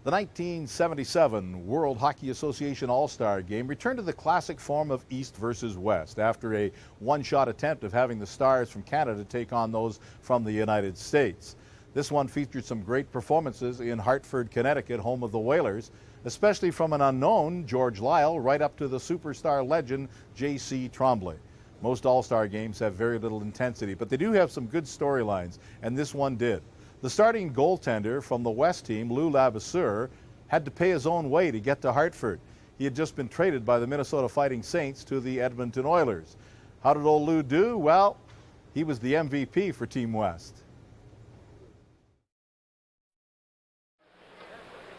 The 1977 World Hockey Association All-Star Game returned to the classic form of East versus West after a one-shot attempt of having the Stars from Canada take on those from the United States. This one featured some great performances in Hartford, Connecticut, home of the Whalers, especially from an unknown, George Lyle, right up to the superstar legend, J.C. Tremblay. Most All-Star games have very little intensity, but they do have some good storylines, and this one did. The starting goaltender from the West team, Lou Lavasseur, had to pay his own way to get to Hartford. He had just been traded by the Minnesota Fighting Saints to the Edmonton Oilers. How did old Lou do? Well, he was the MVP for Team West.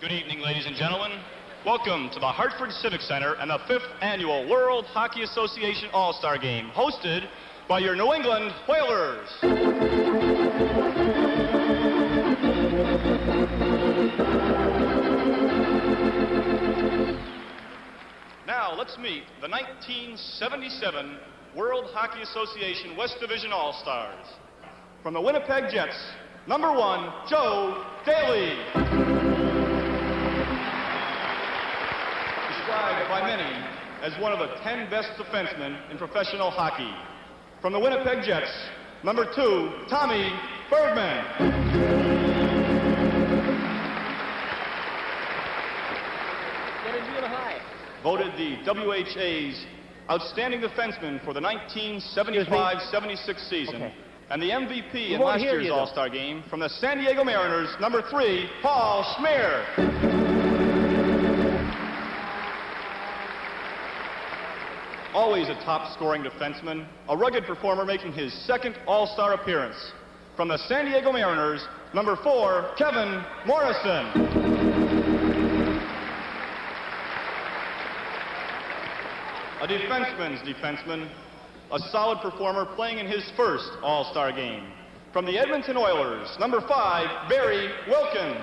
Good evening, ladies and gentlemen. Welcome to the Hartford Civic Center and the 5th Annual World Hockey Association All-Star Game, hosted by your New England Whalers. Now, let's meet the 1977 World Hockey Association West Division All-Stars. From the Winnipeg Jets, number 1, Joe Daly. Described by many as one of the 10 best defensemen in professional hockey. From the Winnipeg Jets, number 2, Tommy Bergman. Voted the WHA's Outstanding Defenseman for the 1975-76 season. Okay. And the MVP in last year's All-Star Game from the San Diego Mariners, number 3, Paul Schmier. Always a top-scoring defenseman, a rugged performer making his second All-Star appearance. From the San Diego Mariners, number 4, Kevin Morrison. A defenseman's defenseman, a solid performer playing in his first All-Star Game. From the Edmonton Oilers, number 5, Barry Wilkin.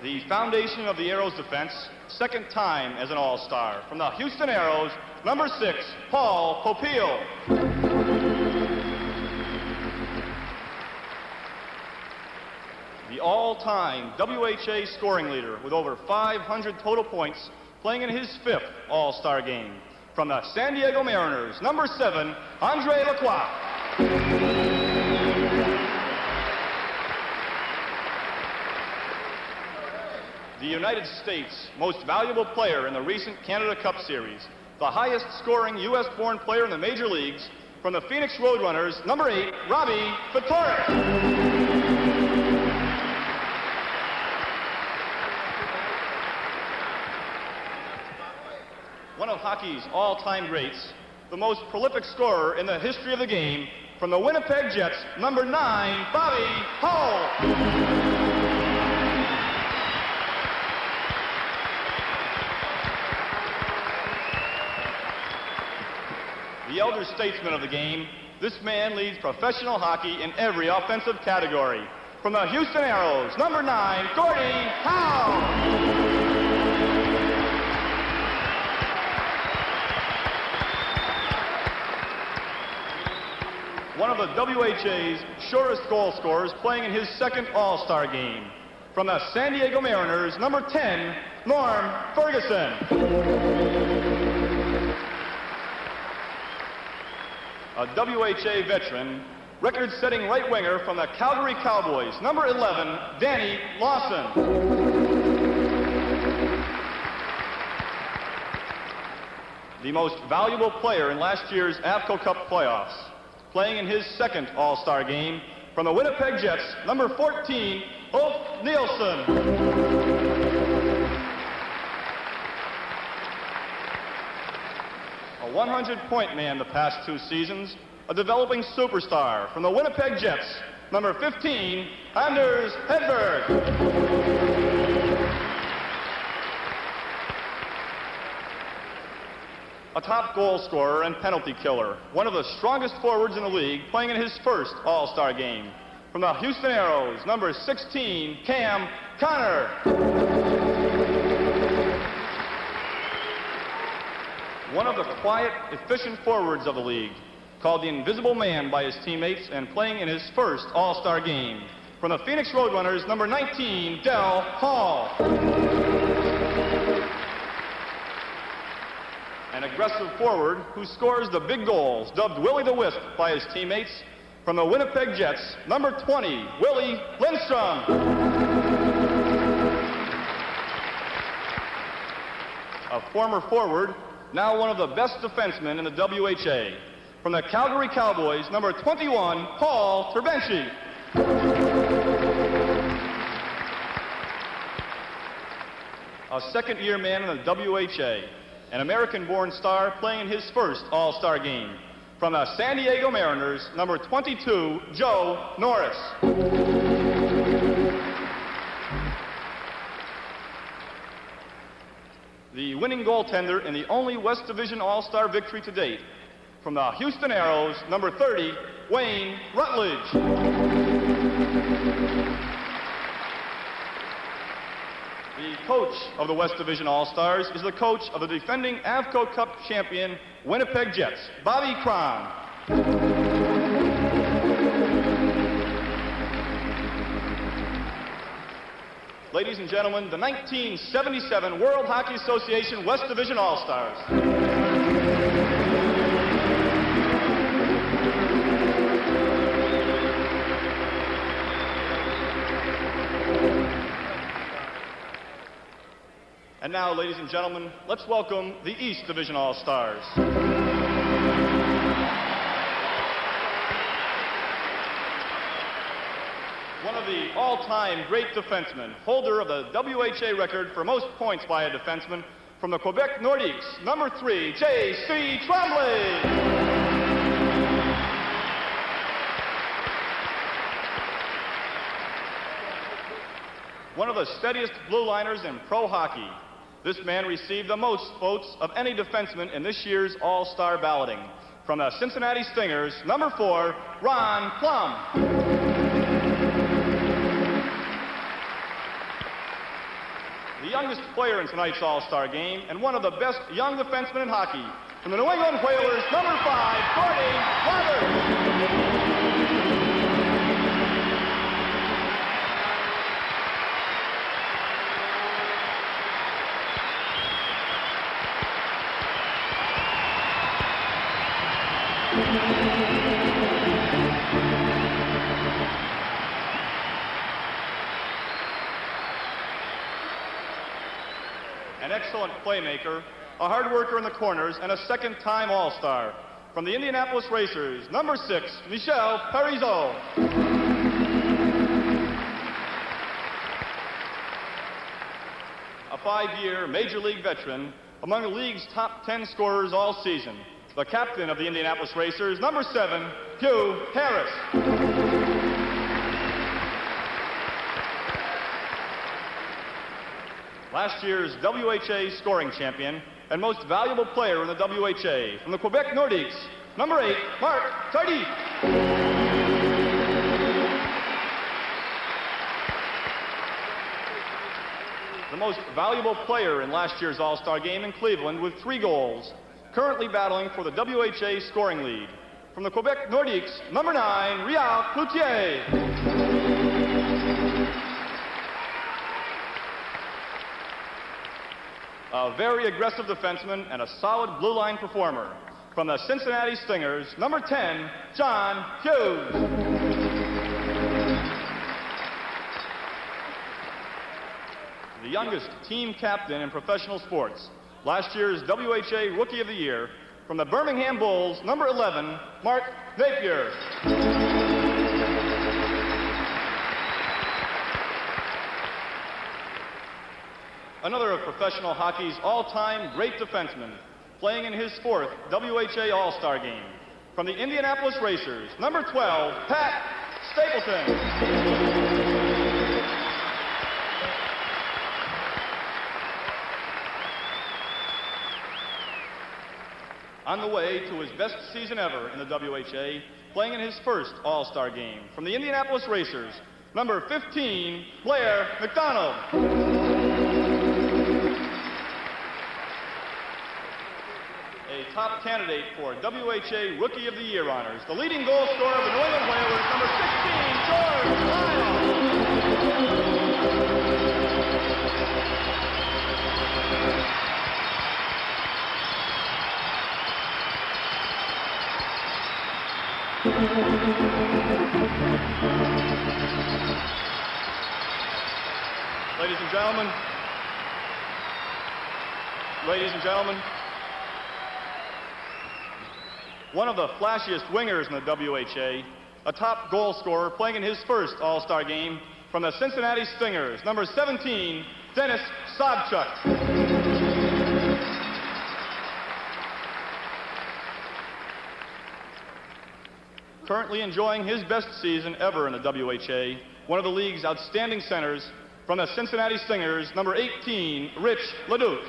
The foundation of the Aeros defense, second time as an All-Star. From the Houston Aeros, number 6, Paul Popeil. The all-time WHA scoring leader with over 500 total points, playing in his 5th All-Star Game. From the San Diego Mariners, number 7, Andre Lacroix. The United States' most valuable player in the recent Canada Cup Series, the highest scoring U.S.-born player in the major leagues, from the Phoenix Roadrunners, number 8, Robbie Ftorek. One of hockey's all-time greats, the most prolific scorer in the history of the game, from the Winnipeg Jets, number 9, Bobby Howe. The elder statesman of the game, this man leads professional hockey in every offensive category. From the Houston Aeros, number 9, Gordie Howe. One of the WHA's surest goal scorers, playing in his second All-Star Game. From the San Diego Mariners, number 10, Norm Ferguson. A WHA veteran, record-setting right winger from the Calgary Cowboys, number 11, Danny Lawson. The most valuable player in last year's AFCO Cup playoffs, playing in his second All-Star Game. From the Winnipeg Jets, number 14, Ulf Nielsen. A 100-point man the past 2 seasons, a developing superstar. From the Winnipeg Jets, number 15, Anders Hedberg. A top goal scorer and penalty killer, one of the strongest forwards in the league, playing in his first All-Star Game. From the Houston Aeros, number 16, Cam Connor. One of the quiet, efficient forwards of the league, called the Invisible Man by his teammates and playing in his first All-Star game. From the Phoenix Roadrunners, number 19, Del Hall. An aggressive forward who scores the big goals, dubbed Willie the Wisp by his teammates. From the Winnipeg Jets, number 20, Willie Lindstrom. A former forward, now one of the best defensemen in the WHA. From the Calgary Cowboys, number 21, Paul Terbenci. A second-year man in the WHA, an American-born star playing in his first All-Star game. From the San Diego Mariners, number 22, Joe Norris. The winning goaltender in the only West Division All-Star victory to date. From the Houston Aeros, number 30, Wayne Rutledge. The coach of the West Division All-Stars is the coach of the defending Avco Cup champion, Winnipeg Jets, Bobby Cron. Ladies and gentlemen, the 1977 World Hockey Association West Division All-Stars. And now, ladies and gentlemen, let's welcome the East Division All-Stars. One of the all-time great defensemen, holder of the WHA record for most points by a defenseman, from the Quebec Nordiques, number 3, J.C. Tremblay. One of the steadiest blue liners in pro hockey. This man received the most votes of any defenseman in this year's All-Star balloting. From the Cincinnati Stingers, number 4, Ron Plum. The youngest player in tonight's All-Star game and one of the best young defensemen in hockey. From the New England Whalers, number 5, Gordie Roberts. An excellent playmaker, a hard worker in the corners, and a second-time All-Star. From the Indianapolis Racers, number 6, Michel Parizeau. A 5-year Major League veteran, among the league's top 10 scorers all season. The captain of the Indianapolis Racers, number 7, Hugh Harris. Last year's WHA scoring champion and most valuable player in the WHA. From the Quebec Nordiques, number 8, Mark Tardif. The most valuable player in last year's All-Star game in Cleveland with 3 goals. Currently battling for the WHA scoring lead. From the Quebec Nordiques, number 9, Rial Cloutier. A very aggressive defenseman and a solid blue line performer. From the Cincinnati Stingers, number 10, John Hughes. The youngest team captain in professional sports. Last year's WHA Rookie of the Year. From the Birmingham Bulls, number 11, Mark Napier. Another of professional hockey's all-time great defensemen, playing in his 4th WHA All-Star game. From the Indianapolis Racers, number 12, Pat Stapleton. On the way to his best season ever in the WHA, playing in his first All-Star game. From the Indianapolis Racers, number 15, Blair McDonald. A top candidate for WHA Rookie of the Year honors, the leading goal scorer of the New England Whalers, number 16, George Howe. Ladies and gentlemen, one of the flashiest wingers in the WHA, a top goal scorer playing in his first All-Star game from the Cincinnati Stingers, number 17, Dennis Sobchuk. Currently enjoying his best season ever in the WHA, one of the league's outstanding centers from the Cincinnati Stingers, number 18, Rich Leduc.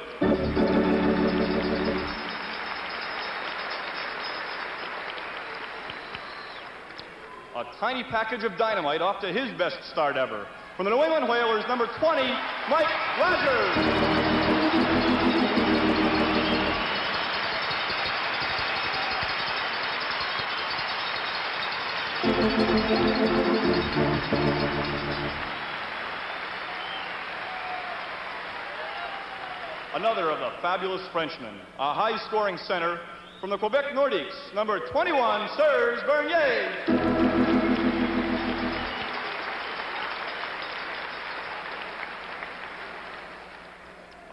A tiny package of dynamite off to his best start ever. From the New England Whalers, number 20, Mike Rogers. Another of the fabulous Frenchmen, a high-scoring center from the Quebec Nordiques, number 21, Serge Bernier.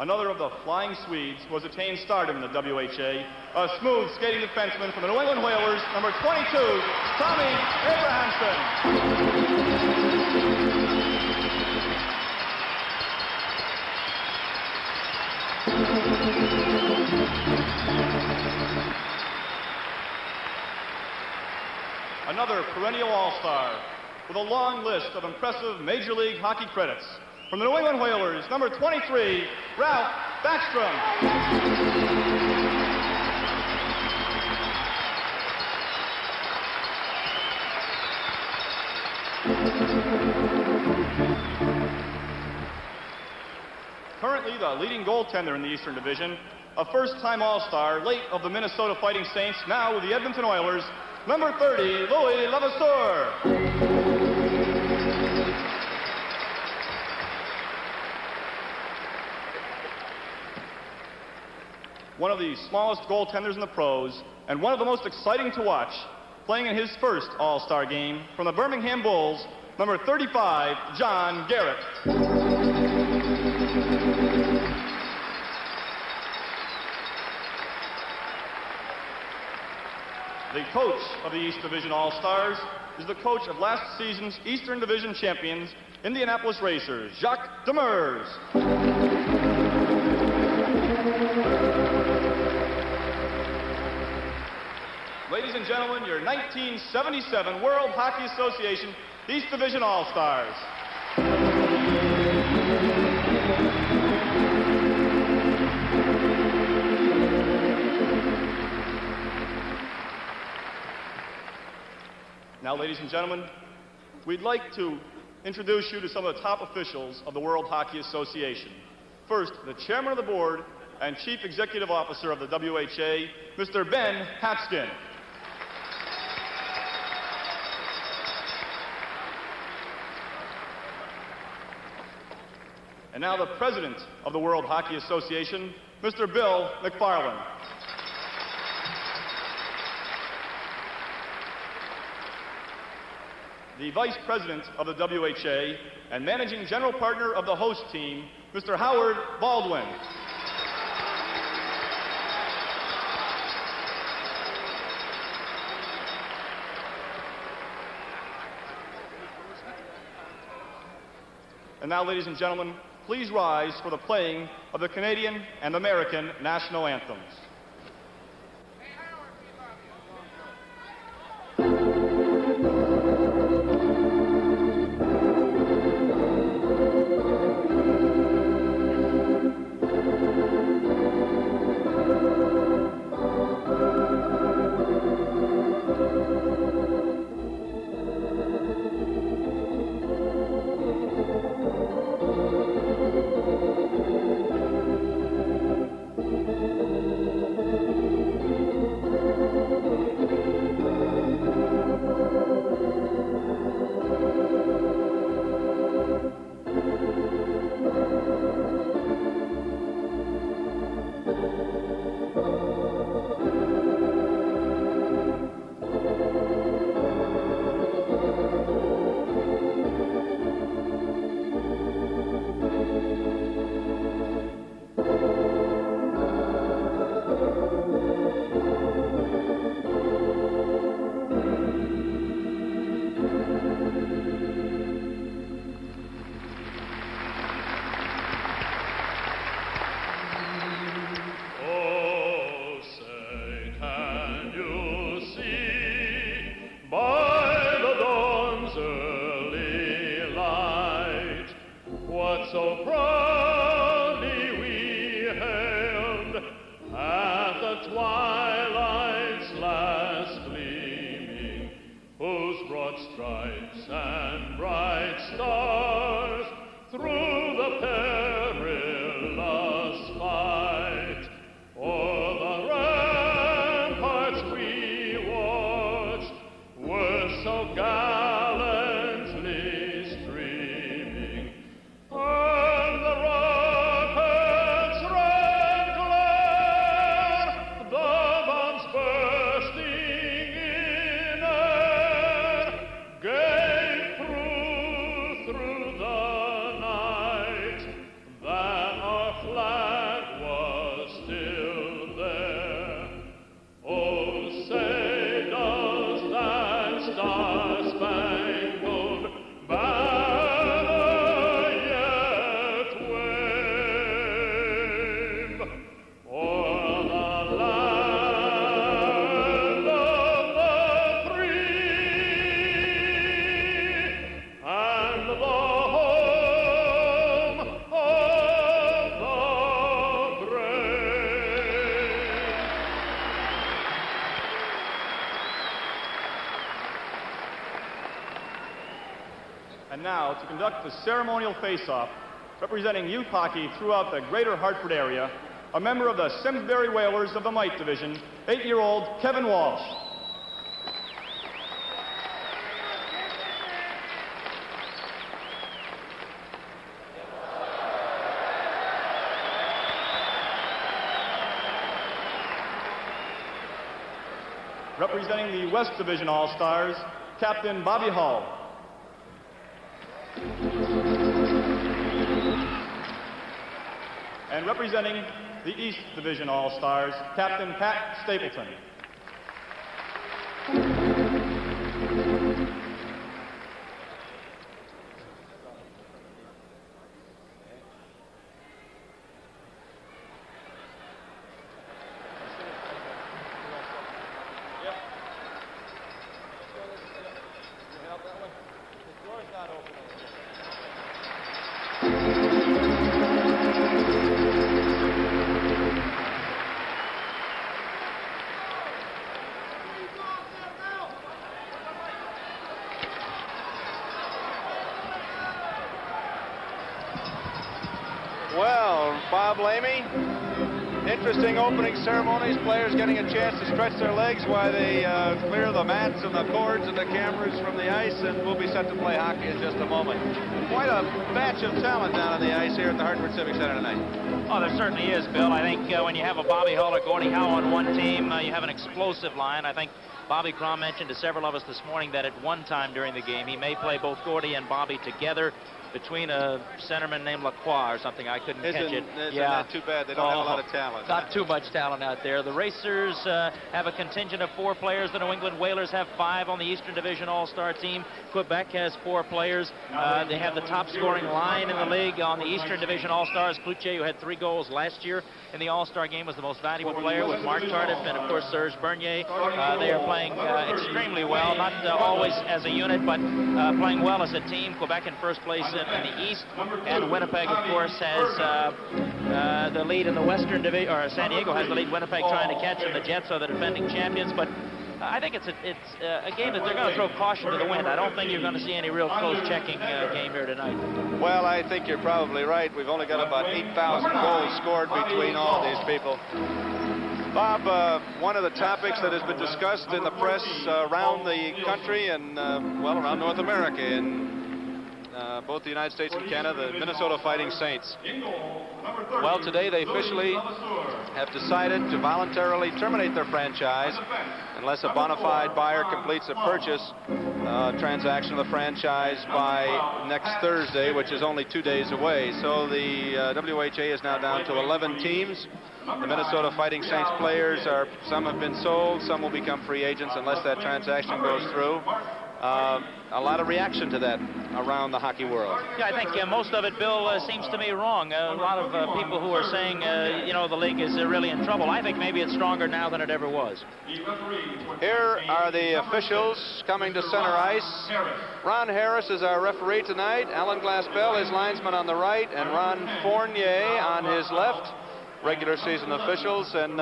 Another of the flying Swedes who has attained stardom in the WHA, a smooth skating defenseman from the New England Whalers, number 22, Tommy Abrahamson. Another perennial all-star with a long list of impressive Major League Hockey credits. From the New England Whalers, number 23, Ralph Backstrom. Currently the leading goaltender in the Eastern Division, a first-time All-Star, late of the Minnesota Fighting Saints, now with the Edmonton Oilers, number 30, Louis Levasseur. One of the smallest goaltenders in the pros, and one of the most exciting to watch, playing in his first All-Star game from the Birmingham Bulls, number 35, John Garrett. The coach of the East Division All-Stars is the coach of last season's Eastern Division champions, Indianapolis Racers, Jacques Demers. Ladies and gentlemen, your 1977 World Hockey Association East Division All-Stars. Now, ladies and gentlemen, we'd like to introduce you to some of the top officials of the World Hockey Association. First, the chairman of the board and chief executive officer of the WHA, Mr. Ben Hatskin. And now the president of the World Hockey Association, Mr. Bill McFarland. The vice president of the WHA and managing general partner of the host team, Mr. Howard Baldwin. And now, ladies and gentlemen, please rise for the playing of the Canadian and American national anthems. stripes and bright stars through the perilous fight. O'er the ramparts we watched were so gallantly streaming, and the rockets red glare, the bombs bursting in air, gave proof through the night that our flag was still there. Oh, say does that star-spangled banner yet wave o'er the land of the free and the home of the brave? And now, to conduct the ceremonial face-off, representing youth hockey throughout the greater Hartford area, a member of the Simsbury Whalers of the Mite Division, 8-year-old Kevin Walsh. Representing the West Division All-Stars, Captain Bobby Howe. And representing the East Division All-Stars, Captain Pat Stapleton. Well, Bob Lamy, interesting opening ceremonies, players getting a chance to stretch their legs while they clear the mats and the cords and the cameras from the ice, and we'll be set to play hockey in just a moment. Quite a batch of talent down on the ice here at the Hartford Civic Center tonight. Oh, there certainly is, Bill. I think when you have a Bobby Hull or Gordie Howe on one team, you have an explosive line. I think Bobby Crom mentioned to several of us this morning that at one time during the game, he may play both Gordie and Bobby together between a centerman named Lacroix or something. I couldn't catch it. Isn't that too bad? They don't have a lot of talent. Not too much talent out there. The Racers have a contingent of 4 players. The New England Whalers have 5 on the Eastern Division All-Star team. Quebec has 4 players. They have the top scoring line in the league on the Eastern Division All-Stars. Cloutier, who had 3 goals last year in the All-Star game, was the most valuable player, with Mark Tardif and, of course, Serge Bernier. They are playing extremely well, not always as a unit, but playing well as a team. Quebec in first place in the East, and Winnipeg, of course, has the lead in the Western Division, or San Diego has the lead. Winnipeg trying to catch them. The Jets are the defending champions, but I think it's a game that they're going to throw caution to the wind. I don't think you're going to see any real close checking game here tonight. Well, I think you're probably right. We've only got about 8,000 goals scored between all these people. Bob, one of the topics that has been discussed in the press around the country and, well, around North America, in both the United States and Canada, the Minnesota Fighting Saints. Well, today they officially have decided to voluntarily terminate their franchise unless a bona fide buyer completes a purchase transaction of the franchise by next Thursday, which is only 2 days away. So the WHA is now down to 11 teams. The Minnesota Fighting Saints players some have been sold, some will become free agents unless that transaction goes through. A lot of reaction to that around the hockey world. Yeah, I think most of it, Bill, seems to me wrong. A lot of people who are saying, you know, the league is really in trouble. I think maybe it's stronger now than it ever was. Here are the officials coming to center ice. Ron Harris is our referee tonight. Alan Glassbell, his linesman, on the right, and Ron Fournier on his left. regular season officials, and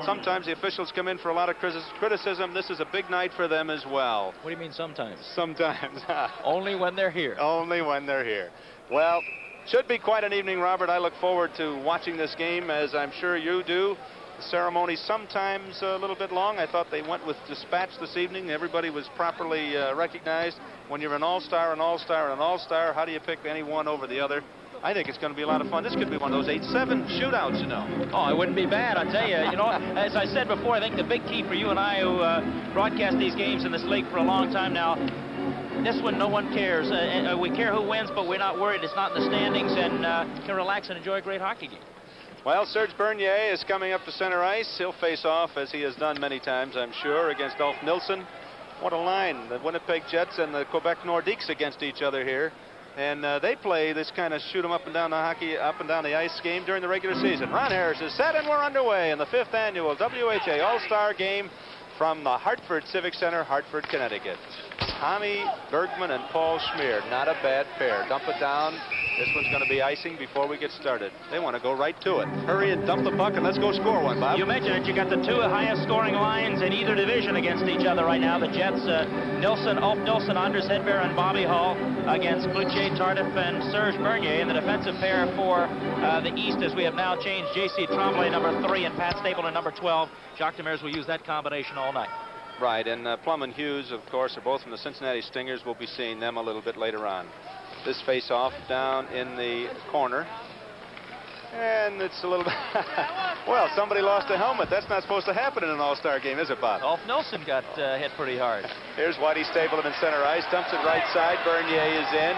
sometimes the officials come in for a lot of criticism. This is a big night for them as well. What do you mean sometimes? Sometimes. Only when they're here. Only when they're here. Well, should be quite an evening, Robert. I look forward to watching this game, as I'm sure you do. The ceremony sometimes a little bit long. I thought they went with dispatch this evening. Everybody was properly recognized. When you're an all-star, an all-star, and an all-star, how do you pick any one over the other? I think it's going to be a lot of fun. This could be one of those 8-7 shootouts, you know. Oh, it wouldn't be bad, I tell you. You know, as I said before, I think the big key for you and I who broadcast these games in this league for a long time now, this one, no one cares. We care who wins, but we're not worried. It's not in the standings, and can relax and enjoy a great hockey game. Well, Serge Bernier is coming up to center ice. He'll face off, as he has done many times, I'm sure, against Ulf Nilsson. What a line. The Winnipeg Jets and the Quebec Nordiques against each other here. And they play this kind of shoot 'em up and down the hockey, up and down the ice game during the regular season. Ron Harris is set, and we're underway in the 5th annual WHA All-Star Game from the Hartford Civic Center, Hartford, Connecticut. Tommy Bergman and Paul Schmier, not a bad pair. Dump it down. This one's going to be icing before we get started. They want to go right to it. Hurry and dump the puck, and let's go score one, Bob. You mentioned it. You got the two highest scoring lines in either division against each other right now. The Jets, Nilsson, Ulf Nilsson, Anders Hedberg, and Bobby Hull against Cloutier, Tardif, and Serge Bernier. And the defensive pair for the East, as we have now changed J.C. Tremblay, number 3, and Pat Stapleton, number 12. Jacques Demers will use that combination all night. Right, and Plum and Hughes, of course, are both from the Cincinnati Stingers. We'll be seeing them a little bit later on. This face-off down in the corner. And it's a little bit... Well, somebody lost a helmet. That's not supposed to happen in an all-star game, is it, Bob? Ulf Nilsson got hit pretty hard. Here's Whitey Stapleton in center ice. Dumps it right side. Bernier is in.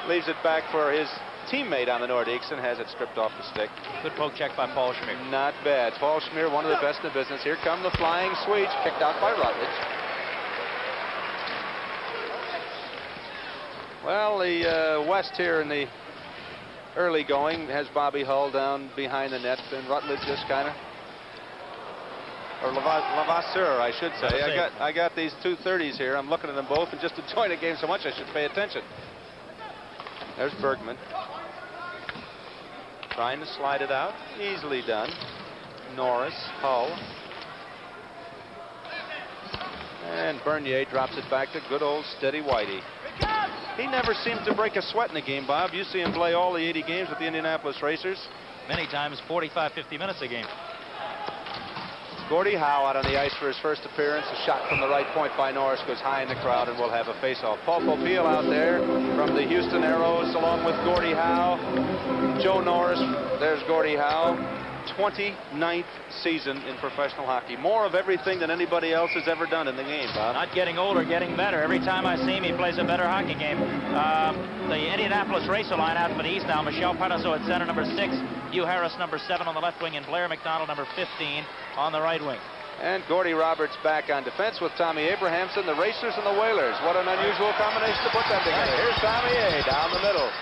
Leaves it back for his teammate on the Nordiques and has it stripped off the stick. Good poke check by Paul Schmier. Not bad. Paul Schmier, one of the best in the business. Here come the flying Swedes, kicked out by Rutledge. Well, the West here in the early going has Bobby Hull down behind the net, and Rutledge just kind of, or Levasseur, I should say. I got these 230s here. I'm looking at them both and just enjoying the game so much I should pay attention. There's Bergman. Trying to slide it out. Easily done. Norris, Hull. And Bernier drops it back to good old steady Whitey. He never seems to break a sweat in the game, Bob. You see him play all the 80 games with the Indianapolis Racers. Many times 45, 50 minutes a game. Gordie Howe out on the ice for his first appearance. A shot from the right point by Norris goes high in the crowd, and we'll have a face-off. Paul Popeil out there from the Houston Aeros, along with Gordie Howe. Joe Norris, there's Gordie Howe. 29th season in professional hockey. More of everything than anybody else has ever done in the game, Bob. Not getting older, getting better. Every time I see him, he plays a better hockey game. The Indianapolis Racer line out for the East now. Michel Parizeau at center, number 6. Hugh Harris, number 7 on the left wing, and Blair McDonald, number 15 on the right wing. And Gordie Roberts back on defense with Tommy Abrahamson, the Racers and the Whalers. What an unusual combination to put them together. Here's Tommy A down the middle.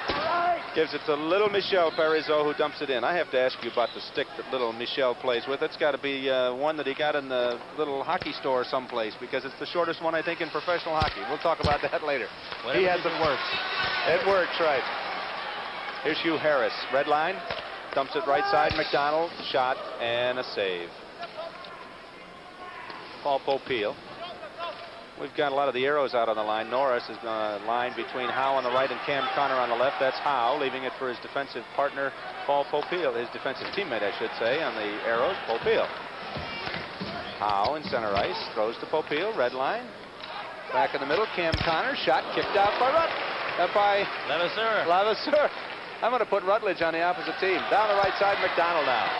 Gives it to little Michel Parizeau, who dumps it in. I have to ask you about the stick that little Michel plays with. It's got to be one that he got in the little hockey store someplace, because it's the shortest one, I think, in professional hockey. We'll talk about that later. Whatever he has it works. It works, right. Here's Hugh Harris. Red line. Dumps it right side. McDonald. Shot and a save. Paul Popeil. We've got a lot of the arrows out on the line. Norris is on the line between Howe on the right and Cam Connor on the left. That's Howe, leaving it for his defensive partner, Paul Popeil, his defensive teammate, I should say, on the arrows, Popeil. Howe in center ice, throws to Popeil, red line. Back in the middle, Cam Connor, shot kicked out by Levasseur. I'm going to put Rutledge on the opposite team. Down the right side, McDonald now.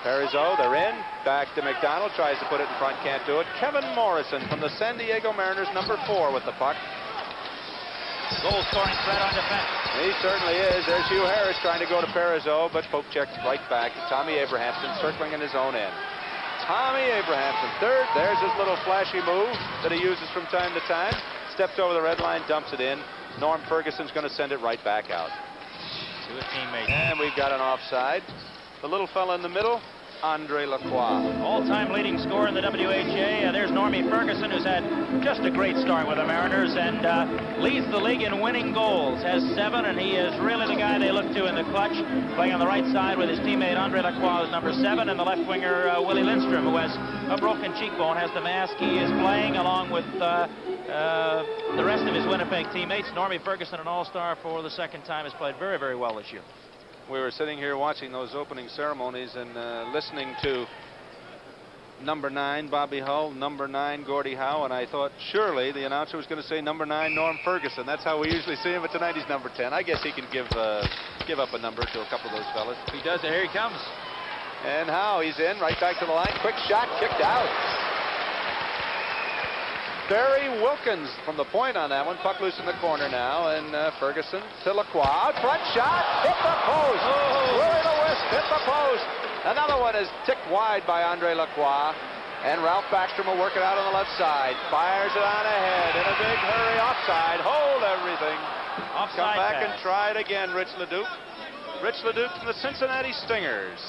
Parizeau, they're in. Back to McDonald, tries to put it in front, can't do it. Kevin Morrison from the San Diego Mariners, number 4 with the puck. Goal-scoring threat on defense. He certainly is. There's Hugh Harris trying to go to Parizeau, but poke checked right back to Tommy Abrahamson, circling in his own end. Tommy Abrahamson, third. There's his little flashy move that he uses from time to time. Steps over the red line, dumps it in. Norm Ferguson's going to send it right back out. To a teammate. And we've got an offside. The little fella in the middle Andre Lacroix. All-time leading scorer in the WHA. There's Normie Ferguson, who's had just a great start with the Mariners and leads the league in winning goals. Has 7, and he is really the guy they look to in the clutch. Playing on the right side with his teammate Andre Lacroix, who's number 7, and the left winger Willie Lindstrom, who has a broken cheekbone, has the mask. He is playing along with the rest of his Winnipeg teammates. Normie Ferguson, an all-star for the second time, has played very, very well this year. We were sitting here watching those opening ceremonies and listening to number 9, Bobby Hull, number 9, Gordie Howe, and I thought surely the announcer was going to say number 9, Norm Ferguson. That's how we usually see him, but tonight he's number 10. I guess he can give up a number to a couple of those fellas. He does it. Here he comes. And Howe, he's in, right back to the line. Quick shot, kicked out. Barry Wilkins from the point on that one. Puck loose in the corner now, and Ferguson to Lacroix. Front shot, hit the post. Willie Lewis hit the post. Another one is ticked wide by Andre Lacroix, and Ralph Backstrom will work it out on the left side. Fires it on ahead in a big hurry. Offside. Hold everything. Offside. Come back pass. and try it again, Rich Leduc. Rich Leduc from the Cincinnati Stingers.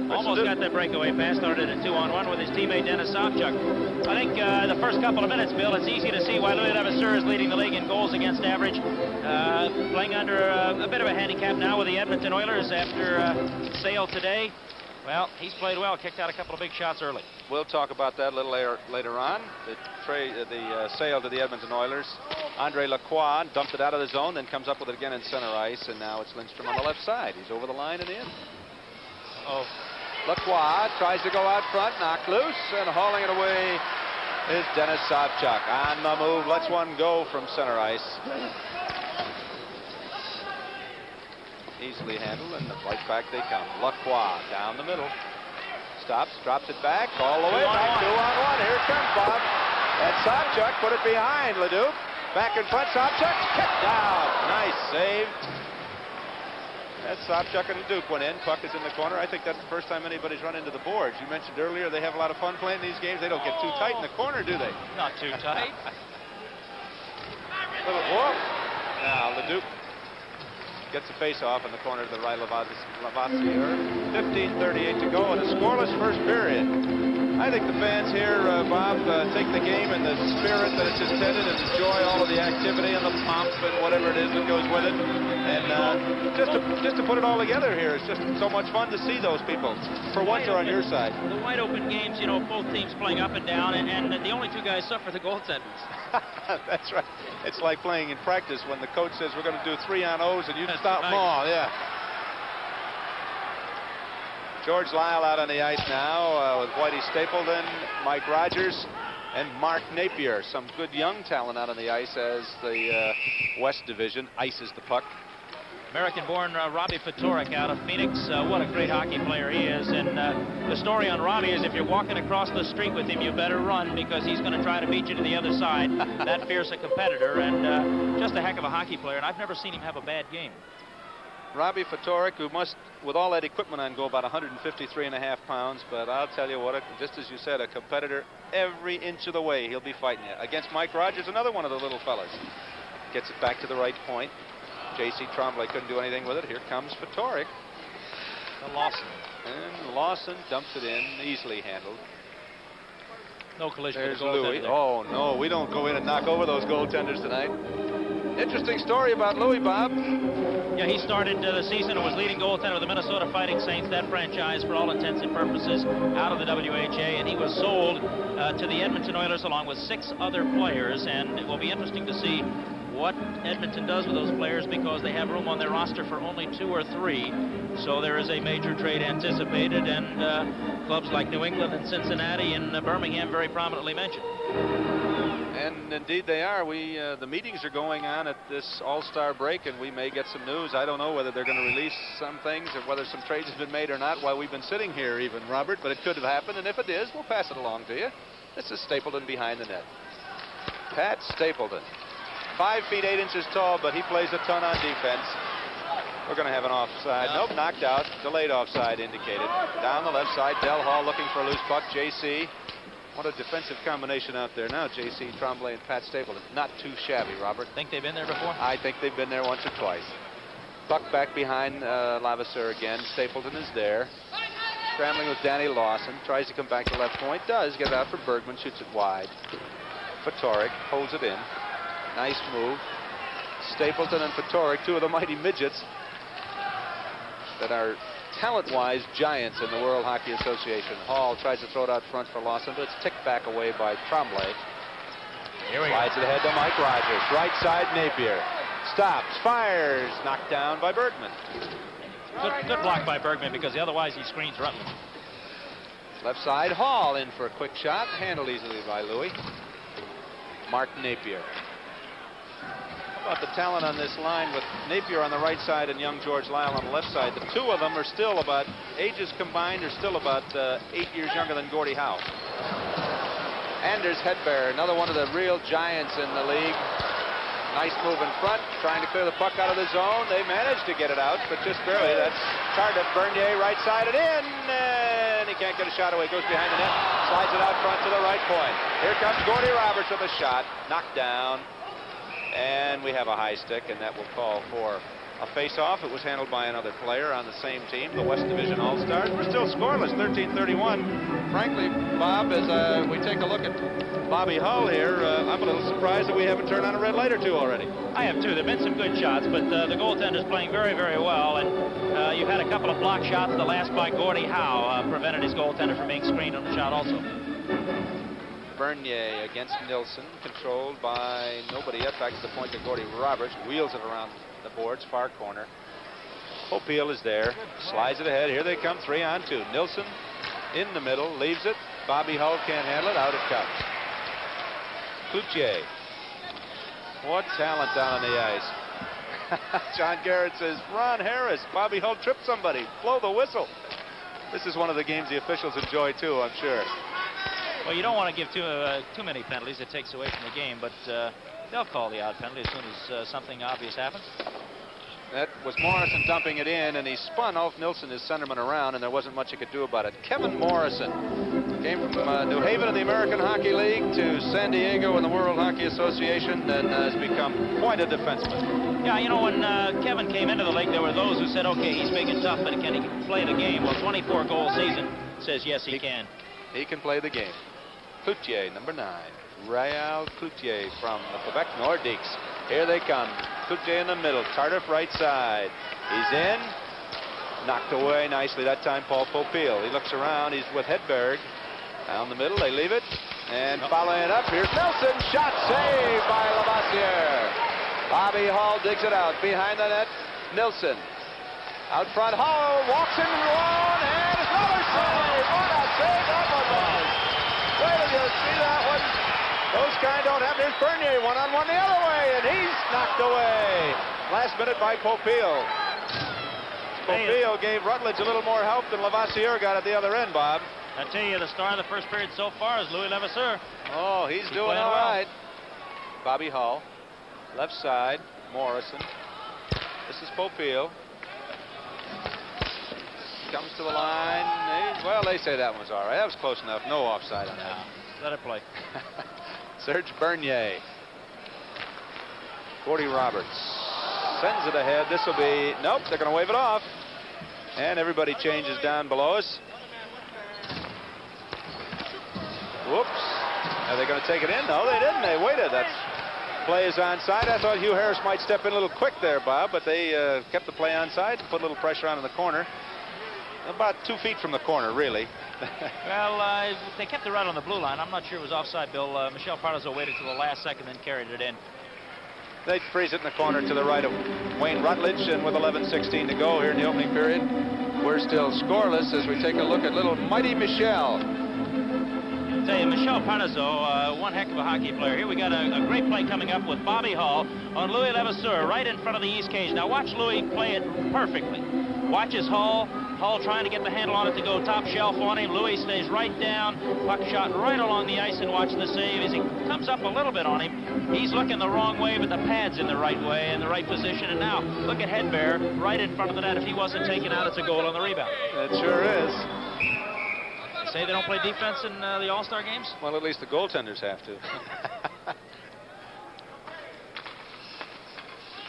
Almost got that breakaway pass, started a 2-on-1 with his teammate Dennis Sopchuk. I think the first couple of minutes, Bill, it's easy to see why Louis Levasseur is leading the league in goals against average. Playing under a bit of a handicap now with the Edmonton Oilers after Sale today. Well, he's played well, kicked out a couple of big shots early. We'll talk about that a little later on. The sale to the Edmonton Oilers. Andre Lacroix dumped it out of the zone, then comes up with it again in center ice, and now it's Lindstrom on the left side. He's over the line and in. Lacroix tries to go out front, knocked loose, and hauling it away is Dennis Sopchuk. On the move, lets one go from center ice. Easily handled, and right back they come. Lacroix down the middle. Stops, drops it back, all the way back. 2-on-1. Here it comes, Bob. And Sopchuk put it behind Leduc. Back in front, Sopchuk kicked out. Nice save. That's Sopchuk and Leduc went in. Puck is in the corner. I think that's the first time anybody's run into the boards. You mentioned earlier they have a lot of fun playing these games. They don't get too tight in the corner, do they? Not too tight. Little whoop. Now Leduc gets a face-off in the corner to the right. Lavassier. 15:38 to go in a scoreless first period. I think the fans here, Bob, take the game in the spirit that it's intended and enjoy all of the activity and the pomp and whatever it is that goes with it. And just to put it all together here, it's just so much fun to see those people. For once, are on your side. The wide open games, you know, both teams playing up and down, and the only two guys suffer the goaltenders. That's right. It's like playing in practice when the coach says we're going to do 3-on-0s and you stop them right. all. Yeah. George Lyle out on the ice now with Whitey Stapleton, Mike Rogers, and Mark Napier. Some good young talent out on the ice as the West Division ices the puck. American-born Robbie Fatorik out of Phoenix. What a great hockey player he is. And the story on Robbie is if you're walking across the street with him, you better run because he's going to try to beat you to the other side. That fierce a competitor and just a heck of a hockey player. And I've never seen him have a bad game. Robbie Fatorik, who must, with all that equipment on, go about 153.5 pounds. But I'll tell you what, just as you said, a competitor every inch of the way. He'll be fighting you. Against Mike Rogers, another one of the little fellas. Gets it back to the right point. J.C. Tremblay couldn't do anything with it. Here comes Fatorik. To Lawson. And Lawson dumps it in, easily handled. No collision. There's Louis. Oh, no, we don't go in and knock over those goaltenders tonight. Interesting story about Louis, Bob. Yeah, he started the season and was leading goaltender of the Minnesota Fighting Saints, that franchise for all intents and purposes out of the WHA, and he was sold to the Edmonton Oilers along with 6 other players, and it will be interesting to see what Edmonton does with those players because they have room on their roster for only 2 or 3. So there is a major trade anticipated, and clubs like New England and Cincinnati and Birmingham very prominently mentioned. And indeed they are. The meetings are going on at this All-Star break, and we may get some news. I don't know whether they're going to release some things or whether some trades have been made or not while we've been sitting here even, Robert, but it could have happened, and if it is, we'll pass it along to you. This is Stapleton behind the net. Pat Stapleton. 5 feet 8 inches tall, but he plays a ton on defense. We're going to have an offside. Nope, knocked out. Delayed offside indicated. Down the left side, Del Hall looking for a loose puck. J.C. What a defensive combination out there now. J.C. Tremblay and Pat Stapleton. Not too shabby, Robert. Think they've been there before? I think they've been there once or twice. Puck back behind Levasseur again. Stapleton is there. Scrambling with Danny Lawson. Tries to come back to left point. Does get it out for Bergman. Shoots it wide. Fatorik holds it in. Nice move. Stapleton and Fatorik, two of the mighty midgets that are talent-wise giants in the World Hockey Association. Hall tries to throw it out front for Lawson, but it's ticked back away by Tremblay. Slides it ahead to Mike Rogers. Right side, Napier. Stops, fires, knocked down by Bergman. Good block by Bergman, because otherwise he screens Rutledge. Left side, Hall in for a quick shot. Handled easily by Louis. Mark Napier. How about the talent on this line with Napier on the right side and young George Lyle on the left side? The two of them are still about, ages combined, are still about 8 years younger than Gordie Howe. Anders Hedberg, another one of the real giants in the league. Nice move in front, trying to clear the puck out of the zone. They managed to get it out, but just barely. That's Tardif. Bernier right side it in, and he can't get a shot away. Goes behind the net, slides it out front to the right point. Here comes Gordie Roberts with a shot, knocked down, and we have a high stick, and that will call for a face-off. It was handled by another player on the same team, the West Division All-Stars. We're still scoreless, 13-31. Frankly, Bob, as we take a look at Bobby Hull here, I'm a little surprised that we haven't turned on a red light or two already. I have too. There have been some good shots, but the goaltender's playing very, very well. And you've had a couple of block shots. The last by Gordie Howe prevented his goaltender from being screened on the shot also. Bernier against Nilsson, controlled by nobody yet. Back to the point to Gordie Roberts. Wheels it around the boards, far corner. Popeil is there. Slides it ahead. Here they come, 3-on-2. Nilsson in the middle, leaves it. Bobby Hull can't handle it. Out it comes. Cloutier. What talent down on the ice. John Garrett says, Ron Harris, Bobby Hull tripped somebody. Blow the whistle. This is one of the games the officials enjoy too, I'm sure. Well, you don't want to give too many penalties. It takes away from the game, but they'll call the out penalty as soon as something obvious happens. That was Morrison dumping it in, and he spun Ulf Nilsson, his centerman, around, and there wasn't much he could do about it. Kevin Morrison came from New Haven in the American Hockey League to San Diego in the World Hockey Association, and has become quite a defenseman. Yeah, you know, when Kevin came into the league, there were those who said, okay, he's big and tough, but can he play the game? Well, 24-goal season says yes, he can. He can play the game. Cloutier, number 9. Rael Cloutier from the Quebec Nordiques. Here they come. Cloutier in the middle. Tardif right side. He's in. Knocked away nicely that time, Paul Popeil. He looks around. He's with Hedberg. Down the middle. They leave it. And following it up, here's Nelson. Shot saved by Lavoisier. Bobby Hull digs it out. Behind the net, Nilsson. Out front, Hull walks in alone, and another save. What a save that one was. Wait till you see that one. Those kind don't happen. Here's Bernier, one-on-one the other way, and he's knocked away. Last minute by Popeil. Popeil gave Rutledge a little more help than Lavoisier got at the other end, Bob. I tell you, the star of the first period so far is Louis Levasseur. Oh, he's doing all right. Bobby Hull, left side, Morrison. This is Popeil. Comes to the line. Well, they say that one's all right. That was close enough. No offside on that. Let it play. Serge Bernier. Gordie Roberts sends it ahead. This will be, nope, they're going to wave it off. And everybody changes down below us. Whoops. Are they going to take it in? No, they didn't. They waited. That play is onside. I thought Hugh Harris might step in a little quick there, Bob, but they kept the play onside, put a little pressure on in the corner. About 2 feet from the corner, really. Well, they kept it right on the blue line. I'm not sure it was offside, Bill. Michel Pardazzo waited till the last second, then carried it in. They freeze it in the corner to the right of Wayne Rutledge, and with 11:16 to go here in the opening period, we're still scoreless as we take a look at little mighty Michel. I tell you, Michel Pardazzo, one heck of a hockey player. Here we got a great play coming up with Bobby Hull on Louis Levasseur right in front of the East cage. Now watch Louis play it perfectly. Watches Hull trying to get the handle on it to go top shelf on him. Louis stays right down. Puck shot right along the ice, and watch the save as he comes up a little bit on him. He's looking the wrong way, but the pad's in the right way, in the right position. And now look at Hedberg right in front of the net. If he wasn't taken out, it's a goal on the rebound. It sure is. You say they don't play defense in the All-Star games? Well, at least the goaltenders have to.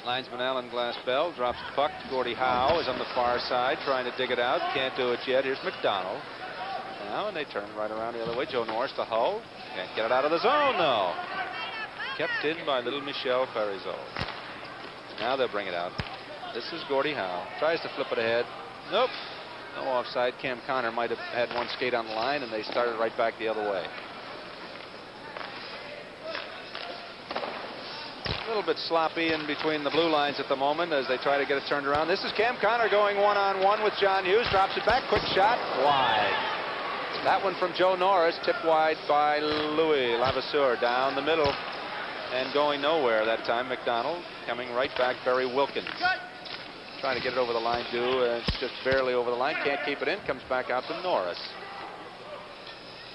Linesman Alan Glass-Bell drops the puck. Gordie Howe is on the far side trying to dig it out. Can't do it yet. Here's McDonald. Now, and they turn right around the other way. Joe Norris to Howe. Can't get it out of the zone, though. Kept in by little Michel Parizeau. Now they'll bring it out. This is Gordie Howe. Tries to flip it ahead. Nope. No offside. Cam Connor might have had one skate on the line, and they started right back the other way. A little bit sloppy in between the blue lines at the moment as they try to get it turned around. This is Cam Connor going one-on-one with John Hughes. Drops it back. Quick shot. Wide. That one from Joe Norris. Tipped wide by Louis Lavasseur. Down the middle. And going nowhere that time. McDonald coming right back. Barry Wilkins. Trying to get it over the line, too. It's just barely over the line. Can't keep it in. Comes back out to Norris.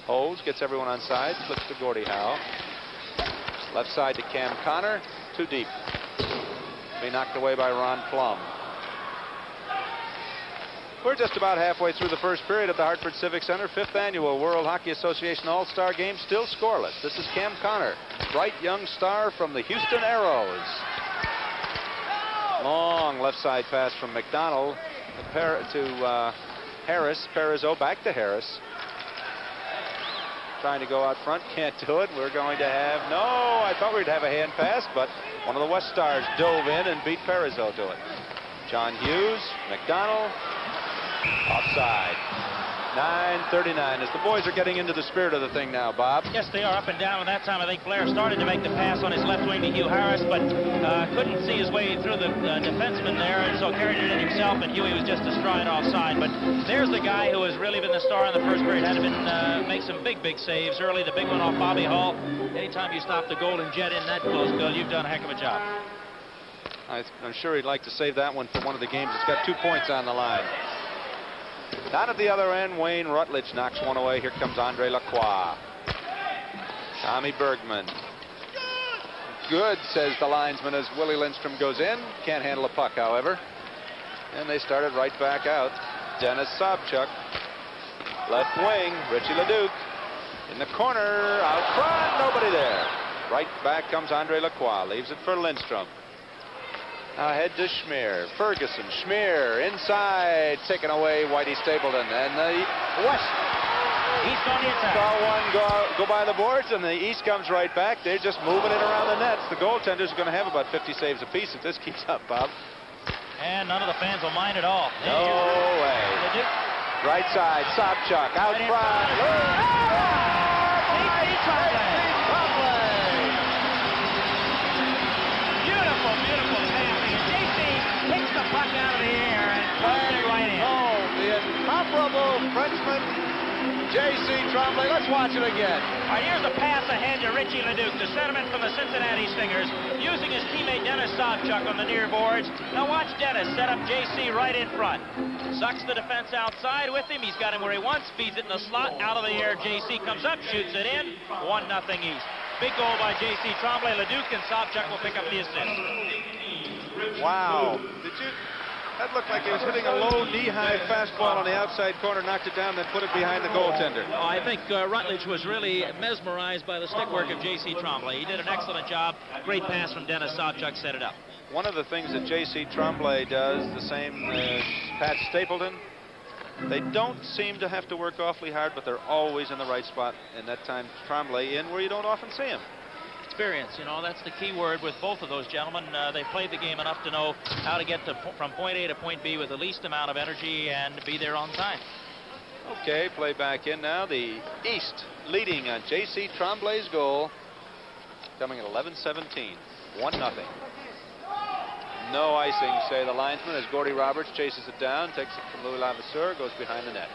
Holds. Gets everyone on side. Flips to Gordie Howe. Left side to Cam Connor. Too deep. Be knocked away by Ron Plum. We're just about halfway through the first period at the Hartford Civic Center. 5th annual World Hockey Association All-Star Game still scoreless. This is Cam Connor, bright young star from the Houston Aeros. Long left side pass from McDonald to Harris. Parizeau back to Harris. Trying to go out front, can't do it. We're going to have, no, I thought we'd have a hand pass, but one of the West Stars dove in and beat Parizeau to it. John Hughes, McDonald, offside. 9:39 as the boys are getting into the spirit of the thing now, Bob. Yes, they are up and down. And that time, I think Blair started to make the pass on his left wing to Hugh Harris, but couldn't see his way through the defenseman there, and so carried it in himself, and Huey was just a stride offside. But there's the guy who has really been the star in the first period. Had to make some big saves early. The big one off Bobby Hall. Anytime you stop the Golden Jet in that close, Bill, you've done a heck of a job. I'm sure he'd like to save that one for one of the games. It's got 2 points on the line. Down at the other end, Wayne Rutledge knocks one away. Here comes Andre Lacroix. Tommy Bergman. Good, says the linesman as Willie Lindstrom goes in. Can't handle a puck, however. And they started right back out. Dennis Sobchuk. Left wing, Richie Leduc. In the corner, out front, nobody there. Right back comes Andre Lacroix. Leaves it for Lindstrom. Now ahead to Schmier. Ferguson, Schmier, inside, taken away, Whitey Stapleton. And the West. East on the attack. Saw one go by the boards, and the East comes right back. They're just moving it around the nets. The goaltenders are going to have about 50 saves apiece if this keeps up, Bob. And none of the fans will mind at all. No way. Right side, Sobchuk, out Right front. Beautiful, beautiful passing. And JC picks the puck out of the air and puts it right in. Oh, the incomparable Frenchman, J.C. Tremblay. Let's watch it again. All right, here's a pass ahead to Richie Leduc, the centerman from the Cincinnati Stingers, using his teammate Dennis Sobchuk on the near boards. Now watch Dennis set up J.C. right in front. Sucks the defense outside with him. He's got him where he wants, feeds it in the slot, out of the air. J.C. comes up, shoots it in. 1-0 East. Big goal by J.C. Tremblay. Leduc and Sobchuk will pick up the assist. Wow. That looked like he was hitting a low knee-high fastball on the outside corner, knocked it down, then put it behind the goaltender. Oh, I think Rutledge was really mesmerized by the stick work of J.C. Tremblay. He did an excellent job. Great pass from Dennis Sobchuk, set it up. One of the things that J.C. Tremblay does, the same as Pat Stapleton, they don't seem to have to work awfully hard, but they're always in the right spot. And that time, Tremblay in where you don't often see him. Experience, you know, that's the key word with both of those gentlemen. They played the game enough to know how to get from point A to point B with the least amount of energy and be there on time. Okay, play back in now. The East leading on J.C. Tremblay's goal, coming at 11:17, 1-0. No icing, say the linesman, as Gordie Roberts chases it down, takes it from Louis Lavasseur, goes behind the net.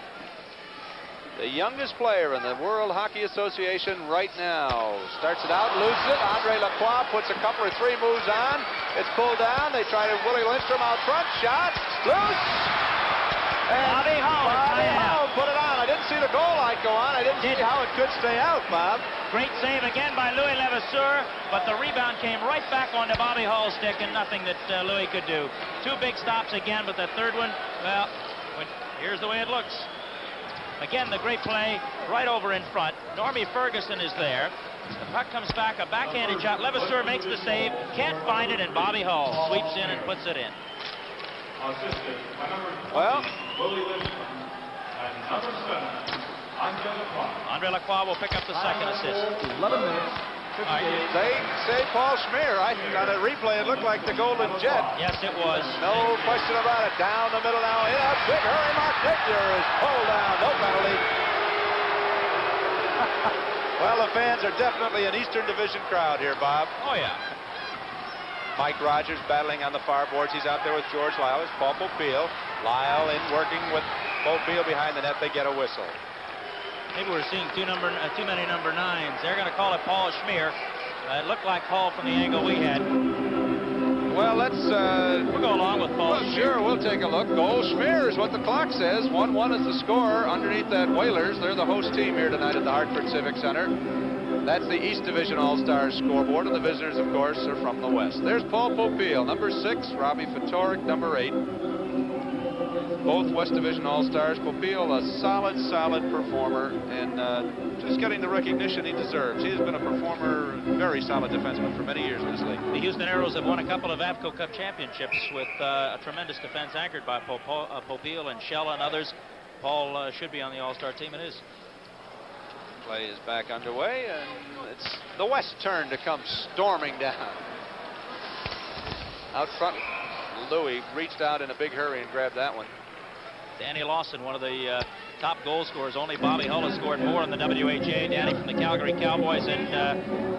The youngest player in the World Hockey Association right now. Starts it out, loses it. Andre Lacroix puts a couple or three moves on. It's pulled down. They try to Willie Lindstrom out front. Shot. Loose. And Bobby Howe put it on. I didn't see the goal light go on. I didn't see how it could stay out, Bob. Great save again by Louis Levasseur, but the rebound came right back onto Bobby Hall's stick and nothing that Louis could do. Two big stops again, but the third one, well, here's the way it looks. Again, the great play right over in front. Normie Ferguson is there. The puck comes back, a backhanded shot. Levasseur makes the save, can't find it, and Bobby Hull sweeps in and puts it in. Well, Andre Lacroix will pick up the second assist. 11 minutes. they say Paul Schmier. On a replay, it looked like the Golden Jet. Yes, it was. No question about it. Down the middle now. In a big hurry. Mark Napier is pulled down. No penalty. Well, the fans are definitely an Eastern Division crowd here, Bob. Oh, yeah. Mike Rogers battling on the far boards. He's out there with George Lyle. It's Paul Popeil. Lyle in working with Popeil behind the net. They get a whistle. Maybe we're seeing too many number 9s. They're going to call it Paul Schmier. It looked like Paul from the angle we had. Well, let's... We'll go along with Paul. Well, sure, we'll take a look. Goal Schmier is what the clock says. 1-1 is the score. Underneath that, Whalers. They're the host team here tonight at the Hartford Civic Center. That's the East Division All-Stars scoreboard, and the visitors, of course, are from the West. There's Paul Popeil, number 6. Robbie Fatorik, number 8. Both West Division All-Stars. Popeil, a solid performer, and just getting the recognition he deserves. He has been a performer, very solid defenseman for many years in this league. The Houston Aeros have won a couple of Avco Cup championships with a tremendous defense anchored by Popeil and Shella and others. Paul should be on the All-Star team. It is. Play is back underway, and it's the West turn to come storming down. Out front, Louis reached out in a big hurry and grabbed that one. Danny Lawson, one of the top goal scorers. Only Bobby Hull has scored more in the WHA. Danny from the Calgary Cowboys and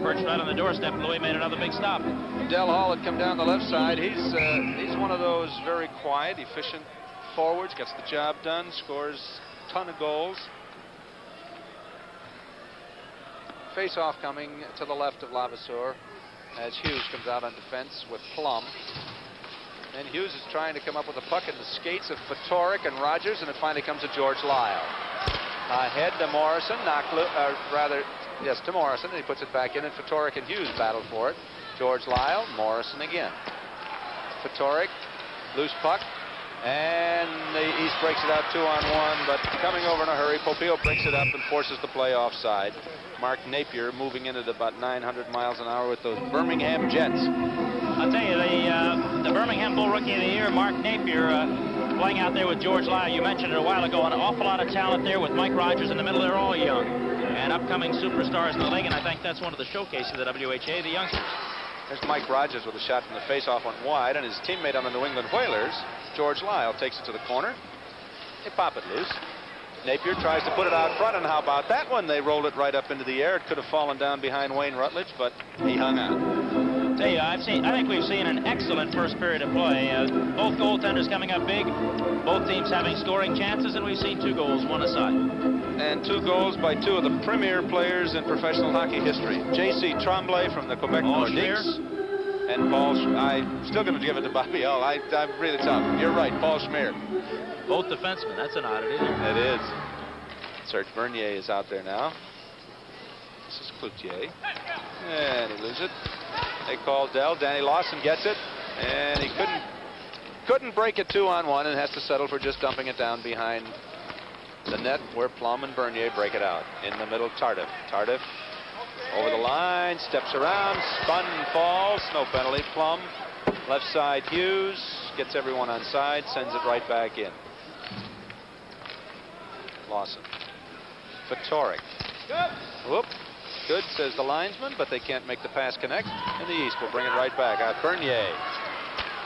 perched right on the doorstep. Louis made another big stop. Del Hall had come down the left side. He's one of those very quiet, efficient forwards. Gets the job done. Scores a ton of goals. Face-off coming to the left of Levasseur as Hughes comes out on defense with Plum. And Hughes is trying to come up with a puck in the skates of Fatorik and Rogers, and it finally comes to George Lyle. Ahead to Morrison, to Morrison, and he puts it back in, and Fatorik and Hughes battle for it. George Lyle, Morrison again. Fatorik, loose puck, and the East breaks it out 2-on-1, but coming over in a hurry, Popeil breaks it up and forces the play offside. Mark Napier moving in at about 900 miles an hour with those Birmingham Jets. I'll tell you, the Birmingham Bull Rookie of the Year, Mark Napier, playing out there with George Lyle. You mentioned it a while ago, an awful lot of talent there with Mike Rogers in the middle. They're all young and upcoming superstars in the league, and I think that's one of the showcases of the WHA, the youngsters. There's Mike Rogers with a shot from the faceoff went wide, and his teammate on the New England Whalers, George Lyle, takes it to the corner. They pop it loose. Napier tries to put it out front, and how about that one? They rolled it right up into the air. It could have fallen down behind Wayne Rutledge, but he hung out. Tell you, I think we've seen an excellent first period of play. Both goaltenders coming up big, both teams having scoring chances, and we've seen 2 goals, one aside. And 2 goals by 2 of the premier players in professional hockey history. J.C. Tremblay from the Quebec Nordiques. And I'm still going to give it to Bobby Hull. I'm really tough. You're right, Paul Schmier. Both defensemen. That's an oddity. It is. Serge Bernier is out there now. This is Cloutier. And he loses it. They call Dell. Danny Lawson gets it. And he couldn't break it 2-on-1 and has to settle for just dumping it down behind the net where Plum and Bernier break it out. In the middle, Tardif. Tardif over the line, steps around, spun and falls. No penalty. Plum, left side, Hughes gets everyone on side, sends it right back in. Lawson. Fatorik. Whoop. Good, says the linesman, but they can't make the pass connect. And the East will bring it right back out. Bernier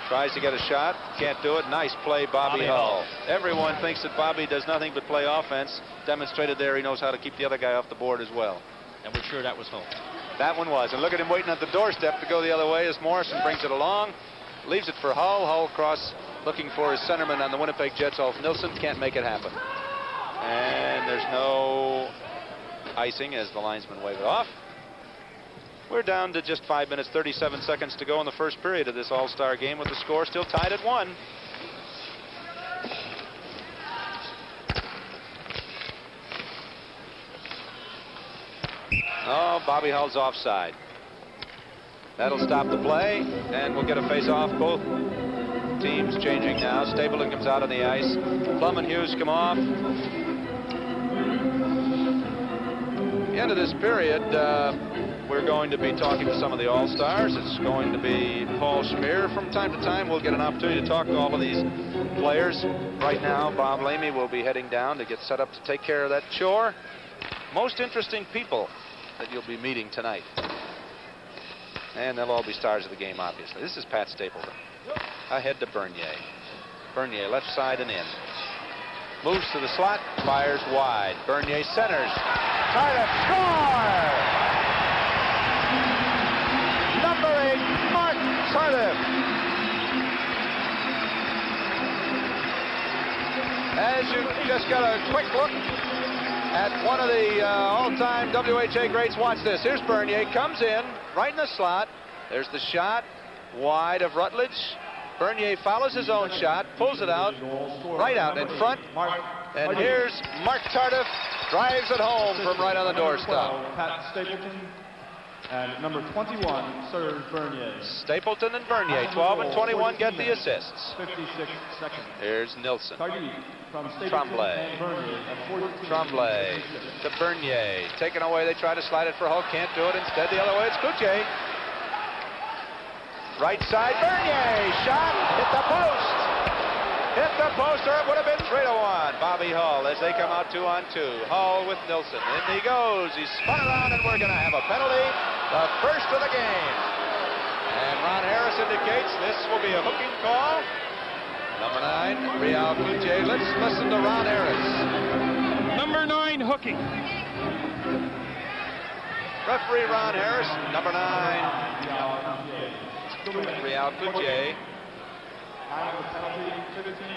tries to get a shot. Can't do it. Nice play, Bobby Hull. Everyone thinks that Bobby does nothing but play offense. Demonstrated there he knows how to keep the other guy off the board as well. And we're sure that was Hull. That one was. And look at him waiting at the doorstep to go the other way as Morrison brings it along. Leaves it for Hull. Hull cross looking for his centerman on the Winnipeg Jets, Ulf Nilsson. Can't make it happen. And there's no icing as the linesmen wave it off. We're down to just 5 minutes, 37 seconds to go in the first period of this all-star game with the score still tied at 1. Oh, Bobby Hull's offside. That'll stop the play, and we'll get a face-off. Both teams changing now. Stapleton comes out on the ice. Plum and Hughes come off. The end of this period, we're going to be talking to some of the All-Stars. It's going to be Paul Schmier. From time to time, we'll get an opportunity to talk to all of these players. Right now, Bob Lamy will be heading down to get set up to take care of that chore. Most interesting people that you'll be meeting tonight. And they'll all be stars of the game, obviously. This is Pat Stapleton. Ahead to Bernier. Bernier, left side and in. Moves to the slot, fires wide. Bernier centers. Tardif, score! Number 8, Mark Tardif. As you just got a quick look at one of the all-time WHA greats, watch this. Here's Bernier, comes in, right in the slot. There's the shot, wide of Rutledge. Bernier follows his own shot, pulls it out, right out in front. And here's Mark Tardif, drives it home from right on the doorstep. Pat Stapleton and number 21, Serge Bernier. Stapleton and Bernier, 12 and 21, get the assists. 56 seconds. Here's Nilsson. From Tremblay. Tremblay to Bernier. Taken away, they try to slide it for Hull, can't do it. Instead, the other way, it's Cloutier. Right side, Bernier, shot, hit the post. Hit the post, or it would have been 3-1. Bobby Hull as they come out 2-on-2. Hull with Nilsson. In he goes. He's spun around, and we're going to have a penalty. The first of the game. And Ron Harris indicates this will be a hooking call. Number 9, Real Cloutier. Let's listen to Ron Harris. Number 9, hooking. Referee Ron Harris, number 9. Real Cloutier.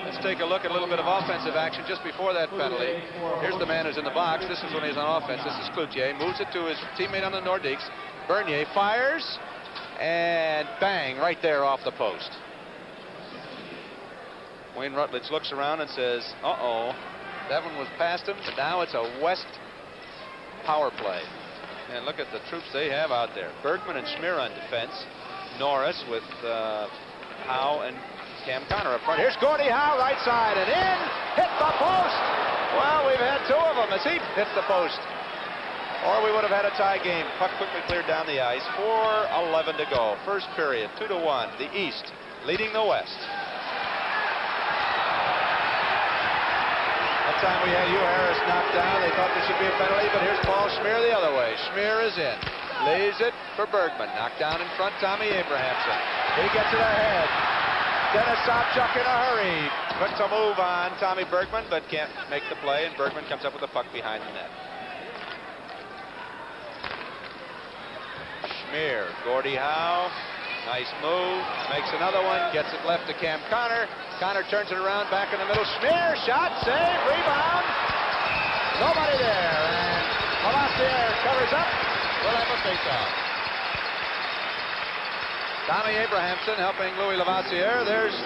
Let's take a look at a little bit of offensive action just before that penalty. Here's the man who's in the box. This is when he's on offense. This is Cloutier. Moves it to his teammate on the Nordiques. Bernier fires, and bang, right there off the post. Wayne Rutledge looks around and says, uh-oh, that one was past him, but now it's a West power play. And look at the troops they have out there. Bergman and Schmier on defense. Norris with Howe and Cam Connor up front. Here's Gordie Howe, right side, and in, hit the post. Well, we've had 2 of them as he hits the post. Or we would have had a tie game. Puck quickly cleared down the ice. 4:11 to go. First period, 2-1. The East leading the West. That time we had Hugh Harris knocked down. They thought there should be a penalty, but here's Paul Schmier the other way. Schmier is in. Lays it for Bergman. Knocked down in front, Tommy Abrahamson. He gets it ahead. Dennis Sobchuk in a hurry. Puts a move on Tommy Bergman, but can't make the play, and Bergman comes up with the puck behind the net. Schmier, Gordie Howe. Nice move. Makes another one. Gets it left to Cam Connor. Connor turns it around back in the middle. Schmier, shot, save, rebound. Nobody there. And Lavassier covers up. We'll have a face-off. Tommy Abrahamson helping Louis Lavassier. There's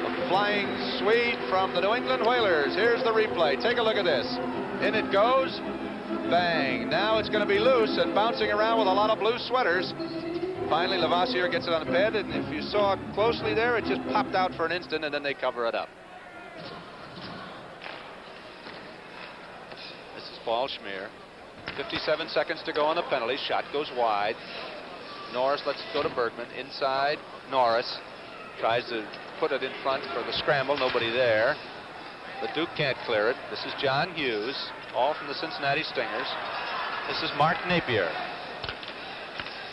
a flying Swede from the New England Whalers. Here's the replay. Take a look at this. In it goes. Bang. Now it's going to be loose and bouncing around with a lot of blue sweaters. Finally, Lavassier gets it on the pad, and if you saw closely there, it just popped out for an instant, and then they cover it up. This is Paul Schmier. 57 seconds to go on the penalty. Shot goes wide. Norris lets it go to Bergman. Inside, Norris tries to put it in front for the scramble. Nobody there. The Duke can't clear it. This is John Hughes, all from the Cincinnati Stingers. This is Mark Napier.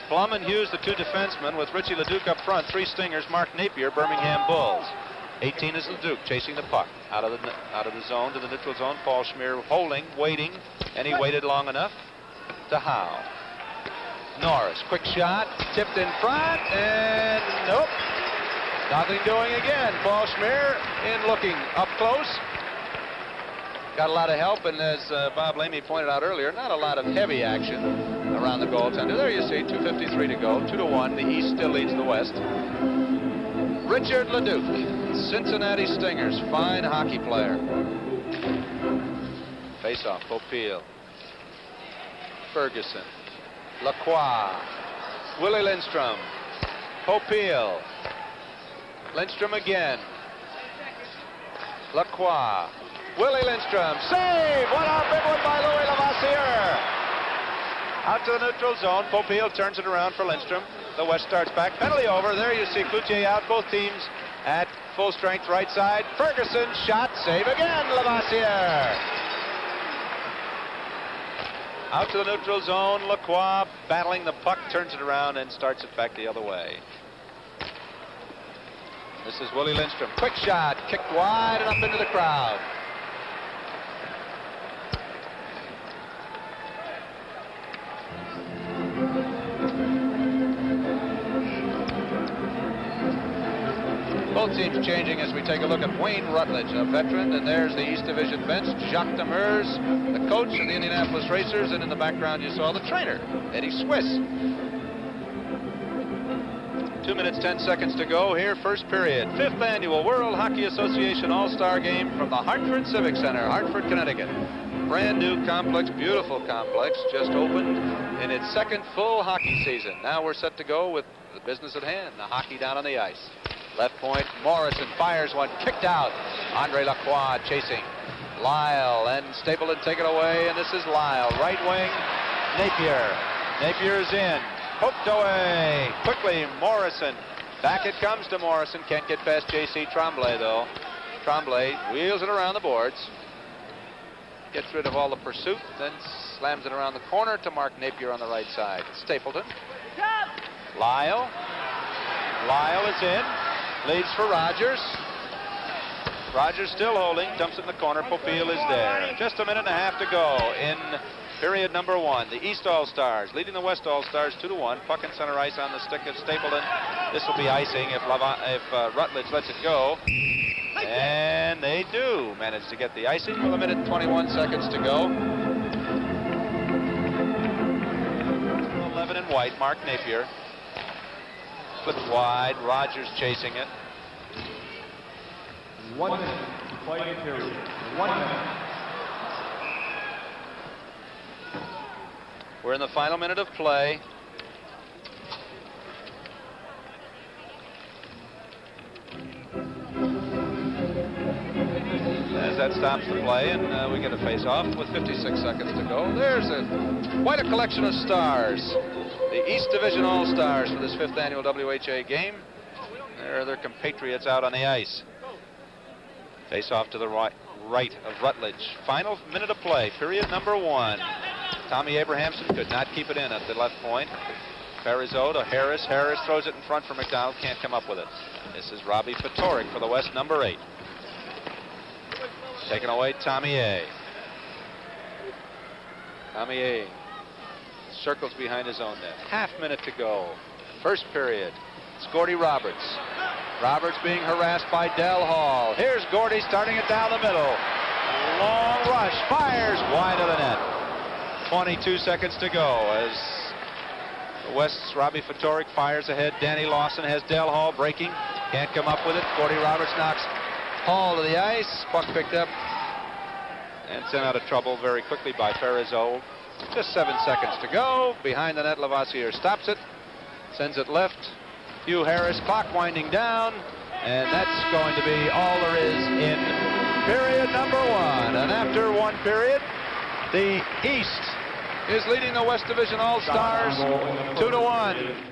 Plum and Hughes, the 2 defensemen, with Richie LeDuc up front. 3 Stingers, Mark Napier, Birmingham Bulls. 18 is LeDuc chasing the puck out of the zone to the neutral zone. Paul Schmier holding, waiting, and he waited long enough to Howe. Norris, quick shot, tipped in front, and nope. Nothing doing again. Paul Schmier in looking up close. Got a lot of help, and as Bob Lamy pointed out earlier, not a lot of heavy action around the goaltender. There you see, 2:53 to go, 2-1. The East still leads the West. Richard LeDuc, Cincinnati Stingers, fine hockey player. Face-off, Popeil. Ferguson. Lacroix. Willie Lindstrom. Popeil. Lindstrom again. Lacroix. Willie Lindstrom. Save! What a big one by Louis Lavassier. Out to the neutral zone. Popeil turns it around for Lindstrom. The West starts back. Penalty over. There you see Cloutier out. Both teams at full strength right side. Ferguson shot. Save again. Lavoisier. Out to the neutral zone. Lacroix battling the puck. Turns it around and starts it back the other way. This is Willie Lindstrom. Quick shot. Kicked wide and up into the crowd. Both teams changing as we take a look at Wayne Rutledge, a veteran, and there's the East Division bench. Jacques Demers, the coach of the Indianapolis Racers, and in the background you saw the trainer, Eddie Swiss. 2 minutes, 10 seconds to go here, first period. 5th annual World Hockey Association All-Star Game from the Hartford Civic Center, Hartford, Connecticut. Brand new complex, beautiful complex, just opened in its second full hockey season. Now we're set to go with the business at hand, the hockey down on the ice. Left point, Morrison fires one, kicked out. Andre Lacroix chasing. Lyle and Stapleton take it away, and this is Lyle. Right wing, Napier. Napier's in, poked away. Quickly, Morrison. Back it comes to Morrison. Can't get past J.C. Tremblay, though. Tremblay wheels it around the boards. Gets rid of all the pursuit, then slams it around the corner to Mark Napier on the right side. Stapleton. Lyle. Lyle is in. Leads for Rogers. Rogers still holding. Dumps it in the corner. Popeil is there. Just a minute and a half to go in period number 1. The East All-Stars leading the West All-Stars 2-1. Puck in center ice on the stick of Stapleton. This will be icing if Rutledge lets it go. And they do manage to get the icing with 1 minute and 21 seconds to go. 11 in white, Mark Napier. Flipped wide, Rogers chasing it. 1 minute, play period. 1 minute. We're in the final minute of play. As that stops the play, and we get a face-off with 56 seconds to go. There's quite a collection of stars. The East Division All-Stars for this 5th annual WHA game. There are their compatriots out on the ice. Face-off to the right of Rutledge. Final minute of play, period number 1. Tommy Abrahamson could not keep it in at the left point. Parizeau to Harris. Harris throws it in front for McDonald. Can't come up with it. This is Robbie Fatorik for the West, number 8. Taken away, Tommy A. Tommy A. Circles behind his own net. Half minute to go. First period. It's Gordie Roberts. Roberts being harassed by Del Hall. Here's Gordie starting it down the middle. Long rush. Fires wide of the net. 22 seconds to go as the West's Robbie Fatorik fires ahead. Danny Lawson has Del Hall breaking. Can't come up with it. Gordie Roberts knocks Hall to the ice. Puck picked up and sent out of trouble very quickly by Parizeau. Just 7 seconds to go. Behind the net, Lavoisier stops it. Sends it left. Hugh Harris, clock winding down. And that's going to be all there is in period number 1. And after 1 period, the East is leading the West Division All-Stars 2-1.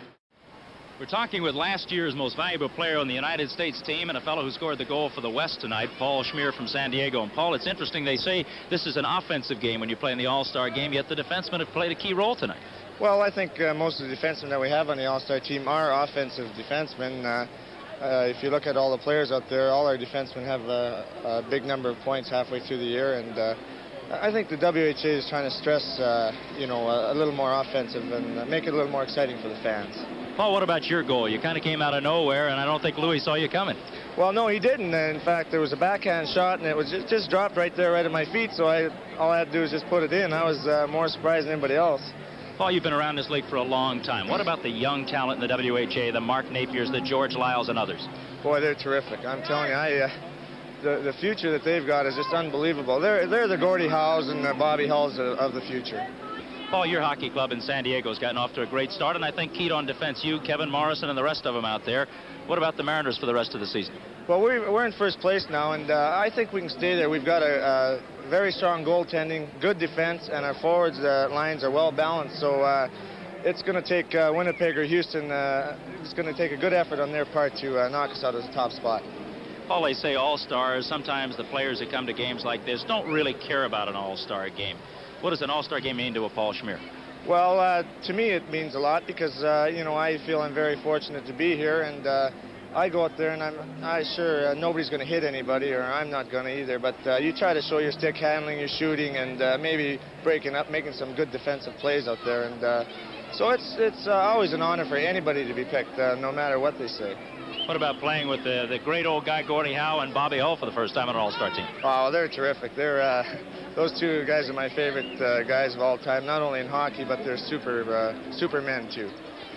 We're talking with last year's most valuable player on the United States team and a fellow who scored the goal for the West tonight, Paul Schmier from San Diego. And Paul, it's interesting, they say this is an offensive game when you play in the All-Star game, yet the defensemen have played a key role tonight. Well, I think most of the defensemen that we have on the All-Star team are offensive defensemen. If you look at all the players out there, all our defensemen have a big number of points halfway through the year, and I think the WHA is trying to stress, a little more offensive and make it a little more exciting for the fans. Paul, what about your goal? You kind of came out of nowhere, and I don't think Louis saw you coming. Well, no, he didn't. In fact, there was a backhand shot, and it was just dropped right there, right at my feet, so all I had to do was just put it in. I was more surprised than anybody else. Paul, you've been around this league for a long time. What about the young talent in the WHA, the Mark Napiers, the George Lyles, and others? Boy, they're terrific. I'm telling you, the future that they've got is just unbelievable. They're the Gordie Howes and the Bobby Hulls of the future. Paul, your hockey club in San Diego has gotten off to a great start, and I think keyed on defense, you, Kevin Morrison, and the rest of them out there. What about the Mariners for the rest of the season? Well, we're in first place now, and I think we can stay there. We've got a very strong goaltending, good defense, and our forwards lines are well balanced. So it's going to take Winnipeg or Houston. It's going to take a good effort on their part to knock us out of the top spot. Paul, they say all-stars. Sometimes the players that come to games like this don't really care about an all-star game. What does an all-star game mean to a Paul Schmier? Well, to me it means a lot because, you know, I feel I'm very fortunate to be here, and I go out there and I'm sure nobody's going to hit anybody, or I'm not going to either, but you try to show your stick handling, your shooting, and maybe breaking up, making some good defensive plays out there. And so it's always an honor for anybody to be picked, no matter what they say. What about playing with the great old guy Gordie Howe and Bobby Hull for the first time on an all-star team? Oh, they're terrific. They're those two guys are my favorite guys of all time, not only in hockey, but they're supermen too.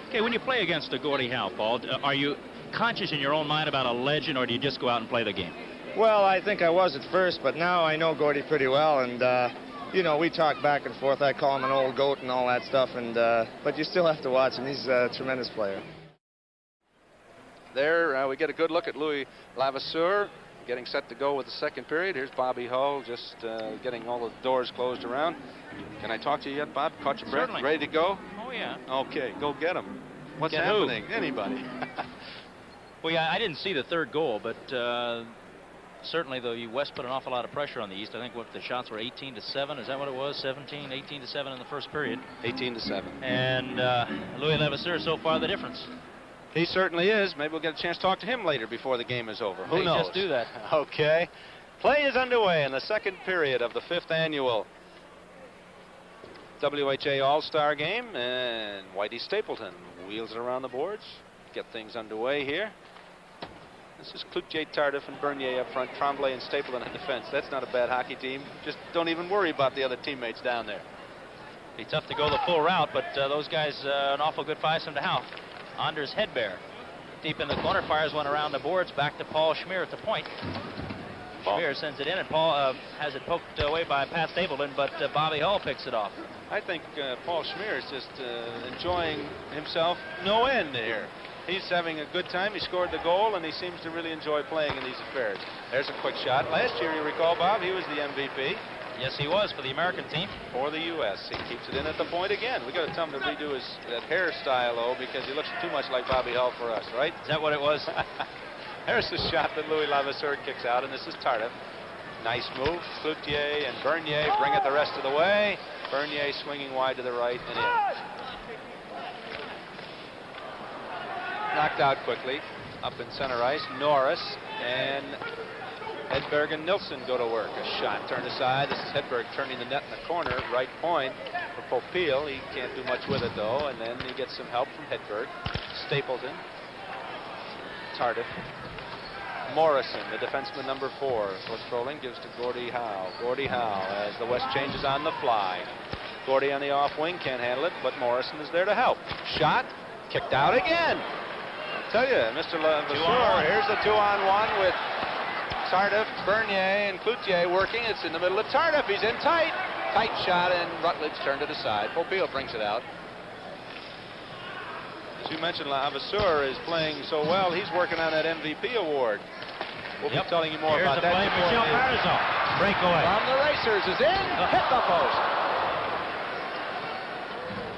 Okay, when you play against a Gordie Howe, Paul, are you conscious in your own mind about a legend, or do you just go out and play the game? Well, I think I was at first, but now I know Gordie pretty well, and you know, we talk back and forth. I call him an old goat and all that stuff, and but you still have to watch him. He's a tremendous player. There we get a good look at Louis Levasseur getting set to go with the second period. Here's Bobby Hull just getting all the doors closed around. Can I talk to you yet, Bob? Caught your breath? Certainly. Ready to go? Oh, yeah. Okay, go get him. What's Get who? happening? Anybody. Well, yeah, I didn't see the third goal, but certainly the West put an awful lot of pressure on the East. I think what the shots were 18-7. Is that what it was? 17, 18-7 in the first period. 18-7. And Louis Levasseur so far the difference. He certainly is. Maybe we'll get a chance to talk to him later before the game is over. Who Hey, knows? just do that. Okay. Play is underway in the second period of the 5th annual WHA All-Star Game, and Whitey Stapleton wheels it around the boards. Get things underway here. This is Cloutier, Tardif, and Bernier up front, Tremblay and Stapleton in defense. That's not a bad hockey team. Just don't even worry about the other teammates down there. Be tough to go the full route, but those guys, an awful good five-some to Howe. Anders Hedberg deep in the corner, fires one around the boards, back to Paul Schmier at the point. Schmier sends it in, and Paul has it poked away by Pat Stapleton, but Bobby Hull picks it off. I think Paul Schmier is just enjoying himself no end here. He's having a good time. He scored the goal, and he seems to really enjoy playing in these affairs. There's a quick shot. Last year, you recall, Bob, he was the MVP. Yes, he was for the American team. For the U.S. He keeps it in at the point again. We got to tell him to redo his hairstyle, though, because he looks too much like Bobby Hull for us, right? Is that what it was? There's the shot that Louis Levasseur kicks out, and this is Tardif. Nice move. Cloutier and Bernier bring it the rest of the way. Bernier swinging wide to the right and in. Knocked out quickly. Up in center ice, Norris and Hedberg and Nilsson go to work. A shot turned aside. This is Hedberg turning the net in the corner, right point for Popeil. He can't do much with it, though, and then he gets some help from Hedberg. Stapleton. Tardif. Morrison, the defenseman number 4, patrolling, gives to Gordie Howe. Gordie Howe as the West changes on the fly. Gordie on the off wing, can't handle it, but Morrison is there to help. Shot, kicked out again. I'll tell you, Mr. Levasseur, here's the 2-on-1 with Tardif, Bernier, and Cloutier working. It's in the middle of Tardif. He's in tight. Tight shot, and Rutledge turned it aside. Popeil brings it out. As you mentioned, Levasseur is playing so well, he's working on that MVP award. We'll be telling you more Here's about the that. play for Joe Parizon. Breakaway. From the Racers is in. Hit the post.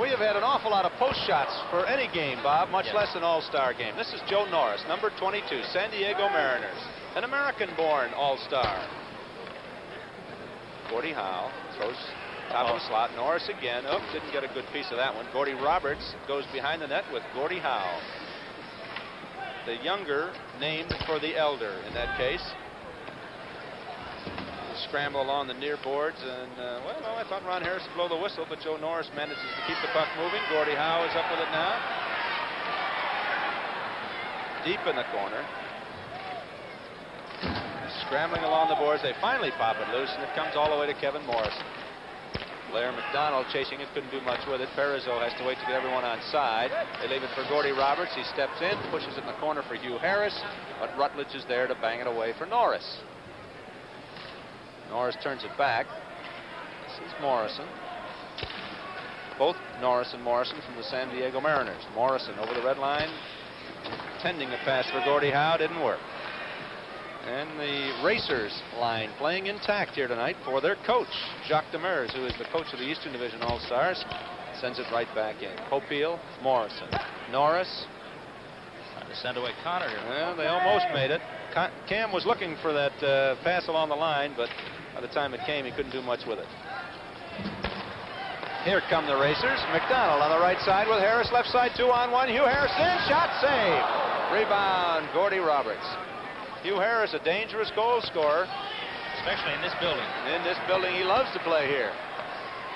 We have had an awful lot of post shots for any game, Bob, much less an all-star game. This is Joe Norris, number 22, San Diego Mariners. An American-born all-star. Gordie Howe throws top of the slot. Norris again. Oh, didn't get a good piece of that one. Gordie Roberts goes behind the net with Gordie Howe. The younger named for the elder in that case. Scramble along the near boards, and well, no, I thought Ron Harris would blow the whistle, but Joe Norris manages to keep the puck moving. Gordie Howe is up with it now. Deep in the corner. Scrambling along the boards, they finally pop it loose, and it comes all the way to Kevin Morrison. Blair McDonald chasing it, couldn't do much with it. Parizeau has to wait to get everyone on side. They leave it for Gordie Roberts. He steps in, pushes it in the corner for Hugh Harris, but Rutledge is there to bang it away for Norris. Norris turns it back. This is Morrison. both Norris and Morrison from the San Diego Mariners. Morrison over the red line, tending a pass for Gordie Howe, didn't work. And the Racers line playing intact here tonight for their coach, Jacques Demers, who is the coach of the Eastern Division All-Stars. Sends it right back in. Popeil, Morrison, Norris. Trying to send away Connor here. Well, they almost made it. Cam was looking for that pass along the line, but by the time it came, he couldn't do much with it. Here come the Racers. McDonald on the right side with Harris left side, 2-on-1. Hugh Harrison, shot save. Rebound, Gordie Roberts. Hugh Harris, a dangerous goal scorer. Especially in this building. In this building, he loves to play here.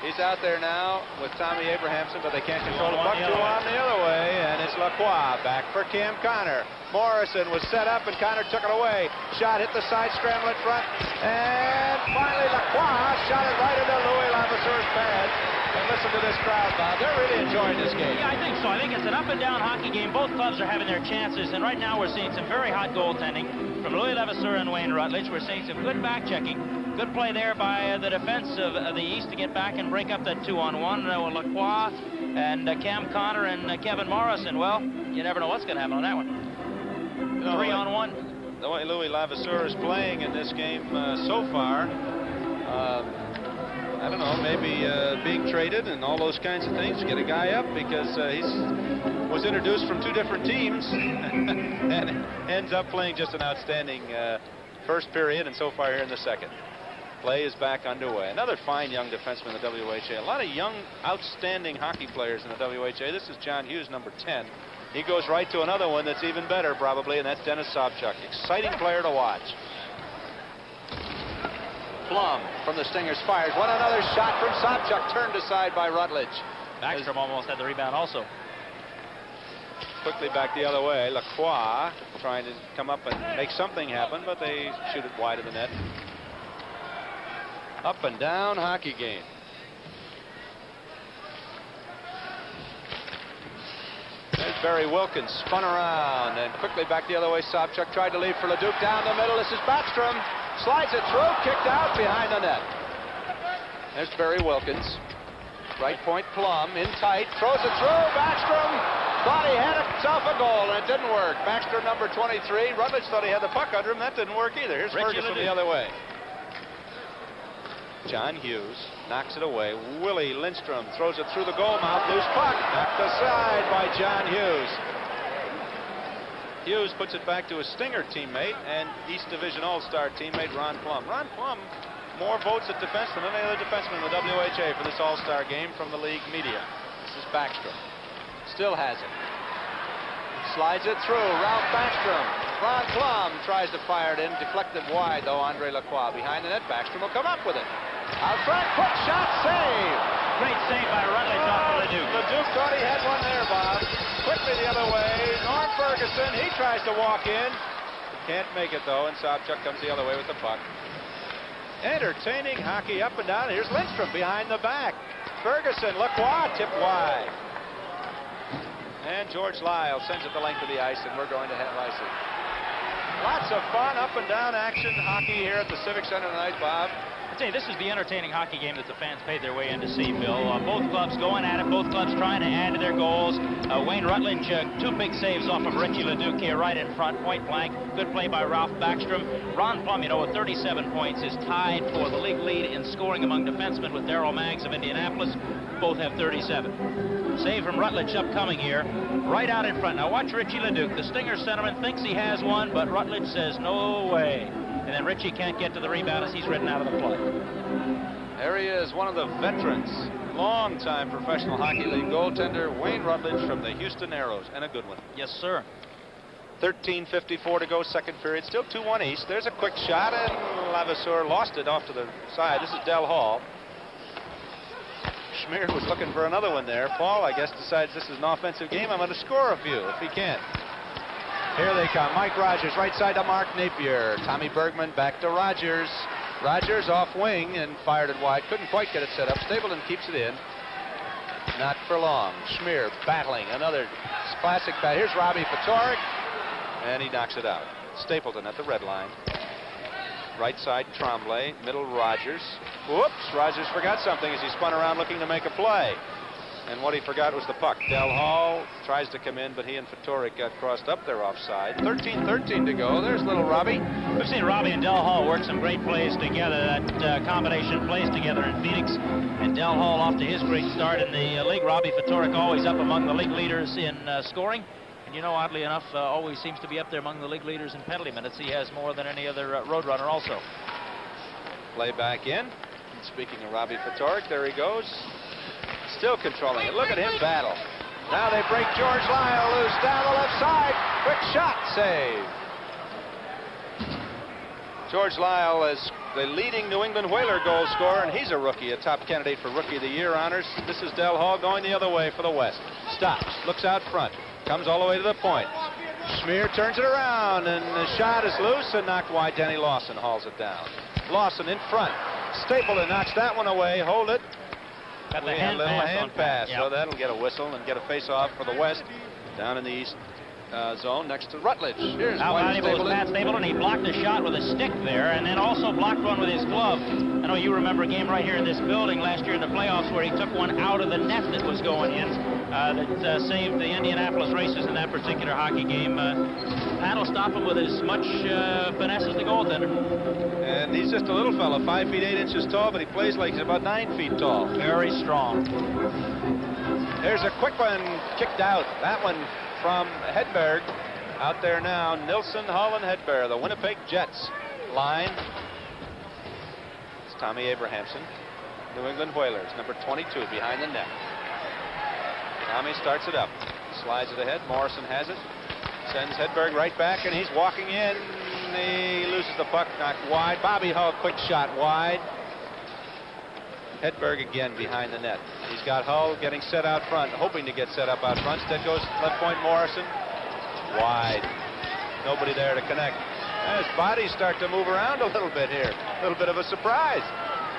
He's out there now with Tommy Abrahamson, but they can't control the puck. 2-on the other way, and it's Lacroix back for Cam Connor. Morrison was set up, and Connor took it away. Shot hit the side scramble in front, and finally Lacroix shot it right into Louis Lavasseur's pad. And listen to this crowd, Bob. They're really enjoying this game. Yeah, I think so. I think it's an up-and-down hockey game. Both clubs are having their chances, and right now we're seeing some very hot goaltending from Louis Levasseur and Wayne Rutledge. We're seeing some good back-checking. Good play there by the defense of the East to get back and break up that 2-on-1 with Lacroix and Cam Connor and Kevin Morrison. Well, you never know what's going to happen on that one. 3-on-1. The way Louis Levasseur is playing in this game so far, I don't know, maybe being traded and all those kinds of things to get a guy up, because he was introduced from two different teams and ends up playing just an outstanding first period, and so far here in the second. Play is back underway. Another fine young defenseman in the WHA. A lot of young, outstanding hockey players in the WHA. This is John Hughes, number 10. He goes right to another one that's even better, probably, and that's Dennis Sobchuk. Exciting player to watch. Plum from the Stingers fires. Another shot from Sobchuk, turned aside by Rutledge. Backstrom almost had the rebound also. Quickly back the other way. Lacroix trying to come up and make something happen, but they shoot it wide of the net. Up and down hockey game. There's Barry Wilkins, spun around and quickly back the other way. Sobchuk tried to leave for Leduc down the middle. This is Backstrom. Slides it through, kicked out behind the net. There's Barry Wilkins. Right point Plum, in tight, throws it through. Backstrom thought he had himself a goal, and it didn't work. Backstrom, number 23. Rutledge thought he had the puck under him. That didn't work either. Here's Ferguson the other way. John Hughes knocks it away. Willie Lindstrom throws it through the goal mouth. Loose puck, knocked aside by John Hughes. Hughes puts it back to his Stinger teammate and East Division All-Star teammate Ron Plum. Ron Plum, more votes at defense than any other defenseman in the WHA for this All-Star game from the league media. This is Backstrom. Still has it. Slides it through. Ralph Backstrom. Ron Plum tries to fire it in. Deflected wide, though. Andre Lacroix behind the net. Backstrom will come up with it. Out front. Quick shot. Save. Great save by Rutledge off of Leduc. Leduc thought he had one there, Bob. Quickly the other way. Norm Ferguson. He tries to walk in. Can't make it, though. And Sobchuk comes the other way with the puck. Entertaining hockey up and down. Here's Lindstrom behind the back. Ferguson. Lacroix tipped wide. And George Lyle sends it the length of the ice, and we're going to have icing. Lots of fun, up and down action hockey here at the Civic Center tonight, Bob. I tell you, this is the entertaining hockey game that the fans paid their way in to see, Bill. Both clubs going at it, both clubs trying to add to their goals. Wayne Rutledge, two big saves off of Richie Leduc here right in front, point blank. Good play by Ralph Backstrom. Ron Plum, you know, with 37 points, is tied for the league lead in scoring among defensemen with Darryl Maggs of Indianapolis. Both have 37. Save from Rutledge upcoming here, right out in front. Now watch Richie Leduc. The Stinger centerman thinks he has one, but Rutledge says no way. And then Richie can't get to the rebound as he's ridden out of the play. There he is, one of the veterans, long-time professional hockey league goaltender, Wayne Rutledge from the Houston Aeros, and a good one. Yes, sir. 13:54 to go, second period. Still 2-1 East. There's a quick shot, and Levasseur lost it off to the side. This is Del Hall. Schmier was looking for another one there. Paul, I guess, decides this is an offensive game. I'm going to score a few if he can. Here they come. Mike Rogers, right side to Mark Napier. Tommy Bergman back to Rogers. Rogers off wing and fired it wide. Couldn't quite get it set up. Stapleton keeps it in. Not for long. Schmier battling. Another classic bat. Here's Robbie Fatorik. And he knocks it out. Stapleton at the red line. Right side, Tremblay. Middle, Rogers. Whoops, Rogers forgot something as he spun around looking to make a play. And what he forgot was the puck. Del Hall tries to come in, but he and Fatorik got crossed up there offside. 13-13 to go. There's little Robbie. We've seen Robbie and Del Hall work some great plays together. That combination plays together in Phoenix. And Del Hall off to his great start in the league. Robbie Fatorik always up among the league leaders in scoring. And you know, oddly enough, always seems to be up there among the league leaders in penalty minutes. He has more than any other Roadrunner also. Play back in. And speaking of Robbie Fatorik, there he goes. Still controlling it. Look at him battle. Now they break George Lyle loose down the left side. Quick shot, save. George Lyle is the leading New England Whaler goal scorer, and he's a rookie, a top candidate for Rookie of the Year honors. This is Del Hall going the other way for the West. Stops, looks out front, comes all the way to the point. Schmier turns it around, and the shot is loose and knocked wide. Danny Lawson hauls it down. Lawson in front. Stapleton knocks that one away. Hold it. Got the We hand had a little pass hand on pass, Yep. so that'll get a whistle and get a face-off for the West down in the East zone next to Rutledge. Here's How White valuable was Pat Stapleton? He blocked a shot with a stick there, and then also blocked one with his glove. I know you remember a game right here in this building last year in the playoffs where he took one out of the net that was going in that saved the Indianapolis Racers in that particular hockey game. Pat will stop him with as much finesse as the goaltender. And he's just a little fella, 5 feet 8 inches tall, but he plays like he's about 9 feet tall. Very strong. There's a quick one kicked out. That one from Hedberg. Out there now, Nilsson, Hull, and Hedberg, the Winnipeg Jets line. It's Tommy Abrahamson, New England Whalers, number 22, behind the net. Tommy starts it up, slides it ahead. Morrison has it, sends Hedberg right back, and he's walking in. He loses the puck, knocked wide. Bobby Hull, quick shot wide. Hedberg again behind the net. He's got Hull getting set out front, hoping to get set up out front. Instead goes left point Morrison. Wide. Nobody there to connect. His bodies start to move around a little bit here. A little bit of a surprise.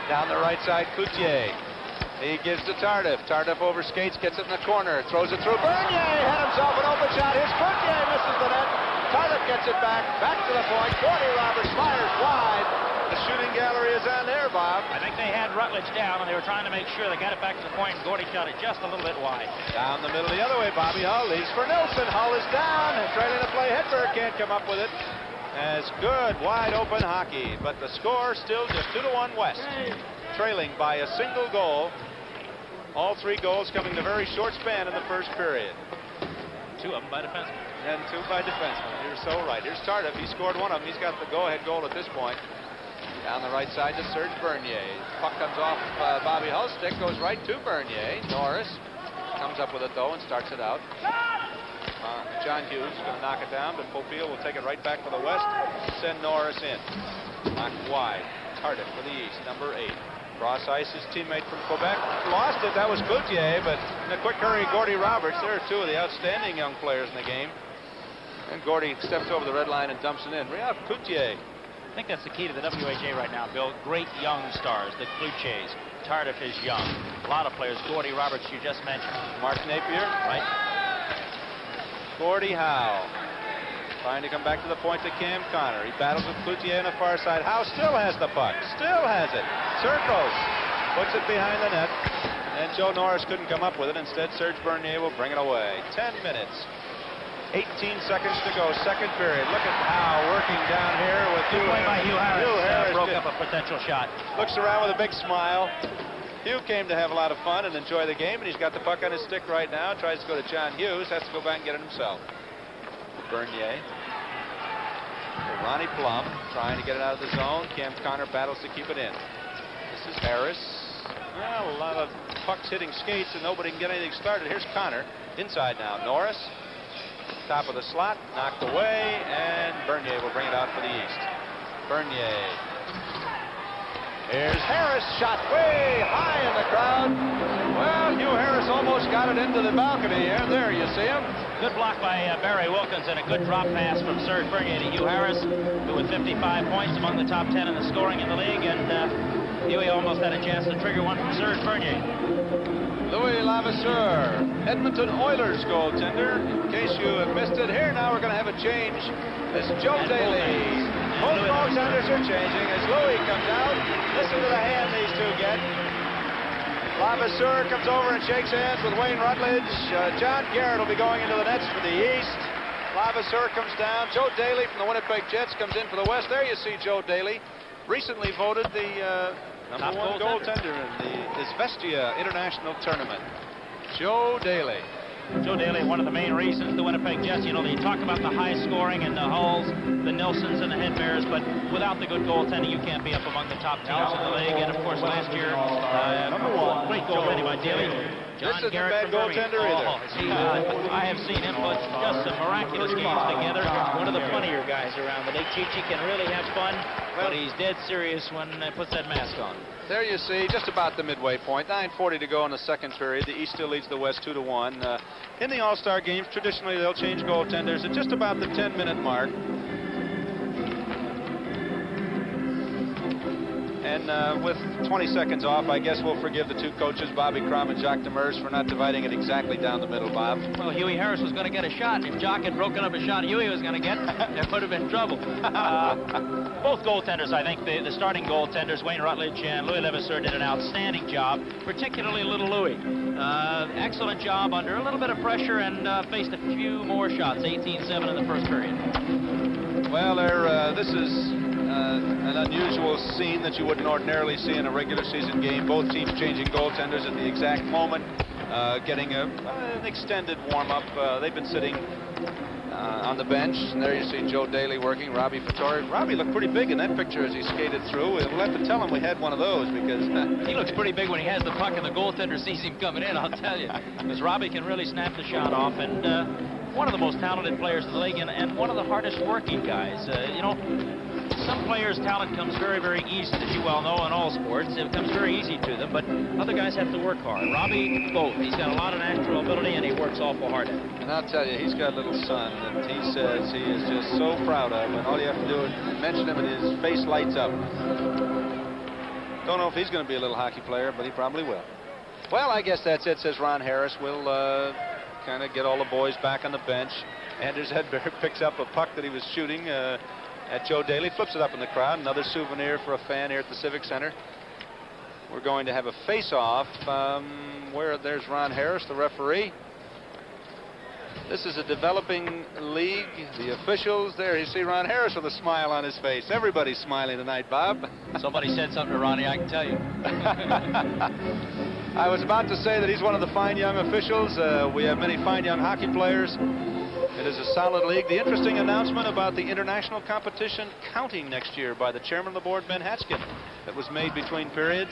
Down the right side, Cloutier. He gives to Tardif. Tardif over skates, gets it in the corner, throws it through. Bernier had himself an open shot. Here's Cloutier, misses the net. Tardif gets it back to the point. Gordie Roberts fires wide. The shooting gallery is on there, Bob. I think they had Rutledge down, and they were trying to make sure they got it back to the point, and Gordie shot it just a little bit wide. Down the middle the other way, Bobby Hull leaves for Nilsson. Hull is down, and trailing to play. Hedberg can't come up with it. As good, wide open hockey, but the score still just 2-1 West. Trailing by a single goal. All 3 goals coming in a very short span in the first period. 2 of them by defensemen. And 2 by defensemen. You're so right. Here's Tardif. He scored one of them. He's got the go-ahead goal at this point. Down the right side to Serge Bernier. Puck comes off Bobby Hull's stick, goes right to Bernier. Norris comes up with it, though, and starts it out. John Hughes is going to knock it down, but Popeil will take it right back to the West. Send Norris in. Knocked wide. Tardif for the East, number 8. Cross ice, his teammate from Quebec. Lost it. That was Cloutier, but in a quick hurry, Gordie Roberts. There are 2 of the outstanding young players in the game. And Gordie steps over the red line and dumps it in. Riyad Cloutier. I think that's the key to the WHA right now, Bill. Great young stars, the Cloutiers. Tardif is young. A lot of players. Gordie Roberts, you just mentioned. Mark Napier. Right. Gordie Howe. Trying to come back to the point to Cam Connor. He battles with Cloutier on the far side. Howe still has the puck. Still has it. Circles. Puts it behind the net. And Joe Norris couldn't come up with it. Instead, Serge Bernier will bring it away. 10 minutes. 18 seconds to go, second period. Look at Howe working down here with Good play by Hugh Harris. Broke did. up a potential shot. Looks around with a big smile. Hugh came to have a lot of fun and enjoy the game, and he's got the puck on his stick right now. Tries to go to John Hughes, has to go back and get it himself. Bernier. Ronnie Plum trying to get it out of the zone. Cam Connor battles to keep it in. This is Harris. Well, a lot of pucks hitting skates, and nobody can get anything started. Here's Connor. Inside now. Norris. Top of the slot, knocked away, and Bernier will bring it out for the East. Bernier. Here's Harris, shot way high in the crowd. Well, Hugh Harris almost got it into the balcony here. There, you see him. Good block by Barry Wilkins and a good drop pass from Serge Bernier to Hugh Harris, who with 55 points among the top 10 in the scoring in the league, and Huey almost had a chance to trigger one from Serge Bernier. Louis Levasseur, Edmonton Oilers goaltender. In case you have missed it, here now we're going to have a change. This is Joe Daly. Both goaltenders are changing as Louis comes out. Listen to the hand these 2 get. Levasseur comes over and shakes hands with Wayne Rutledge. John Garrett will be going into the nets for the East. Levasseur comes down. Joe Daly from the Winnipeg Jets comes in for the West. There you see Joe Daly, recently voted the number one goaltender in the Izvestia International Tournament. Joe Daly. Joe Daly, one of the main reasons the Winnipeg Jets, you know, they talk about the high scoring and the Hulls, the Nilsons and the Hedbergs, but without the good goaltending, you can't be up among the top teams in the league. And of course, last year, great goaltending by Daly. This isn't a bad goaltender either. I have seen him put just some miraculous games together. One of the funnier guys around. The Nick Chichi can really have fun, but he's dead serious when he puts that mask on. There you see, just about the midway point. 9:40 to go in the second period. The East still leads the West 2-1. In the All-Star games, traditionally they'll change goaltenders at just about the 10-minute mark. And with 20 seconds off, I guess we'll forgive the two coaches, Bobby Crum and Jacques Demers, for not dividing it exactly down the middle, Bob. Well, Huey Harris was going to get a shot, and if Jock had broken up a shot Huey was going to get, there would have been trouble. Both goaltenders, I think, the starting goaltenders, Wayne Rutledge and Louis Levasseur, did an outstanding job, particularly little Louis. Excellent job under a little bit of pressure and faced a few more shots, 18-7 in the first period. Well, this is an unusual scene that you wouldn't ordinarily see in a regular season game. Both teams changing goaltenders at the exact moment, getting an extended warm-up. They've been sitting on the bench, and there you see Joe Daly working, Robbie Fattori. Robbie looked pretty big in that picture as he skated through. We'll have to tell him we had one of those, because he looks pretty big when he has the puck and the goaltender sees him coming in, I'll tell you. Because Robbie can really snap the shot off, and one of the most talented players in the league, and one of the hardest working guys. You know, some players' talent comes very, very easy, as you well know, in all sports. It comes very easy to them, but other guys have to work hard. Robbie, both. He's got a lot of natural ability, and he works awful hard at it. And I'll tell you, he's got a little son that he says he is just so proud of, and all you have to do is mention him and his face lights up. Don't know if he's going to be a little hockey player, but he probably will. Well, I guess that's it, says Ron Harris. We'll kind of get all the boys back on the bench. Anders Hedberg picks up a puck that he was shooting at Joe Daly, flips it up in the crowd. Another souvenir for a fan here at the Civic Center. We're going to have a face-off where there's Ron Harris, the referee. This is a developing league. The officials there, you see Ron Harris with a smile on his face. Everybody's smiling tonight, Bob. Somebody said something to Ronnie, I can tell you. I was about to say that he's one of the fine young officials. We have many fine young hockey players. It is a solid league. The interesting announcement about the international competition counting next year by the chairman of the board, Ben Hatchkin, that was made between periods.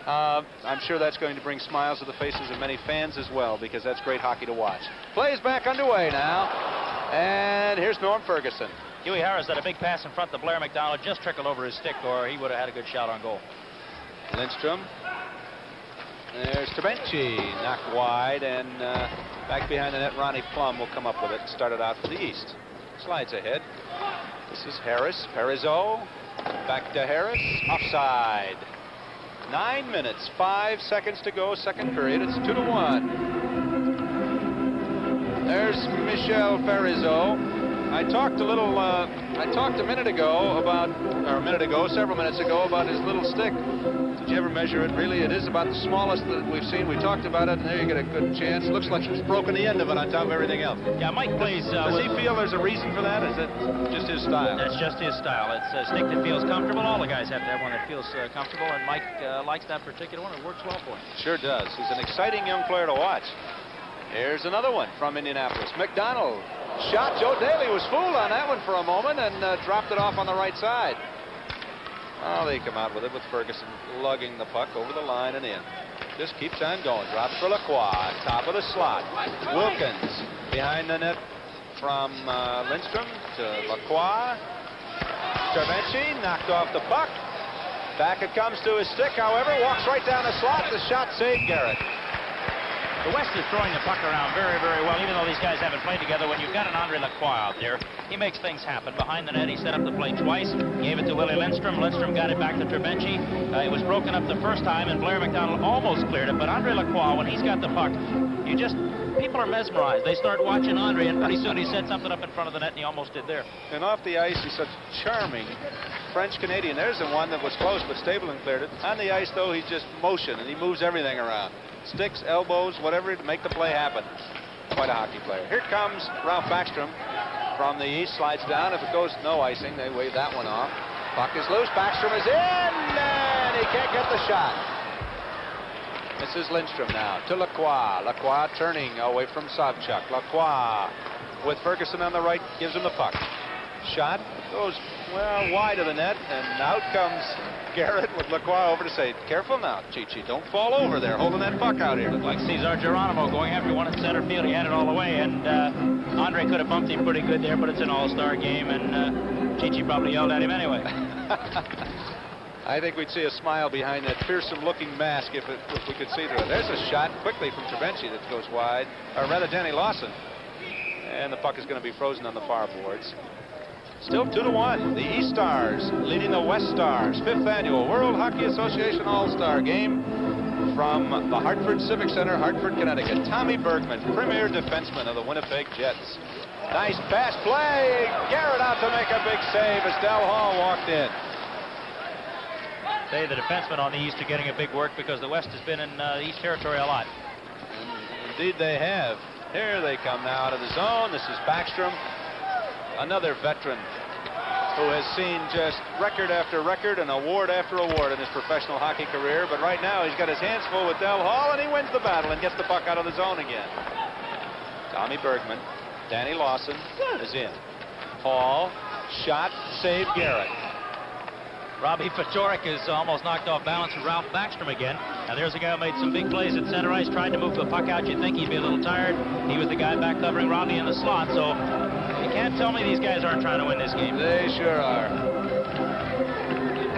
I'm sure that's going to bring smiles to the faces of many fans as well, because that's great hockey to watch. Play is back underway now. And here's Norm Ferguson. Huey Harris had a big pass in front of Blair McDonald, just trickled over his stick, or he would have had a good shot on goal. Lindstrom. There's Tabenchi, knocked wide, and back behind the net, Ronnie Plum will come up with it and start it out for the East. Slides ahead. This is Harris. Parizeau. Back to Harris. Offside. 9 minutes, 5 seconds to go, second period. It's 2-1. There's Michel Parizeau. I talked a minute ago about, several minutes ago, about his little stick. Did you ever measure it? Really, it is about the smallest that we've seen. We talked about it, and there you get a good chance. It looks like he's broken the end of it on top of everything else. Yeah, Mike plays. Does he feel there's a reason for that? Is it just his style? That's just his style. It's a stick that feels comfortable. All the guys have to have one that feels comfortable, and Mike likes that particular one. It works well for him. Sure does. He's an exciting young player to watch. Here's another one from Indianapolis. McDonald shot. Joe Daly was fooled on that one for a moment and dropped it off on the right side. Oh, they come out with it with Ferguson lugging the puck over the line and in. Just keeps on going. Drops for Lacroix. Top of the slot. Wilkins behind the net from Lindstrom to Lacroix. Tabenchi knocked off the puck. Back it comes to his stick, however. Walks right down the slot. The shot saved Garrett. The West is throwing the puck around very, very well, even though these guys haven't played together. When you've got an Andre Lacroix out there, he makes things happen. Behind the net, he set up the play twice, gave it to Willie Lindstrom. Lindstrom got it back to Trebenci. It was broken up the first time, and Blair McDonald almost cleared it. But Andre Lacroix, when he's got the puck, people are mesmerized. They start watching Andre, and pretty soon he set something up in front of the net, and he almost did there. And off the ice, he's such charming French-Canadian. There's the one that was close, but Stableman cleared it. On the ice, though, he's just motion, and he moves everything around. Sticks, elbows, whatever, to make the play happen. Quite a hockey player. Here comes Ralph Backstrom from the east, slides down. If it goes no icing, they wave that one off. Puck is loose. Backstrom is in, and he can't get the shot. This is Lindstrom now to Lacroix. Lacroix turning away from Savchuk. Lacroix with Ferguson on the right, gives him the puck. Shot goes, well, wide of the net, and out comes Garrett with Lacroix over to say, careful now, Chi-Chi, don't fall over there, holding that puck out here. Looked like Cesar Geronimo going after one in center field. He had it all the way, and Andre could have bumped him pretty good there, but it's an all-star game, and Chi-Chi probably yelled at him anyway. I think we'd see a smile behind that fearsome-looking mask if we could see through it. There's a shot quickly from Trebenci that goes wide, or rather Danny Lawson. And the puck is going to be frozen on the far boards. Still 2-1. The East Stars leading the West Stars. 5th annual World Hockey Association All-Star Game from the Hartford Civic Center, Hartford, Connecticut. Tommy Bergman, premier defenseman of the Winnipeg Jets. Nice pass play. Garrett out to make a big save as Del Hall walked in. Say the defensemen on the East are getting a big work because the West has been in the East Territory a lot. Indeed they have. Here they come now out of the zone. This is Backstrom, another veteran who has seen just record after record and award after award in his professional hockey career. But right now he's got his hands full with Del Hall, and he wins the battle and gets the puck out of the zone again. Tommy Bergman, Danny Lawson is in. Hall, shot, save Garrett. Robbie Fatorik is almost knocked off balance with Ralph Backstrom again. Now there's a guy who made some big plays at center ice, tried to move the puck out. You'd think he'd be a little tired. He was the guy back covering Robbie in the slot, so you can't tell me these guys aren't trying to win this game. They sure are.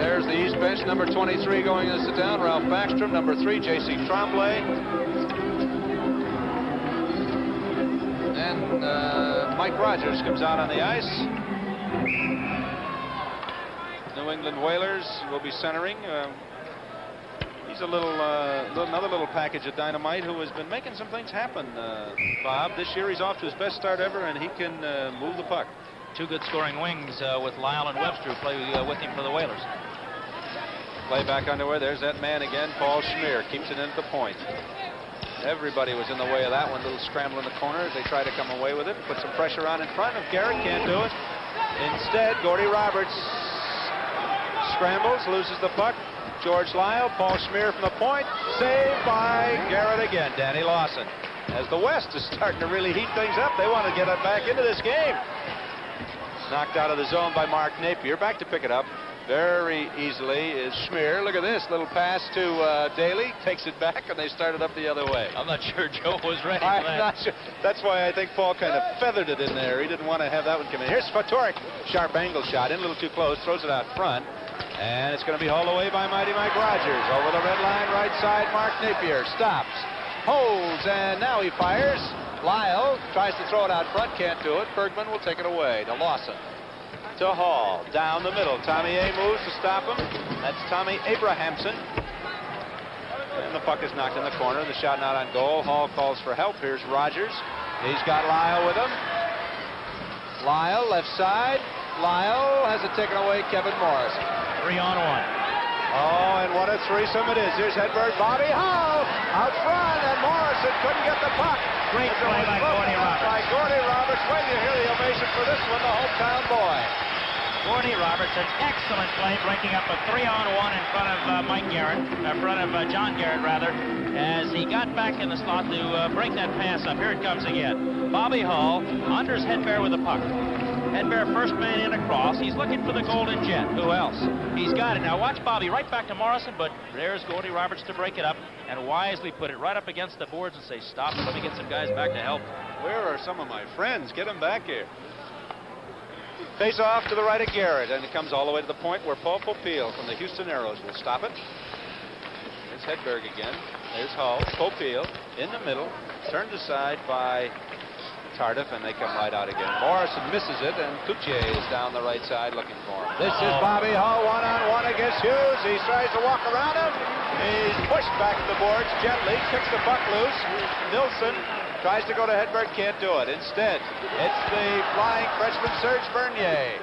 There's the East bench, number 23 going to sit down, Ralph Backstrom, number 3, J.C. Tremblay. And Mike Rogers comes out on the ice. New England Whalers will be centering. He's another little package of dynamite who has been making some things happen, Bob. This year he's off to his best start ever, and he can move the puck. 2 good scoring wings with Lyle and Webster who play with him for the Whalers. Play back underway. There's that man again, Paul Schmier. Keeps it into the point. Everybody was in the way of that one. Little scramble in the corner as they try to come away with it. Put some pressure on in front of Garrett. Can't do it. Instead, Gordie Roberts scrambles, loses the puck. George Lyle, Paul Schmier from the point. Saved by Garrett again. Danny Lawson. As the West is starting to really heat things up, they want to get it back into this game. Knocked out of the zone by Mark Napier. Back to pick it up very easily is Schmier. Look at this little pass to Daly. Takes it back, and they started up the other way. I'm not sure Joe was ready for I'm that. not sure. That's why I think Paul kind of feathered it in there. He didn't want to have that one come in. Here's Fatorik. Sharp angle shot in, a little too close. Throws it out front. And it's going to be hauled away by mighty Mike Rogers. Over the red line, right side, Mark Napier stops, holds, and now he fires. Lyle tries to throw it out front, can't do it. Bergman will take it away to Lawson. To Hall, down the middle. Tommy A moves to stop him. That's Tommy Abrahamson. And the puck is knocked in the corner. The shot not on goal. Hall calls for help. Here's Rogers. He's got Lyle with him. Lyle, left side. Lyle has it taken away, Kevin Morris. 3-on-1. Oh, and what a threesome it is. Here's Hedberg, Bobby Howe out front, and Morrison couldn't get the puck. Great play by Gordie Roberts. By Gordie Roberts. Wait till you hear the ovation for this one, the hometown boy. Gordie Roberts, an excellent play, breaking up a 3-on-1 in front of Mike Garrett, in front of John Garrett, rather, as he got back in the slot to break that pass up. Here it comes again. Bobby Hull, Anders Hedberg with the puck. Hedberg, first man in across. He's looking for the Golden Jet. Who else? He's got it. Now watch Bobby right back to Morrison, but there's Gordie Roberts to break it up and wisely put it right up against the boards and say, stop it, let me get some guys back to help. Where are some of my friends? Get them back here. Face off to the right of Garrett, and it comes all the way to the point where Paul Popeil from the Houston Aeros will stop it. Here's Hedberg again. There's Howe. Popeil in the middle. Turned aside by Tardif, and they come right out again. Morrison misses it, and Coutier is down the right side looking for him. This is Bobby Howe one-on-one against Hughes. He tries to walk around him. He's pushed back to the boards gently, kicks the puck loose. Nilsson tries to go to Hedberg, can't do it. Instead, it's the flying freshman Serge Bernier.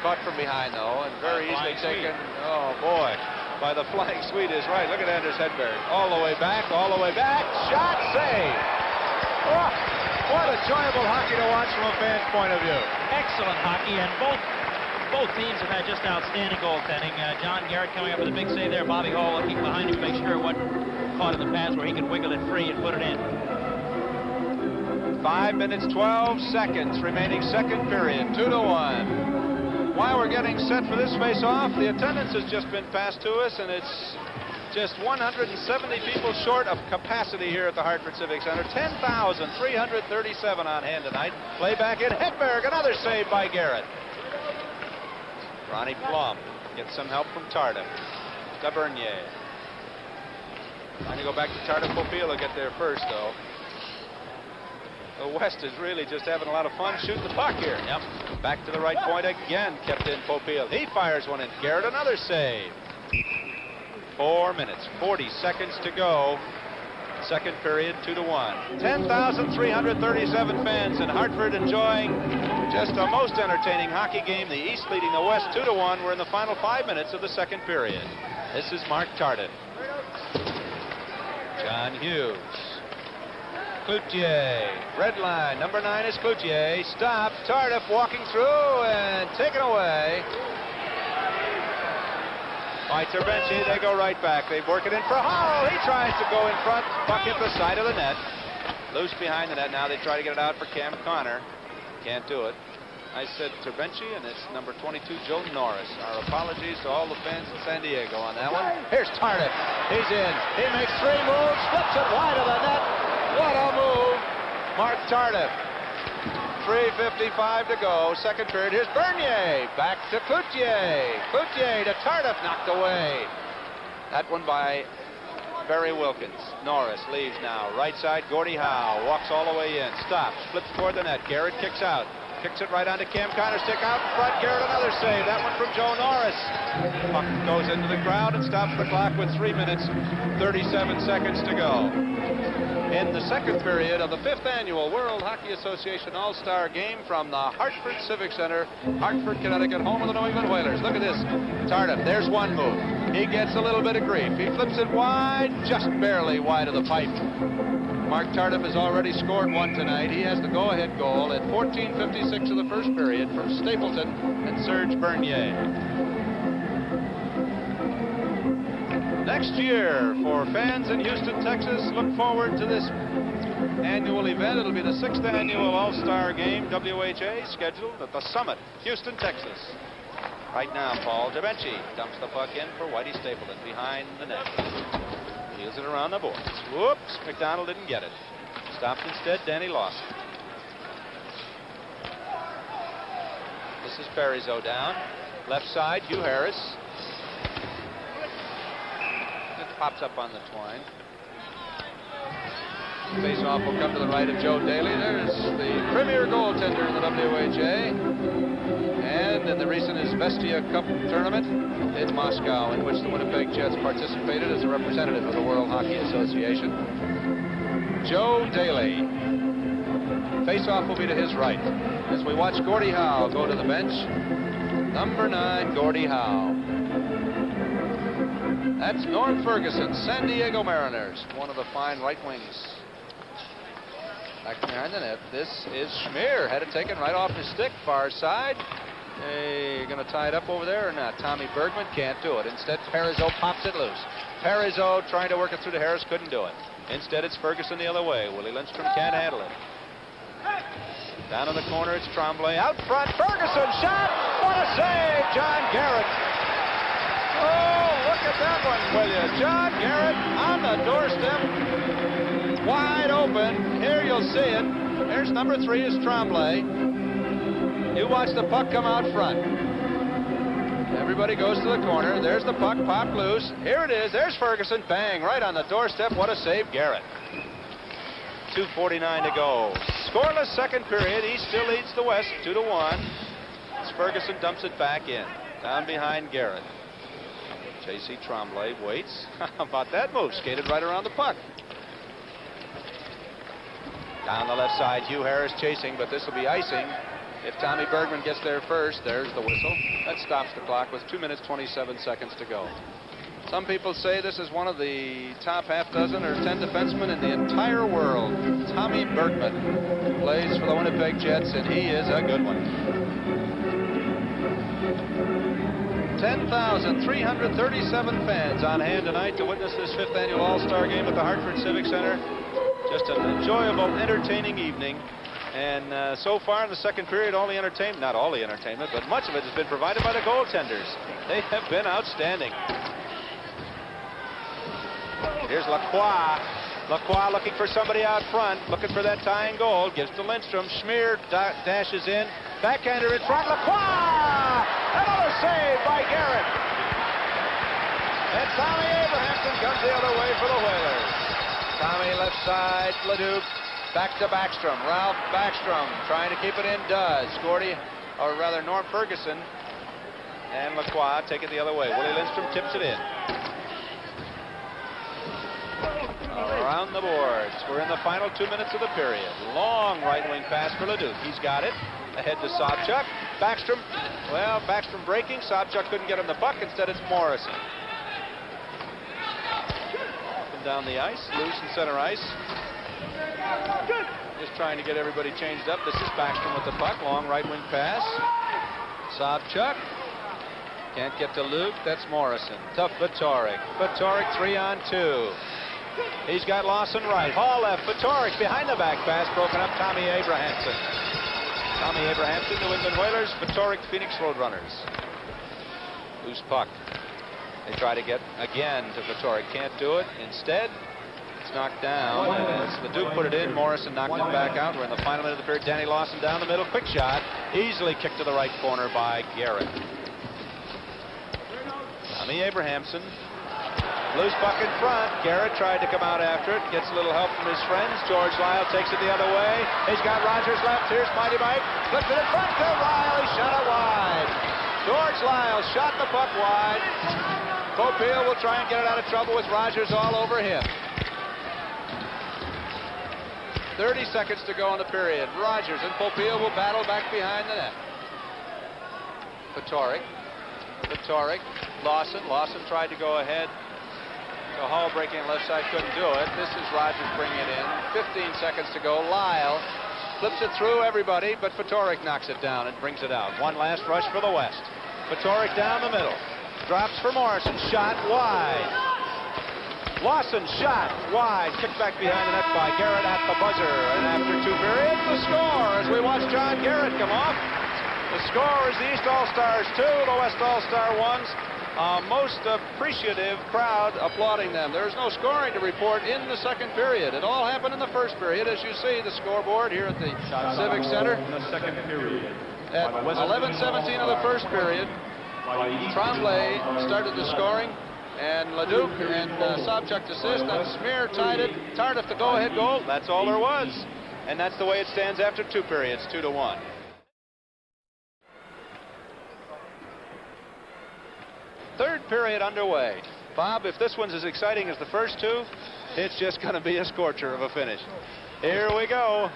Caught from behind, though, and very easily taken. Oh, boy. By the flying Swede is right. Look at Anders Hedberg. All the way back, all the way back. Shot, save. Oh, what enjoyable hockey to watch from a fan's point of view. Excellent hockey, and both teams have had just outstanding goaltending. John Garrett coming up with a big save there. Bobby Hall looking behind him to make sure it wasn't caught in the pads where he could wiggle it free and put it in. 5 minutes, 12 seconds remaining second period. 2-1. While we're getting set for this face-off, the attendance has just been passed to us, and it's just 170 people short of capacity here at the Hartford Civic Center. 10,337 on hand tonight. Play back in. Hedberg, another save by Garrett. Ronnie Plum gets some help from Tardif. Bernier. Trying to go back to Tardif. Popeil will get there first, though. The West is really just having a lot of fun shooting the puck here. Yep. Back to the right point again, kept in Popeil. He fires one in. Garrett, another save. 4 minutes, 40 seconds to go. Second period, 2-1. 10,337 fans in Hartford enjoying just a most entertaining hockey game. The East leading the West 2-1. We're in the final 5 minutes of the second period. This is Mark Tardif. John Hughes. Cloutier, red line, number 9 is Cloutier, stopped, Tardif walking through and taken away by Terbenci. They go right back. They work it in for Howe. He tries to go in front, puck hit the side of the net. Loose behind the net. Now they try to get it out for Cam Connor. Can't do it. I said Terbenci, and it's number 22, Joe Norris. Our apologies to all the fans in San Diego on that one. Here's Tardif. He's in. He makes 3 moves, flips it wide of the net. What a move. Mark Tardif. 3:55 to go. Second period. Here's Bernier. Back to Cloutier. Cloutier to Tardif. Knocked away. That one by Barry Wilkins. Norris leaves now. Right side, Gordie Howe. Walks all the way in. Stops. Flips toward the net. Garrett kicks out. Kicks it right onto Cam Connor. Stick out in front. Garrett another save. That one from Joe Norris. Puck goes into the crowd and stops the clock with 3 minutes, 37 seconds to go. In the second period of the 5th annual World Hockey Association All-Star Game from the Hartford Civic Center, Hartford, Connecticut, home of the New England Whalers. Look at this. Tardif, there's one move. He gets a little bit of grief. He flips it wide, just barely wide of the pipe. Mark Tardif has already scored one tonight. He has the go-ahead goal at 14:56 of the first period from Stapleton and Serge Bernier. Next year, for fans in Houston, Texas, look forward to this annual event. It'll be the 6th annual All-Star Game, WHA, scheduled at the Summit, Houston, Texas. Right now, Paul Terbenci dumps the puck in for Whitey Stapleton behind the net. Heels it around the boards. Whoops, McDonald didn't get it. Stopped instead, Danny Lawson. This is Parizeau down. Left side, Hugh Harris. It pops up on the twine. Face-off will come to the right of Joe Daly. There's the premier goaltender in the WHA. And in the recent Izvestia Cup tournament in Moscow, in which the Winnipeg Jets participated as a representative of the World Hockey Association. Joe Daly. Face-off will be to his right as we watch Gordie Howe go to the bench. Number 9, Gordie Howe. That's Norm Ferguson, San Diego Mariners, one of the fine right wings. Back behind the net, this is Schmier. Had it taken right off his stick, far side. Hey, going to tie it up over there or not? Tommy Bergman can't do it. Instead, Parizeau pops it loose. Parizeau trying to work it through to Harris, couldn't do it. Instead, it's Ferguson the other way. Willie Lindstrom can't handle it. Down in the corner, it's Tremblay. Out front, Ferguson shot. What a save, John Garrett. Oh, look at that one, will you? John Garrett on the doorstep. Wide open. Here you'll see it. There's number 3 is Tremblay. You watch the puck come out front. Everybody goes to the corner. There's the puck, popped loose. Here it is. There's Ferguson. Bang, right on the doorstep. What a save, Garrett. 2:49 to go. Scoreless second period. East still leads the West 2-1. As Ferguson dumps it back in. Down behind Garrett. J.C. Tremblay waits. How about that move? Skated right around the puck. Down the left side, Hugh Harris chasing, but this will be icing. If Tommy Bergman gets there first, there's the whistle. That stops the clock with 2 minutes, 27 seconds to go. Some people say this is one of the top half dozen or 10 defensemen in the entire world. Tommy Bergman plays for the Winnipeg Jets, and he is a good one. 10,337 fans on hand tonight to witness this 5th annual All-Star Game at the Hartford Civic Center. Just an enjoyable, entertaining evening. And so far in the second period, all the entertainment, not all the entertainment, but much of it has been provided by the goaltenders. They have been outstanding. Here's Lacroix. Lacroix looking for somebody out front, looking for that tying goal. Gives to Lindstrom. Schmier dashes in. Backhander in front. Lacroix! Another save by Garrett. And Tommy Abrahamson comes the other way for the Whalers. Tommy left side. Leduc. Back to Backstrom. Ralph Backstrom trying to keep it in. Does. Gordie, or rather Norm Ferguson, and Lacroix take it the other way. Willie Lindstrom tips it in. Around the boards. We're in the final 2 minutes of the period. Long right wing pass for Leduc. He's got it. Ahead to Sobchuk. Backstrom. Well, Backstrom breaking. Sobchuk couldn't get him the puck. Instead, it's Morrison. Up and down the ice. Loose in center ice. Just trying to get everybody changed up. This is Backstrom with the puck. Long right wing pass. Sobchuk. Can't get to Luke. That's Morrison. To Fatorik. Fatorik 3-on-2. He's got Lawson right. Hall left. Fatorik behind the back pass. Broken up. Tommy Abrahamson. Tommy Abrahamson, New England Whalers. Fatorik, Phoenix Roadrunners. Loose puck. They try to get again to Fatorik. Can't do it. Instead, it's knocked down. And as Leduc put it in, Morrison knocked it back out. We're in the final minute of the period. Danny Lawson down the middle. Quick shot. Easily kicked to the right corner by Garrett. Tommy Abrahamson. Loose puck in front. Garrett tried to come out after it. Gets a little help from his friends. George Lyle takes it the other way. He's got Rogers left. Here's Mighty Mike. Flips it in front to Lyle. He shot it wide. George Lyle shot the puck wide. Popeil will try and get it out of trouble with Rogers all over him. 30 seconds to go in the period. Rogers and Popeil will battle back behind the net. Fatorik. Fatorik. Lawson. Lawson tried to go ahead. So Hall breaking left side, couldn't do it. This is Rogers bringing it in. 15 seconds to go. Lyle flips it through everybody, but Fatorik knocks it down and brings it out. One last rush for the West. Fatorik down the middle. Drops for Morrison. Shot wide. Lawson shot wide. Kicked back behind the net by Garrett at the buzzer. And after 2 periods, the score as we watch John Garrett come off. The score is the East All-Stars 2, the West All-Star 1s. Most appreciative crowd applauding them. There's no scoring to report in the second period. It all happened in the first period, as you see the scoreboard here at the Civic Center. In the second period. At 11:17 of the first period, Tremblay started the scoring, and Leduc and Sobchuk assist, and Schmier tied it. Tardif the go-ahead goal. That's all there was. And that's the way it stands after 2 periods, 2-1. Third period underway. Bob, if this one's as exciting as the first 2, it's just going to be a scorcher of a finish. Here we go.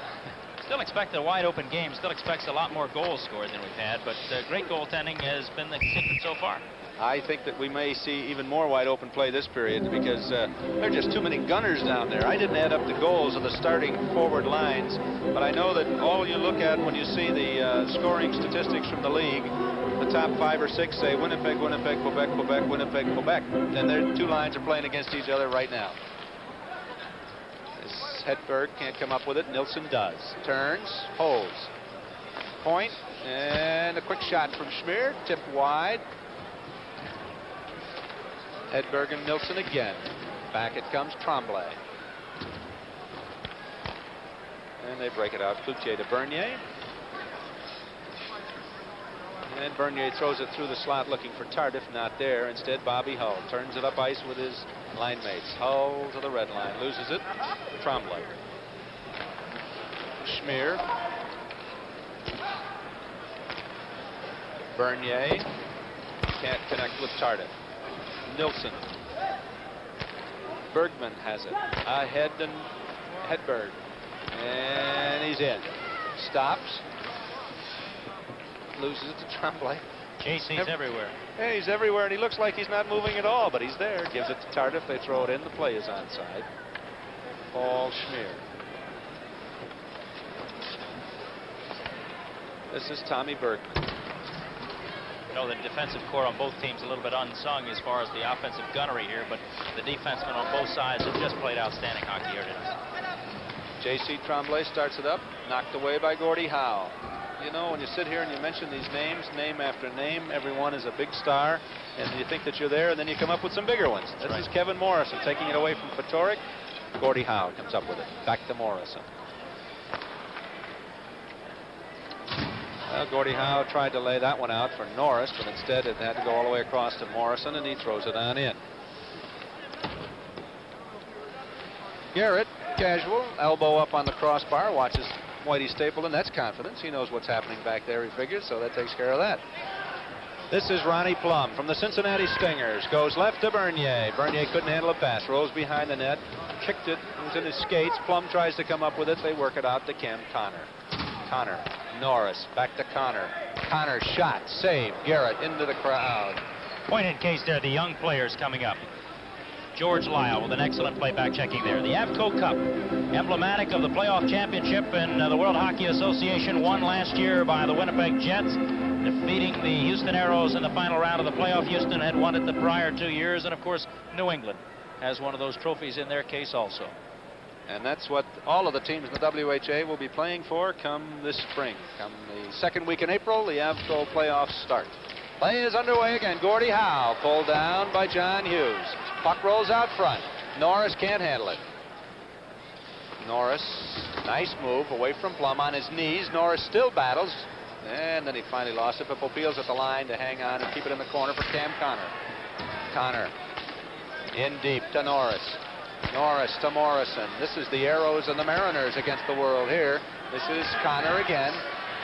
Still expect a wide open game. Still expects a lot more goals scored than we've had, but great goaltending has been the secret so far. I think that we may see even more wide open play this period because there are just too many gunners down there. I didn't add up the goals of the starting forward lines, but I know that all you look at when you see the scoring statistics from the league, the top 5 or 6 say Winnipeg, Winnipeg, Quebec, Quebec, Winnipeg, Quebec. And their 2 lines are playing against each other right now. As Hedberg can't come up with it. Nilsson does. Turns, holds. Point, and a quick shot from Schmier. Tipped wide. Hedberg and Nilsson again. Back it comes Tremblay. And they break it out. Cloutier to Bernier. And Bernier throws it through the slot looking for Tardif, not there. Instead, Bobby Howe turns it up ice with his line mates. Howe to the red line, loses it. Tremblay. Schmier. Bernier can't connect with Tardif. Nilsson. Bergman has it. Ahead and Hedberg. And he's in. Stops. Loses it to Tremblay. JC's everywhere. Yeah, he's everywhere, and he looks like he's not moving at all, but he's there. Gives it to Tardif. They throw it in. The play is onside. Paul Schmier. This is Tommy Bergman. You know, the defensive core on both teams a little bit unsung as far as the offensive gunnery here, but the defensemen on both sides have just played outstanding hockey here tonight. J.C. Tremblay starts it up, knocked away by Gordie Howe. You know, when you sit here and you mention these names, name after name, everyone is a big star, and you think that you're there, and then you come up with some bigger ones. This is Kevin Morrison taking it away from Fatorik. Gordie Howe comes up with it. Back to Morrison. Well, Gordie Howe tried to lay that one out for Norris, but instead it had to go all the way across to Morrison, and he throws it on in. Garrett, casual, elbow up on the crossbar, watches Whitey Stapleton. That's confidence. He knows what's happening back there, he figures, so that takes care of that. This is Ronnie Plum from the Cincinnati Stingers. Goes left to Bernier. Bernier couldn't handle a pass. Rolls behind the net. Kicked it. It was in his skates. Plum tries to come up with it. They work it out to Cam Connor. Connor. Norris. Back to Connor. Connor shot. Save. Garrett into the crowd. Point in case there, the young players coming up. George Lyle with an excellent play back checking there. The Avco Cup, emblematic of the playoff championship in the World Hockey Association, won last year by the Winnipeg Jets, defeating the Houston Aeros in the final round of the playoff. Houston had won it the prior 2 years, and of course New England has one of those trophies in their case also. And that's what all of the teams in the WHA will be playing for come this spring. Come the second week in April, the Avco playoffs start. Play is underway again. Gordie Howe pulled down by John Hughes. Puck rolls out front. Norris can't handle it. Norris, nice move away from Plum on his knees. Norris still battles. And then he finally lost it, but Popeil's at the line to hang on and keep it in the corner for Cam Connor. Connor in deep to Norris. Norris to Morrison. This is the Arrows and the Mariners against the world here. This is Connor again.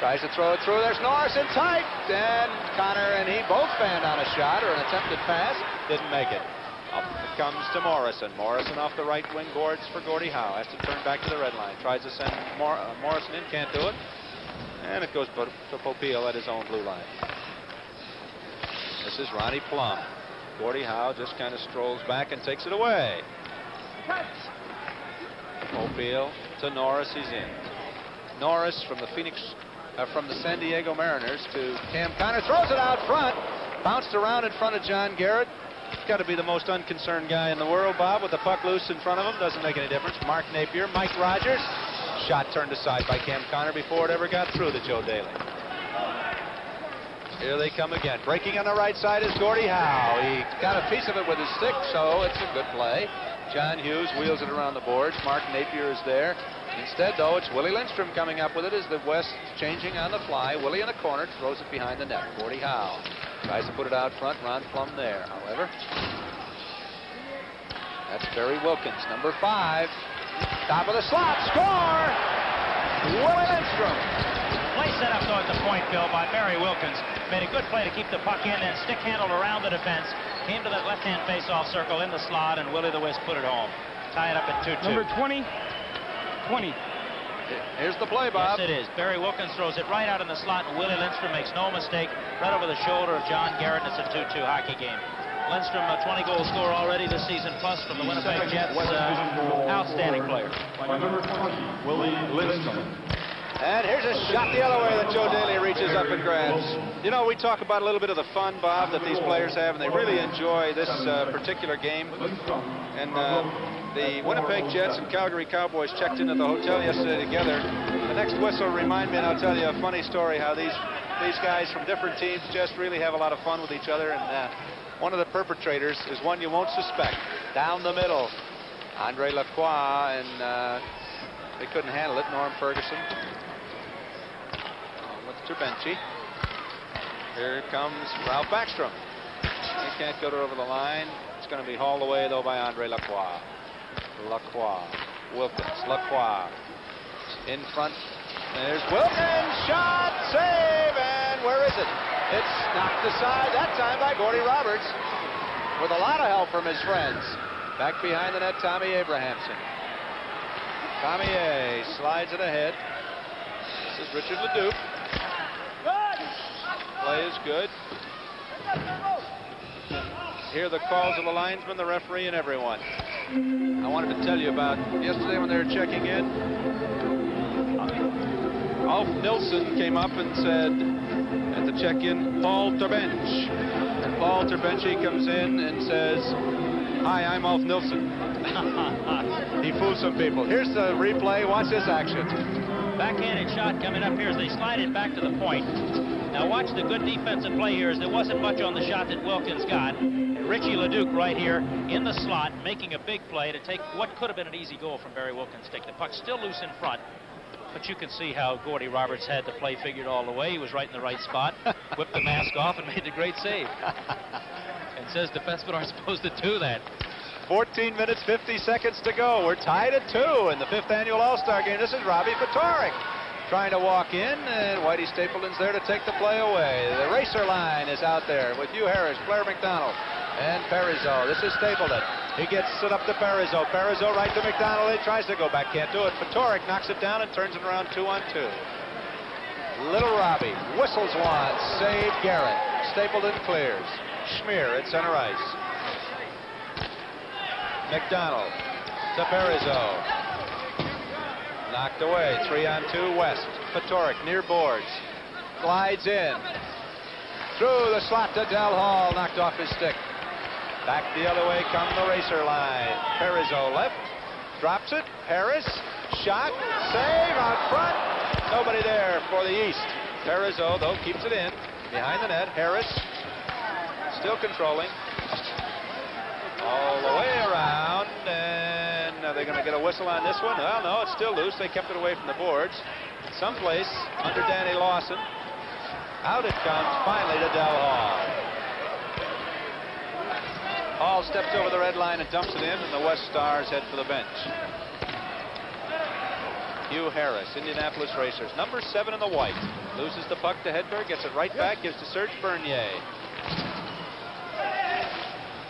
Tries to throw it through. There's Norris in tight. And Connor and he both fanned on a shot or an attempted pass. Didn't make it. Up it comes to Morrison. Morrison off the right wing boards for Gordie Howe. Has to turn back to the red line. Tries to send Morrison in. Can't do it. And it goes to Popeil at his own blue line. This is Ronnie Plum. Gordie Howe just kind of strolls back and takes it away. Popeil to Norris. He's in. Norris from the San Diego Mariners to Cam Connor. Throws it out front. Bounced around in front of John Garrett. He's got to be the most unconcerned guy in the world, Bob, with the puck loose in front of him. Doesn't make any difference. Mark Napier, Mike Rogers. Shot turned aside by Cam Connor before it ever got through to Joe Daly. Here they come again. Breaking on the right side is Gordie Howe. He got a piece of it with his stick, so it's a good play. John Hughes wheels it around the boards. Mark Napier is there. Instead, though, it's Willie Lindstrom coming up with it as the West changing on the fly. Willie in the corner throws it behind the net. Gordie Howe tries to put it out front. Ron Plum there, however. That's Barry Wilkins, number 5. Top of the slot. Score! Willie Lindstrom. Play set up though at the point, Bill, by Barry Wilkins. Made a good play to keep the puck in and stick handled around the defense. Came to that left-hand face-off circle in the slot, and Willie the Wisp put it home. Tie it up at 2-2. Number 20. 20. Here's the play, Bob. Yes, it is. Barry Wilkins throws it right out in the slot, and Willie Lindstrom makes no mistake. Right over the shoulder of John Garrett, and it's a 2-2 hockey game. Lindstrom, a 20-goal scorer already this season, plus from the Winnipeg Jets. Outstanding player. By number 20, Willie Lindstrom. And here's a shot the other way that Joe Daly reaches up and grabs. You know, we talk about a little bit of the fun, Bob, that these players have, and they really enjoy this particular game. And the Winnipeg Jets and Calgary Cowboys checked into the hotel yesterday together. The next whistle remind me, and I'll tell you a funny story, how these guys from different teams just really have a lot of fun with each other. And one of the perpetrators is one you won't suspect. Down the middle, Andre Lacroix, and they couldn't handle it. Norm Ferguson with Terbenci. Here comes Ralph Backstrom. He can't go over the line. It's going to be hauled away, though, by Andre Lacroix. Lacroix. Wilkins. Lacroix. In front. There's Wilkins. Shot. Save. And where is it? It's knocked aside that time by Gordie Roberts with a lot of help from his friends. Back behind the net, Tommy Abrahamson. Tommy A slides it ahead. This is Richard Leduc. Play is good. Hear the calls of the linesman, the referee, and everyone. I wanted to tell you about yesterday when they were checking in. Alf Nilsson came up and said at the check-in, Paul Terbench. And Paul Terbench comes in and says, "Hi, I'm Alf Nilsson." He fooled some people. Here's the replay. Watch this action. Backhanded shot coming up here as they slide it back to the point. Now watch the good defensive play here, as there wasn't much on the shot that Wilkins got. And Richie Leduc right here in the slot making a big play to take what could have been an easy goal from Barry Wilkins' stick. The puck still loose in front, but you can see how Gordie Roberts had the play figured all the way. He was right in the right spot, whipped the mask off, and made the great save. And says defensemen aren't supposed to do that. 14 minutes, 50 seconds to go. We're tied at 2 in the 5th annual All-Star game. This is Robbie Fatorik trying to walk in, and Whitey Stapleton's there to take the play away. The racer line is out there with Hugh Harris, Blair McDonald, and Parizeau. This is Stapleton. He gets it up to Parizeau. Parizeau right to McDonald. He tries to go back, can't do it. Fatorik knocks it down and turns it around 2-on-2. Little Robbie whistles one. Save Garrett. Stapleton clears. Schmier at center ice. McDonald to Parizeau. Knocked away. 3-on-2 West. Fatorik near boards. Glides in. Through the slot to Del Hall. Knocked off his stick. Back the other way come the racer line. Parizeau left. Drops it. Harris. Shot. Save out front. Nobody there for the East. Parizeau, though, keeps it in. Behind the net. Harris still controlling. All the way around, and are they going to get a whistle on this one? Well, no, it's still loose. They kept it away from the boards. Someplace under Danny Lawson. Out it comes finally to Del Hall. Hall steps over the red line and dumps it in, and the West Stars head for the bench. Hugh Harris, Indianapolis Racers, number 7 in the white. Loses the puck to Hedberg, gets it right back, gives to Serge Bernier.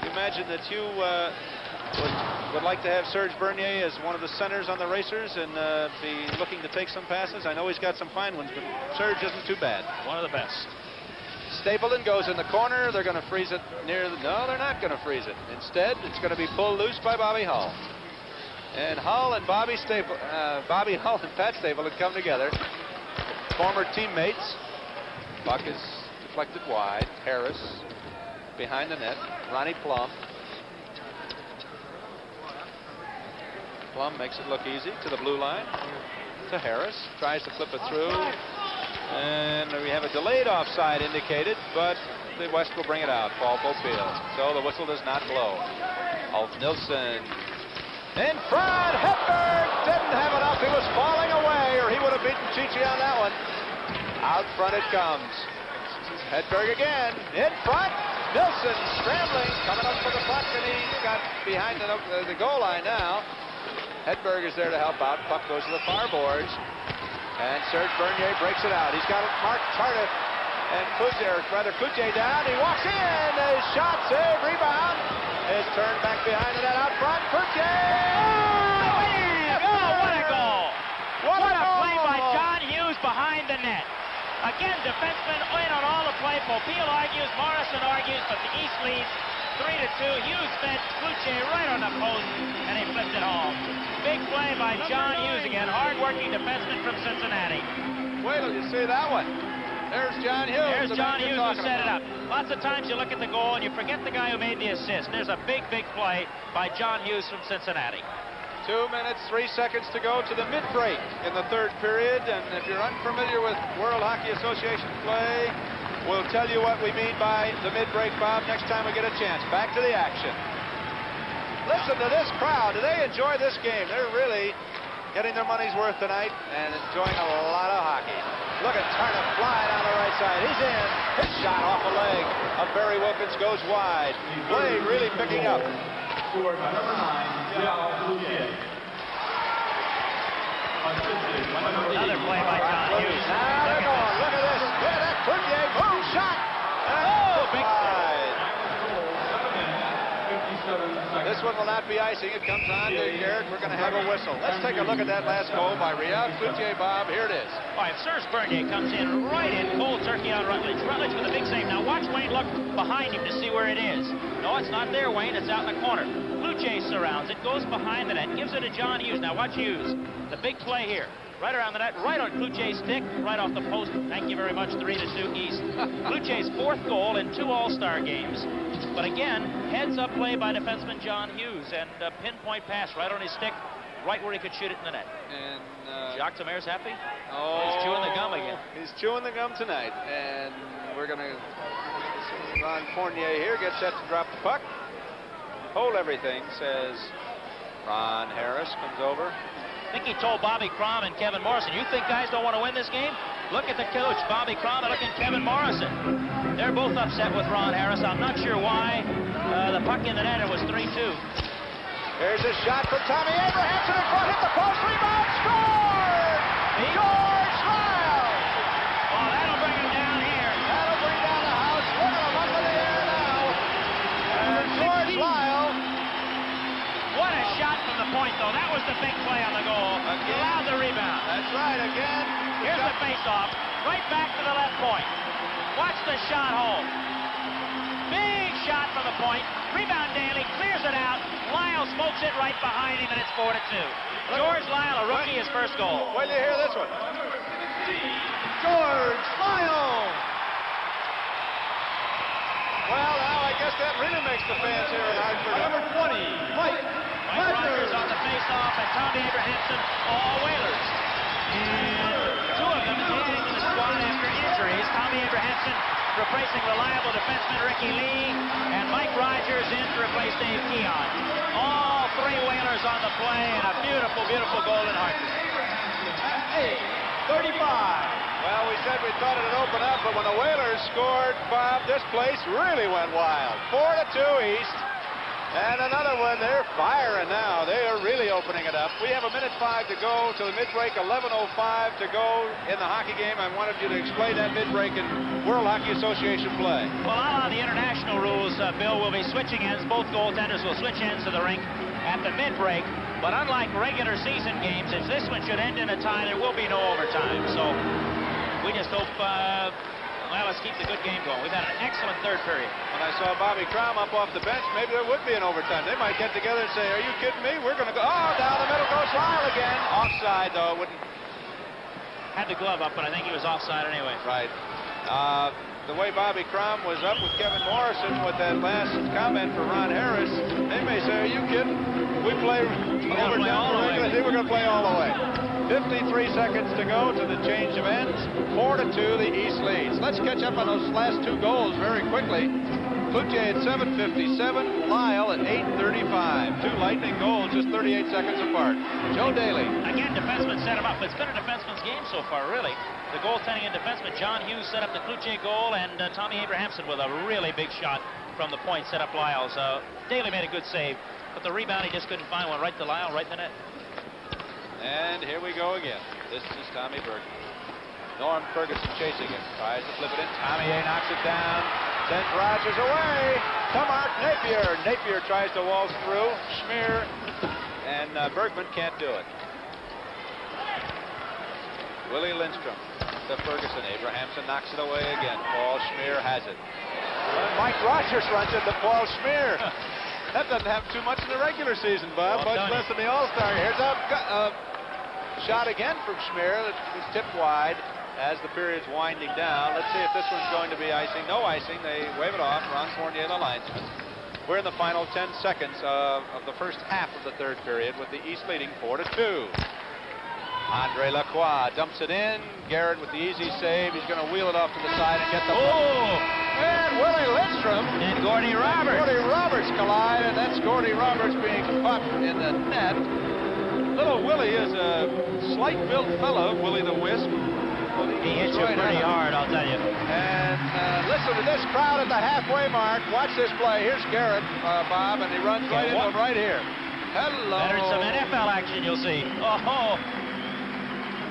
You imagine that you would like to have Serge Bernier as one of the centers on the Racers and be looking to take some passes. I know he's got some fine ones, but Serge isn't too bad. One of the best. Stapleton goes in the corner. They're going to freeze it near the... No, they're not going to freeze it. Instead, it's going to be pulled loose by Bobby Hull. And Hull and Bobby Hull and Pat Stapleton come together. Former teammates. Puck is deflected wide. Harris behind the net. Ronnie Plum. Plum makes it look easy to the blue line. To Harris. Tries to flip it through. And we have a delayed offside indicated, but the West will bring it out. Paul Field. So the whistle does not blow. Alf Nilsson. In front, Hedberg didn't have enough. He was falling away, or he would have beaten Chichi on that one. Out front it comes. Hedberg again, in front. Nilsson scrambling, coming up for the puck, and he's got behind the goal line now. Hedberg is there to help out. Puck goes to the far boards, and Serge Bernier breaks it out. He's got it marked Tardif and Kuche down. He walks in, his shot, save, rebound. Is turned back behind the net out front. Kuche! Oh, what a goal! What a play by John Hughes behind the net. Again, defensemen in on all the play. Popeil argues, Morrison argues, but the East leads 3-2. Hughes fed Kuche right on the post, and he flipped it home. Big play by John Hughes again. Hard-working defenseman from Cincinnati. Wait till you see that one. There's John Hughes. There's John Hughes who set it up. Lots of times you look at the goal and you forget the guy who made the assist. There's a big, big play by John Hughes from Cincinnati. 2 minutes, 3 seconds to go to the mid-break in the third period. And if you're unfamiliar with World Hockey Association play, we'll tell you what we mean by the mid-break, Bob, next time we get a chance. Back to the action. Listen to this crowd. Do they enjoy this game? They're really getting their money's worth tonight and enjoying a lot of hockey. Look at Turner fly down the right side. He's in. His shot off the leg of Barry Wilkins goes wide. Play really picking up. Scored by number 9, WHA. Another play by John Hughes. Now they're going. Look at this. Look at that. Cloutier. Boom. Shot. Oh, big side. This one will not be icing. It comes on to Garrett. We're going to have a whistle. Let's take a look at that last goal by Riyad Cloutier, Bob. Here it is. All right, Serge Bernier comes in right in cold turkey on Rutledge. Rutledge with a big save. Now watch Wayne look behind him to see where it is. No, it's not there, Wayne. It's out in the corner. Cloutier surrounds it, goes behind the net, gives it to John Hughes. Now watch Hughes. The big play here. Right around the net, right on Cloutier's stick, right off the post. Thank you very much, 3-2 East. Cloutier's 4th goal in 2 All-Star games. But again, heads-up play by defenseman John Hughes, and a pinpoint pass right on his stick, right where he could shoot it in the net. And Jacques Demers happy? oh, He's chewing the gum again. He's chewing the gum tonight, and we're going to. Ron Fournier here gets set to drop the puck. Hold everything, says Ron Harris. Comes over. I think he told Bobby Crom and Kevin Morrison, you think guys don't want to win this game? Look at the coach, Bobby Crom, and look at Kevin Morrison. They're both upset with Ron Harris. I'm not sure why. The puck in the net, it was 3-2. Here's a shot for Tommy Abrahamson in front, hit the post, rebound, scored! George Lyle! Oh, that'll bring him down here. That'll bring down the house. Look at him up in the air now. And George Lyle. What a shot from the point, though. That was the big play on the goal. He allowed the rebound. That's right, again. Here's the face-off. Right back to the left point. Watch the shot home. Big shot from the point. Rebound Daly, clears it out. Lyle smokes it right behind him, and it's 4-2. George Lyle, a rookie, his first goal. Wait till you hear this one. George Lyle! Well, now I guess that really makes the fans here in Hartford. Number 20, Mike Rogers on the face-off, and Tommy Abrahamson, all Whalers. And 2 of them getting into the squad after injuries. Tommy Abrahamson replacing reliable defenseman Ricky Lee, and Mike Rogers in to replace Dave Keon. All 3 Whalers on the play, and a beautiful, beautiful goal in Hartford. 35. Well, we said we thought it would open up, but when the Whalers scored, Bob, this place really went wild. 4-2 East. And another one, they're firing now. They are really opening it up. We have 1:05 to go to the mid-break, 11:05 to go in the hockey game. I wanted you to explain that mid-break in World Hockey Association play. Well, on the international rules, Bill, will be switching ends. Both goaltenders will switch ends of the rink at the mid-break. But unlike regular season games, if this one should end in a tie, there will be no overtime. So we just hope, well, let's keep the good game going. We've had an excellent 3rd period. When I saw Bobby Crom up off the bench, maybe there would be an overtime. They might get together and say, are you kidding me? We're going to go. Oh, down the middle goes Lyle again. Offside, though. Wouldn't. Had the glove up, but I think he was offside anyway. Right. The way Bobby Crom was up with Kevin Morrison with that last comment for Ron Harris, they may say, are you kidding? We play overtime. We're going to play all the way. 53 seconds to go to the change of ends. 4-2, the East leads. Let's catch up on those last 2 goals very quickly. Cloutier at 7:57, Lyle at 8:35. 2 Lightning goals just 38 seconds apart. Joe Daly. Again, defenseman set him up. It's been a defenseman's game so far, really. The goaltending and defenseman, John Hughes set up the Cloutier goal, and Tommy Abrahamson with a really big shot from the point set up Lyle's. Daly made a good save, but the rebound he just couldn't find one right to Lyle, right in the net. And here we go again. This is Tommy Berg. Norm Ferguson chasing him. Tries to flip it in. Tommy A knocks it down. Sends Rogers away to Mark Napier. Napier tries to waltz through. Schmier and Bergman can't do it. Willie Lindstrom to Ferguson. Abrahamson knocks it away again. Paul Schmier has it. And Mike Rogers runs into Paul Schmier. That doesn't happen too much in the regular season, Bob. Much less in the All-Star. Here's a shot again from Schmier. It's tipped wide as the period's winding down. Let's see if this one's going to be icing. No icing. They wave it off. Ron Fournier, the linesman. We're in the final 10 seconds of the first half of the 3rd period with the East leading 4-2. Andre Lacroix dumps it in. Garrett with the easy save. He's going to wheel it off to the side and get the... And Willie Lindstrom and Gordie Roberts. Gordie Roberts collide, and that's Gordie Roberts being caught in the net. Little Willie is a slight-built fellow, Willie the Wisp. He hits you pretty hard, I'll tell you. And listen to this crowd at the halfway mark. Watch this play. Here's Garrett, Bob, and he runs right into him right here. Hello. Better some NFL action, you'll see. Oh.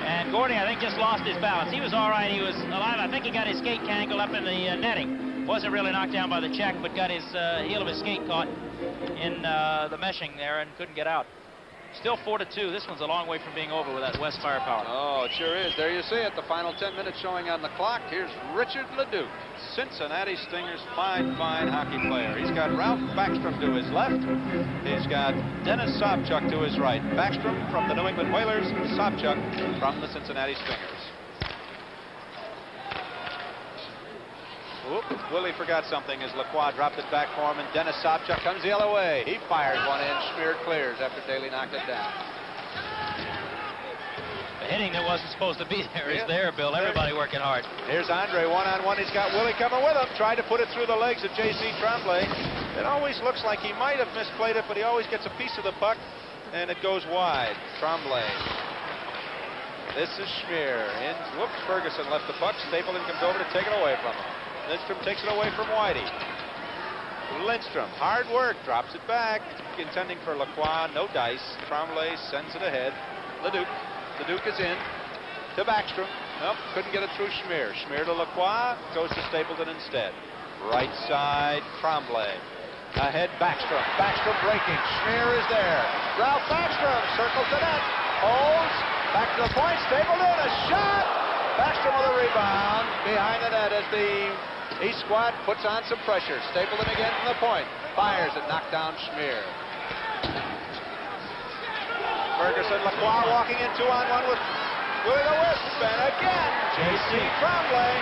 And Gordie, I think, just lost his balance. He was all right. He was alive. I think he got his skate tangled up in the netting. Wasn't really knocked down by the check, but got his heel of his skate caught in the meshing there and couldn't get out. Still 4-2. This one's a long way from being over with that West firepower. Oh, it sure is. There you see it. The final 10 minutes showing on the clock. Here's Richard Leduc, Cincinnati Stingers' fine hockey player. He's got Ralph Backstrom to his left. He's got Dennis Sobchuk to his right. Backstrom from the New England Whalers, Sobchuk from the Cincinnati Stingers. Oop, Willie forgot something as Lacroix dropped it back for him, and Dennis Sobchuk comes the other way. He fires one in, Schmier clears after Daly knocked it down. The hitting that wasn't supposed to be there is there, Bill. Everybody working hard. Here's Andre, one-on-one. He's got Willie coming with him. Tried to put it through the legs of J.C. Tremblay. It always looks like he might have misplayed it, but he always gets a piece of the puck, and it goes wide. Tremblay. This is Schmier. Whoops, Ferguson left the puck. Stapleton comes over to take it away from him. Lindstrom takes it away from Whitey. Lindstrom, hard work, drops it back, intending for Lacroix, no dice. Tremblay sends it ahead. Leduc is in to Backstrom. Nope, couldn't get it through Schmier. Schmier to Lacroix, goes to Stapleton instead. Right side, Tremblay. Ahead, Backstrom. Backstrom breaking. Schmier is there. Ralph Backstrom circles the net. Holds. Back to the point. Stapleton, a shot. Backstrom with a rebound behind the net as the East squad puts on some pressure. Stapleton again from the point. Fires it, knocked down Schmier. Ferguson, Lacroix walking in 2-on-1 with a wisp. And again, J.C. Tremblay.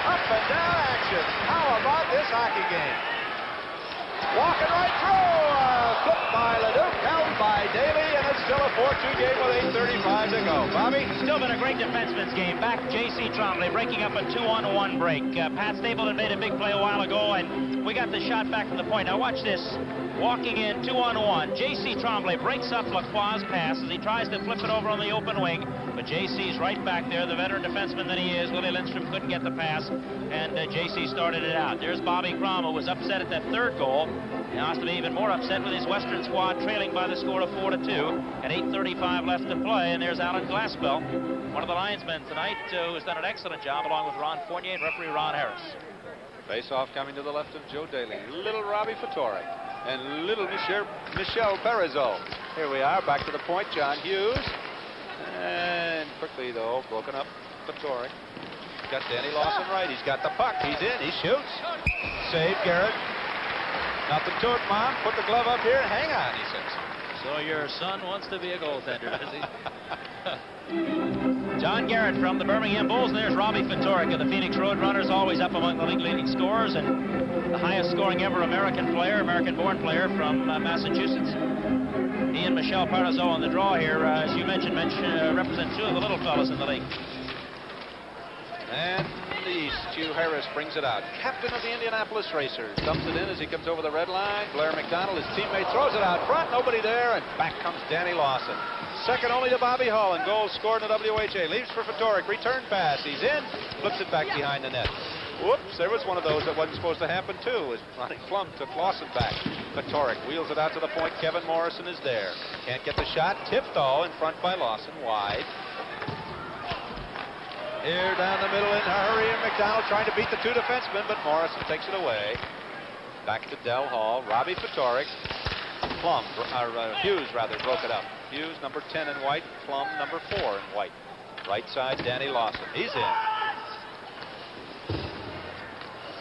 Up and down action. How about this hockey game? Walking right through. Flipped by Leduc, held by Daly, and it's still a 4-2 game with 8:35 to go. Bobby? Still been a great defenseman's game. Back J.C. Tremblay breaking up a 2-on-1 break. Pat Stapleton made a big play a while ago, and we got the shot back from the point. Now watch this. Walking in 2-on-1. J.C. Tremblay breaks up Lacroix's pass as he tries to flip it over on the open wing, but J.C.'s right back there, the veteran defenseman that he is. Willie Lindstrom couldn't get the pass, and J.C. started it out. There's Bobby Crom, who was upset at that third goal. He has to be even more upset with his Western squad trailing by the score of 4-2 and 8:35 left to play. And there's Alan Glassbell, one of the linesmen tonight, who has done an excellent job along with Ron Fournier and referee Ron Harris. Face-off coming to the left of Joe Daly. Little Robbie Fatorik and little Michel Parizeau. Here we are, back to the point, John Hughes. And quickly, though, broken up Fatorik. Got Danny Lawson right. He's got the puck. He's in. He shoots. Save Garrett. Nothing to it, Mom. Put the glove up here. Hang on, he says. So your son wants to be a goaltender, does he? John Garrett from the Birmingham Bulls, and there's Robbie Fatorik of the Phoenix Roadrunners, always up among the league leading scorers, and the highest scoring ever American-born player from Massachusetts. He and Michel Parizeau on the draw here, as you mentioned, represent two of the little fellas in the league. And the East, Hugh Harris brings it out. Captain of the Indianapolis Racers. Dumps it in as he comes over the red line. Blair McDonald, his teammate, throws it out front. Nobody there, and back comes Danny Lawson. Second only to Bobby Hull, and goals scored in the WHA. Leaves for Fatorik. Return pass. He's in. Flips it back behind the net. Whoops, there was one of those that wasn't supposed to happen, too, as Ronnie Plum took Lawson back. Fatorik wheels it out to the point. Kevin Morrison is there. Can't get the shot. Tipped, though, in front by Lawson. Wide. Here down the middle in a hurry, and McDonald trying to beat the two defensemen, but Morrison takes it away. Back to Del Hall. Robbie Fatorik. Hughes broke it up. Hughes, number 10 in white. Plum, number 4 in white. Right side, Danny Lawson. He's in.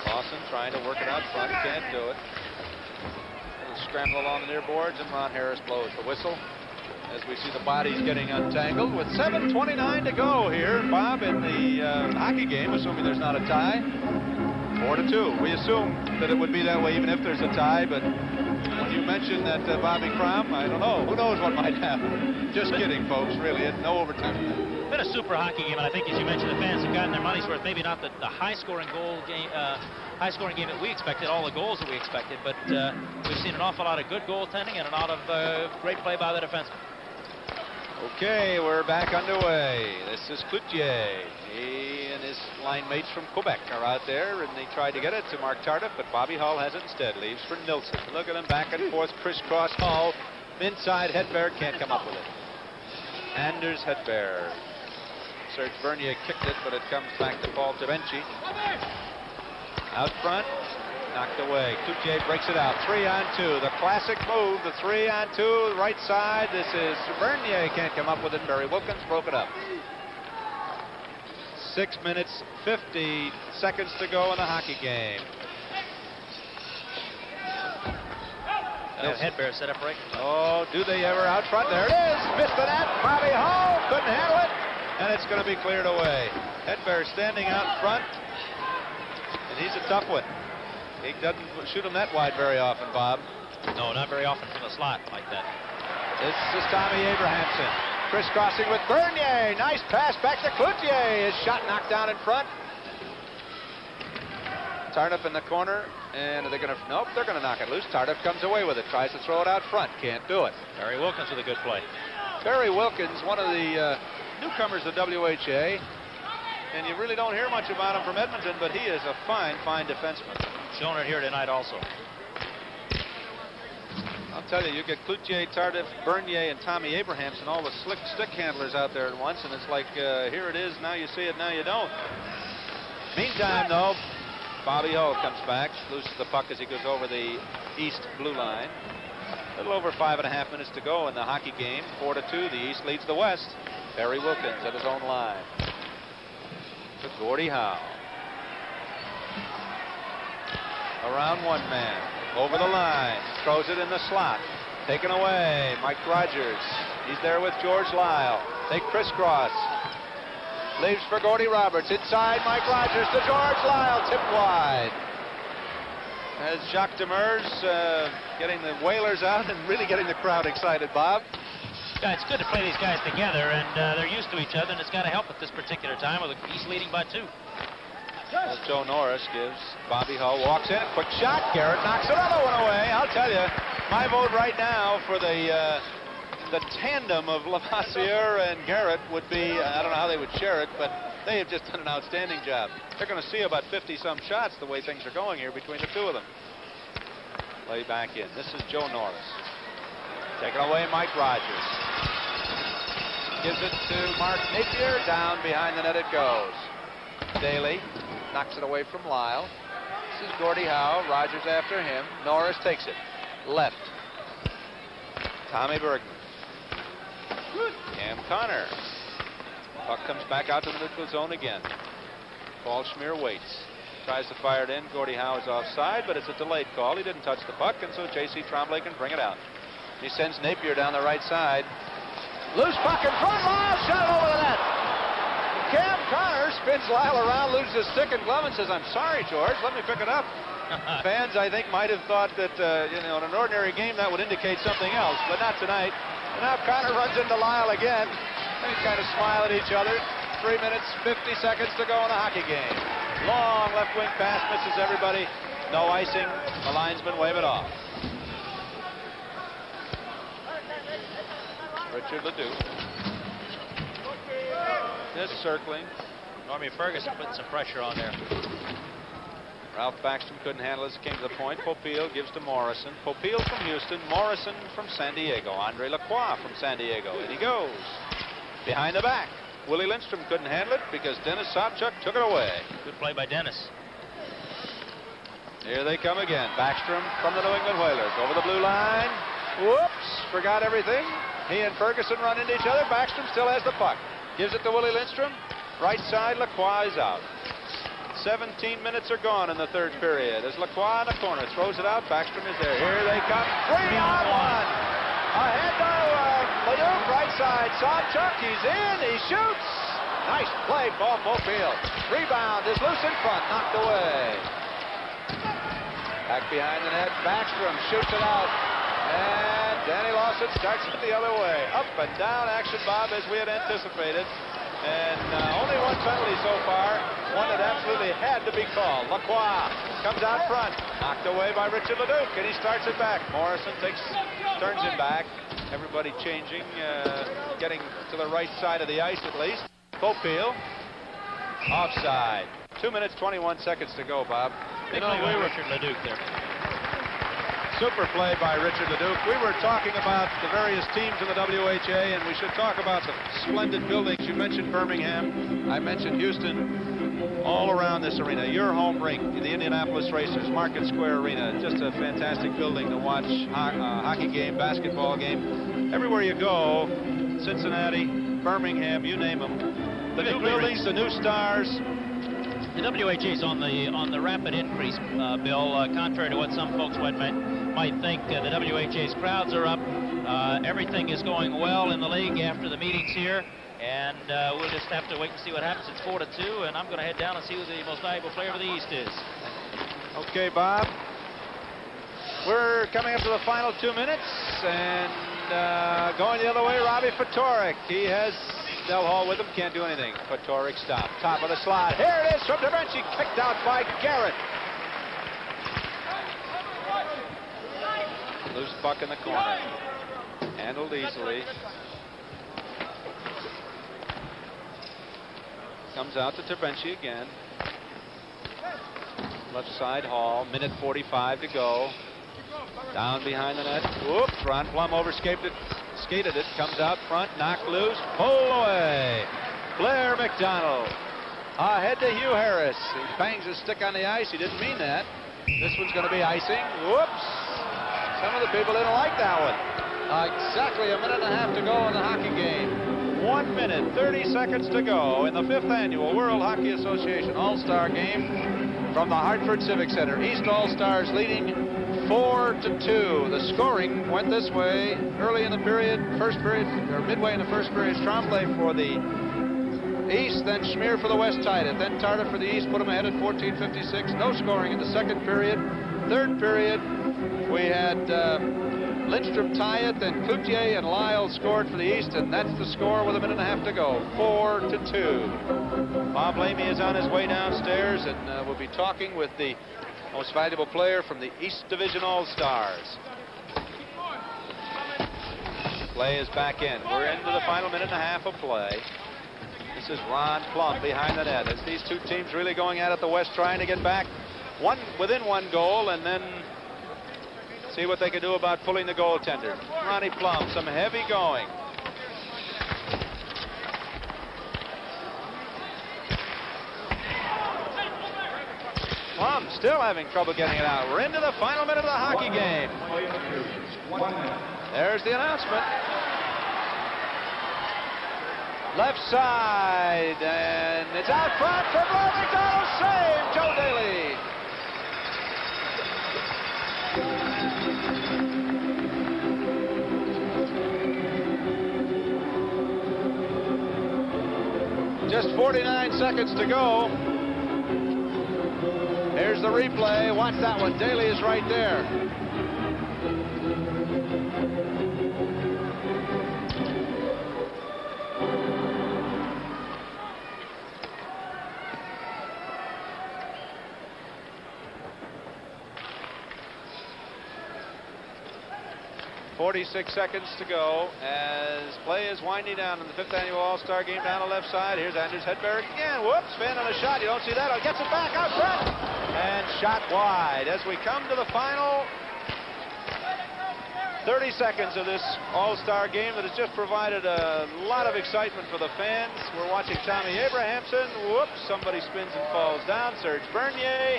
Lawson trying to work it out front. Can't do it. Little scramble along the near boards, and Ron Harris blows the whistle as we see the bodies getting untangled with 7:29 to go here, Bob, in the hockey game, assuming there's not a tie. 4-2. We assume that it would be that way even if there's a tie, but when you mentioned that Bobby Crom, I don't know. Who knows what might happen? Just kidding, folks. Really, it's no overtime. It's been a super hockey game, and I think, as you mentioned, the fans have gotten their money's worth. Maybe not the high-scoring game that we expected, all the goals that we expected, but we've seen an awful lot of good goaltending and a lot of great play by the defensemen. Okay, we're back underway. This is Cloutier. He and his line mates from Quebec are out there, and they tried to get it to Mark Tardif, but Bobby Hull has it instead. Leaves for Nilsson. Look at him back and forth, crisscross. Hull inside. Hedberg can't come up with it. Anders Hedberg. Serge Bernier kicked it, but it comes back to Paul Tavenchi. Out front. Knocked away. Cloutier breaks it out. 3-on-2. The classic move. The 3-on-2. Right side. This is Bernier. Can't come up with it. Barry Wilkins broke it up. 6 minutes, 50 seconds to go in the hockey game. Hedberg set up right. Oh, do they ever out front? There it is. Missed the net. Bobby Hull couldn't handle it. And it's going to be cleared away. Hedberg standing out front. And he's a tough one. He doesn't shoot him that wide very often, Bob. No, not very often from the slot like that. This is Tommy Abrahamson. Crisscrossing with Bernier. Nice pass back to Cloutier. His shot knocked down in front. Tardif in the corner. And are they going to... Nope, they're going to knock it loose. Tardif comes away with it. Tries to throw it out front. Can't do it. Barry Wilkins with a good play. Barry Wilkins, one of the newcomers to WHA. And you really don't hear much about him from Edmonton, but he is a fine, fine defenseman. Shown it here tonight also. I'll tell you, you get Cloutier, Tardif, Bernier, and Tommy Abrahamson, all the slick stick handlers out there at once, and it's like, here it is, now you see it, now you don't. Meantime, though, Bobby Hull comes back, loses the puck as he goes over the east blue line. A little over 5.5 minutes to go in the hockey game. 4-2, the East leads the West. Barry Wilkins at his own line. To Gordie Howe. Around one man. Over the line. Throws it in the slot. Taken away. Mike Rogers. He's there with George Lyle. They crisscross. Leaves for Gordie Roberts. Inside Mike Rogers to George Lyle. Tipped wide. As Jacques Demers getting the Whalers out and really getting the crowd excited, Bob. Yeah, it's good to play these guys together, and they're used to each other, and it's got to help at this particular time with the East leading by 2. Well, Joe Norris gives Bobby Hull, walks in, quick shot. Garrett knocks another one away. I'll tell you, my vote right now for the tandem of Lavoisier and Garrett would be, I don't know how they would share it, but they have just done an outstanding job. They're going to see about 50-some shots the way things are going here between the two of them. Play back in. This is Joe Norris. Taken away, Mike Rogers. Gives it to Mark Napier. Down behind the net it goes. Daly knocks it away from Lyle. This is Gordie Howe. Rogers after him. Norris takes it. Left. Tommy Bergman. Cam Connor. Puck comes back out to the neutral zone again. Paul Schmier waits. Tries to fire it in. Gordie Howe is offside, but it's a delayed call. He didn't touch the puck, and so J.C. Tremblay can bring it out. He sends Napier down the right side. Loose puck in front. Lyle shot over the net. Cam Connor spins Lyle around, loses his stick and glove, and says, "I'm sorry, George. Let me pick it up." Fans, I think, might have thought that, in an ordinary game that would indicate something else, but not tonight. And now Connor runs into Lyle again. They kind of smile at each other. 3 minutes, 50 seconds to go in the hockey game. Long left wing pass, misses everybody. No icing. The linesman wave it off. Richard Ledoux. Just circling. Normie Ferguson putting some pressure on there. Ralph Backstrom couldn't handle it. Came to the point. Popeil gives to Morrison. Popeil from Houston. Morrison from San Diego. Andre Lacroix from San Diego. In he goes. Behind the back. Willie Lindstrom couldn't handle it because Dennis Sobchuk took it away. Good play by Dennis. Here they come again. Backstrom from the New England Whalers. Over the blue line. Whoops. Forgot everything. He and Ferguson run into each other. Backstrom still has the puck. Gives it to Willie Lindstrom. Right side, Lacroix is out. 17 minutes are gone in the third period. As Lacroix in the corner throws it out, Backstrom is there. Here they come. 3-on-1. Ahead to Ledoux, right side. Sobchuk, he's in. He shoots. Nice play, ball full field. Rebound is loose in front, knocked away. Back behind the net, Backstrom shoots it out. And Danny Lawson starts it the other way. Up and down action, Bob, as we had anticipated. And only one penalty so far, one that absolutely had to be called. Lacroix comes out front, knocked away by Richard Leduc, and he starts it back. Morrison turns him back. Everybody changing, getting to the right side of the ice at least. Popeil, offside. 2 minutes, 21 seconds to go, Bob. You know, we were Richard Leduc there. Super play by Richard Leduc. We were talking about the various teams in the WHA, and we should talk about the splendid buildings. You mentioned Birmingham. I mentioned Houston. All around this arena. Your home rink, the Indianapolis Racers, Market Square Arena. Just a fantastic building to watch hockey game, basketball game. Everywhere you go, Cincinnati, Birmingham, you name them. The new buildings, the new stars. The WHA's on the rapid increase, Bill. Contrary to what some folks might think, the WHA's crowds are up. Everything is going well in the league after the meetings here, and we'll just have to wait and see what happens. It's 4-2, and I'm going to head down and see who the most valuable player of the East is. Okay, Bob. We're coming up to the final 2 minutes, and going the other way, Robbie Fatorik. He has Del Hall with him, can't do anything. Fatorik stopped. Top of the slot. Here it is from Da Vinci, kicked out by Garrett. Loose puck in the corner. Handled easily. Comes out to Da Vinci again. Left side, Hall. Minute 45 to go. Down behind the net. Whoops, Ron Plum overskated it. Comes out front, knocked loose, pulled away. Blair McDonald. Ahead to Hugh Harris. He bangs his stick on the ice. He didn't mean that. This one's going to be icing. Whoops. Some of the people didn't like that one. Exactly a minute and a half to go in the hockey game. 1 minute, 30 seconds to go in the 5th annual World Hockey Association All-Star Game from the Hartford Civic Center. East All-Stars leading 4-2. The scoring went this way early in the period, first period, or midway in the first period. Tremblay for the East, then Schmier for the West tied it. Then Tardif for the East put them ahead at 14:56. No scoring in the second period. Third period, we had Lindstrom tie it, then Cloutier and Lyle scored for the East, and that's the score with a minute and a half to go. 4-2. Bob Lamy is on his way downstairs, and we'll be talking with the most valuable player from the East Division All-Stars. Play is back in. We're into the final minute and a half of play. This is Ron Plum behind the net. It's these two teams really going at it. The West trying to get back within one goal and then see what they can do about pulling the goaltender. Ronnie Plum, some heavy going. Plum still having trouble getting it out. We're into the final minute of the hockey game. There's the announcement. Left side, and it's out front for Blair McDonald. Save, Joe Daly. Just 49 seconds to go. Here's the replay. Watch that one. Daly is right there. .46 seconds to go as play is winding down in the 5th annual All-Star Game down the left side. Here's Anders Hedberg again. Whoops, fan on a shot. You don't see that. Oh, gets it back out front. And shot wide as we come to the final 30 seconds of this All-Star Game that has just provided a lot of excitement for the fans. We're watching Tommy Abrahamson. Whoops, somebody spins and falls down. Serge Bernier.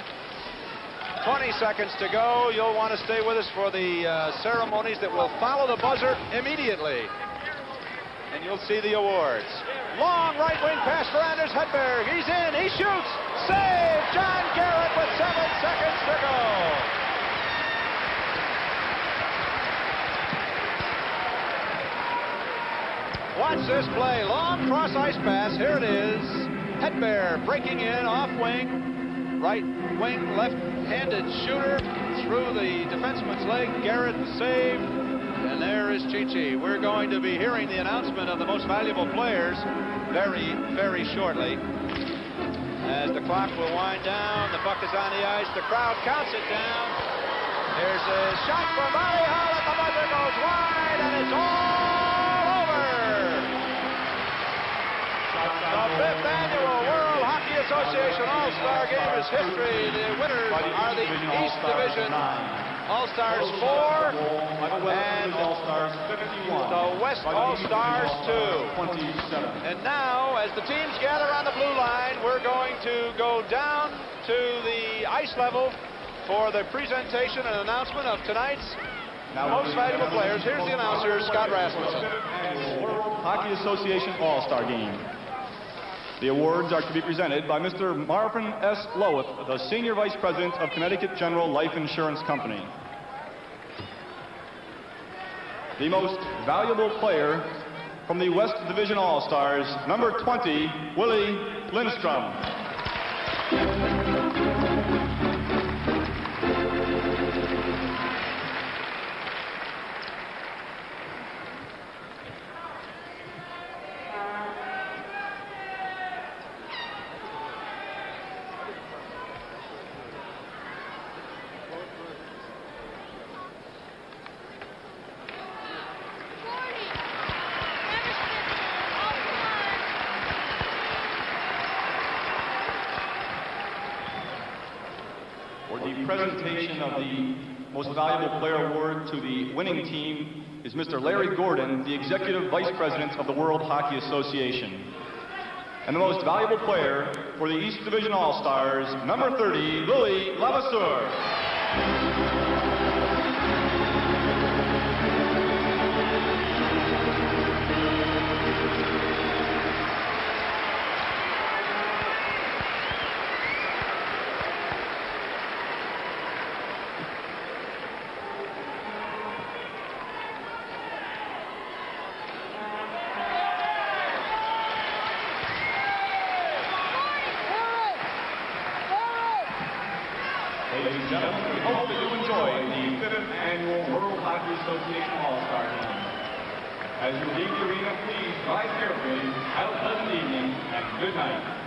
20 seconds to go. You'll want to stay with us for the ceremonies that will follow the buzzer immediately. And you'll see the awards. Long right wing pass for Anders Hedberg. He's in. He shoots. Save. John Garrett with 7 seconds to go. Watch this play. Long cross ice pass. Here it is. Hedberg breaking in off wing. Right wing, left-handed shooter through the defenseman's leg. Garrett saved, and there is Chi-Chi. We're going to be hearing the announcement of the most valuable players very, very shortly. As the clock will wind down, the puck is on the ice. The crowd counts it down. There's There's a shot from Bobby Howe, and the buzzer goes wide, and it's all over. The 5th annual World Hockey Association All-Star Game is history. The winners are the East Division All-Stars 4 and the West All-Stars 2. And now, as the teams gather on the blue line, we're going to go down to the ice level for the presentation and announcement of tonight's most valuable players. Here's the announcer, Scott Rasmussen. World Hockey Association All-Star Game. The awards are to be presented by Mr. Marvin S. Lowith, the Senior Vice President of Connecticut General Life Insurance Company. The most valuable player from the West Division All-Stars, number 20, Willie Lindstrom. For the presentation of the Most Valuable Player Award to the winning team is Mr. Larry Gordon, the Executive Vice President of the World Hockey Association. And the Most Valuable Player for the East Division All-Stars, number 30, Louis Levasseur. Ladies and gentlemen, we hope that you enjoy the 5th Annual World Hockey Association All-Star Game. As you leave the arena, please drive carefully, have a pleasant evening, and good night.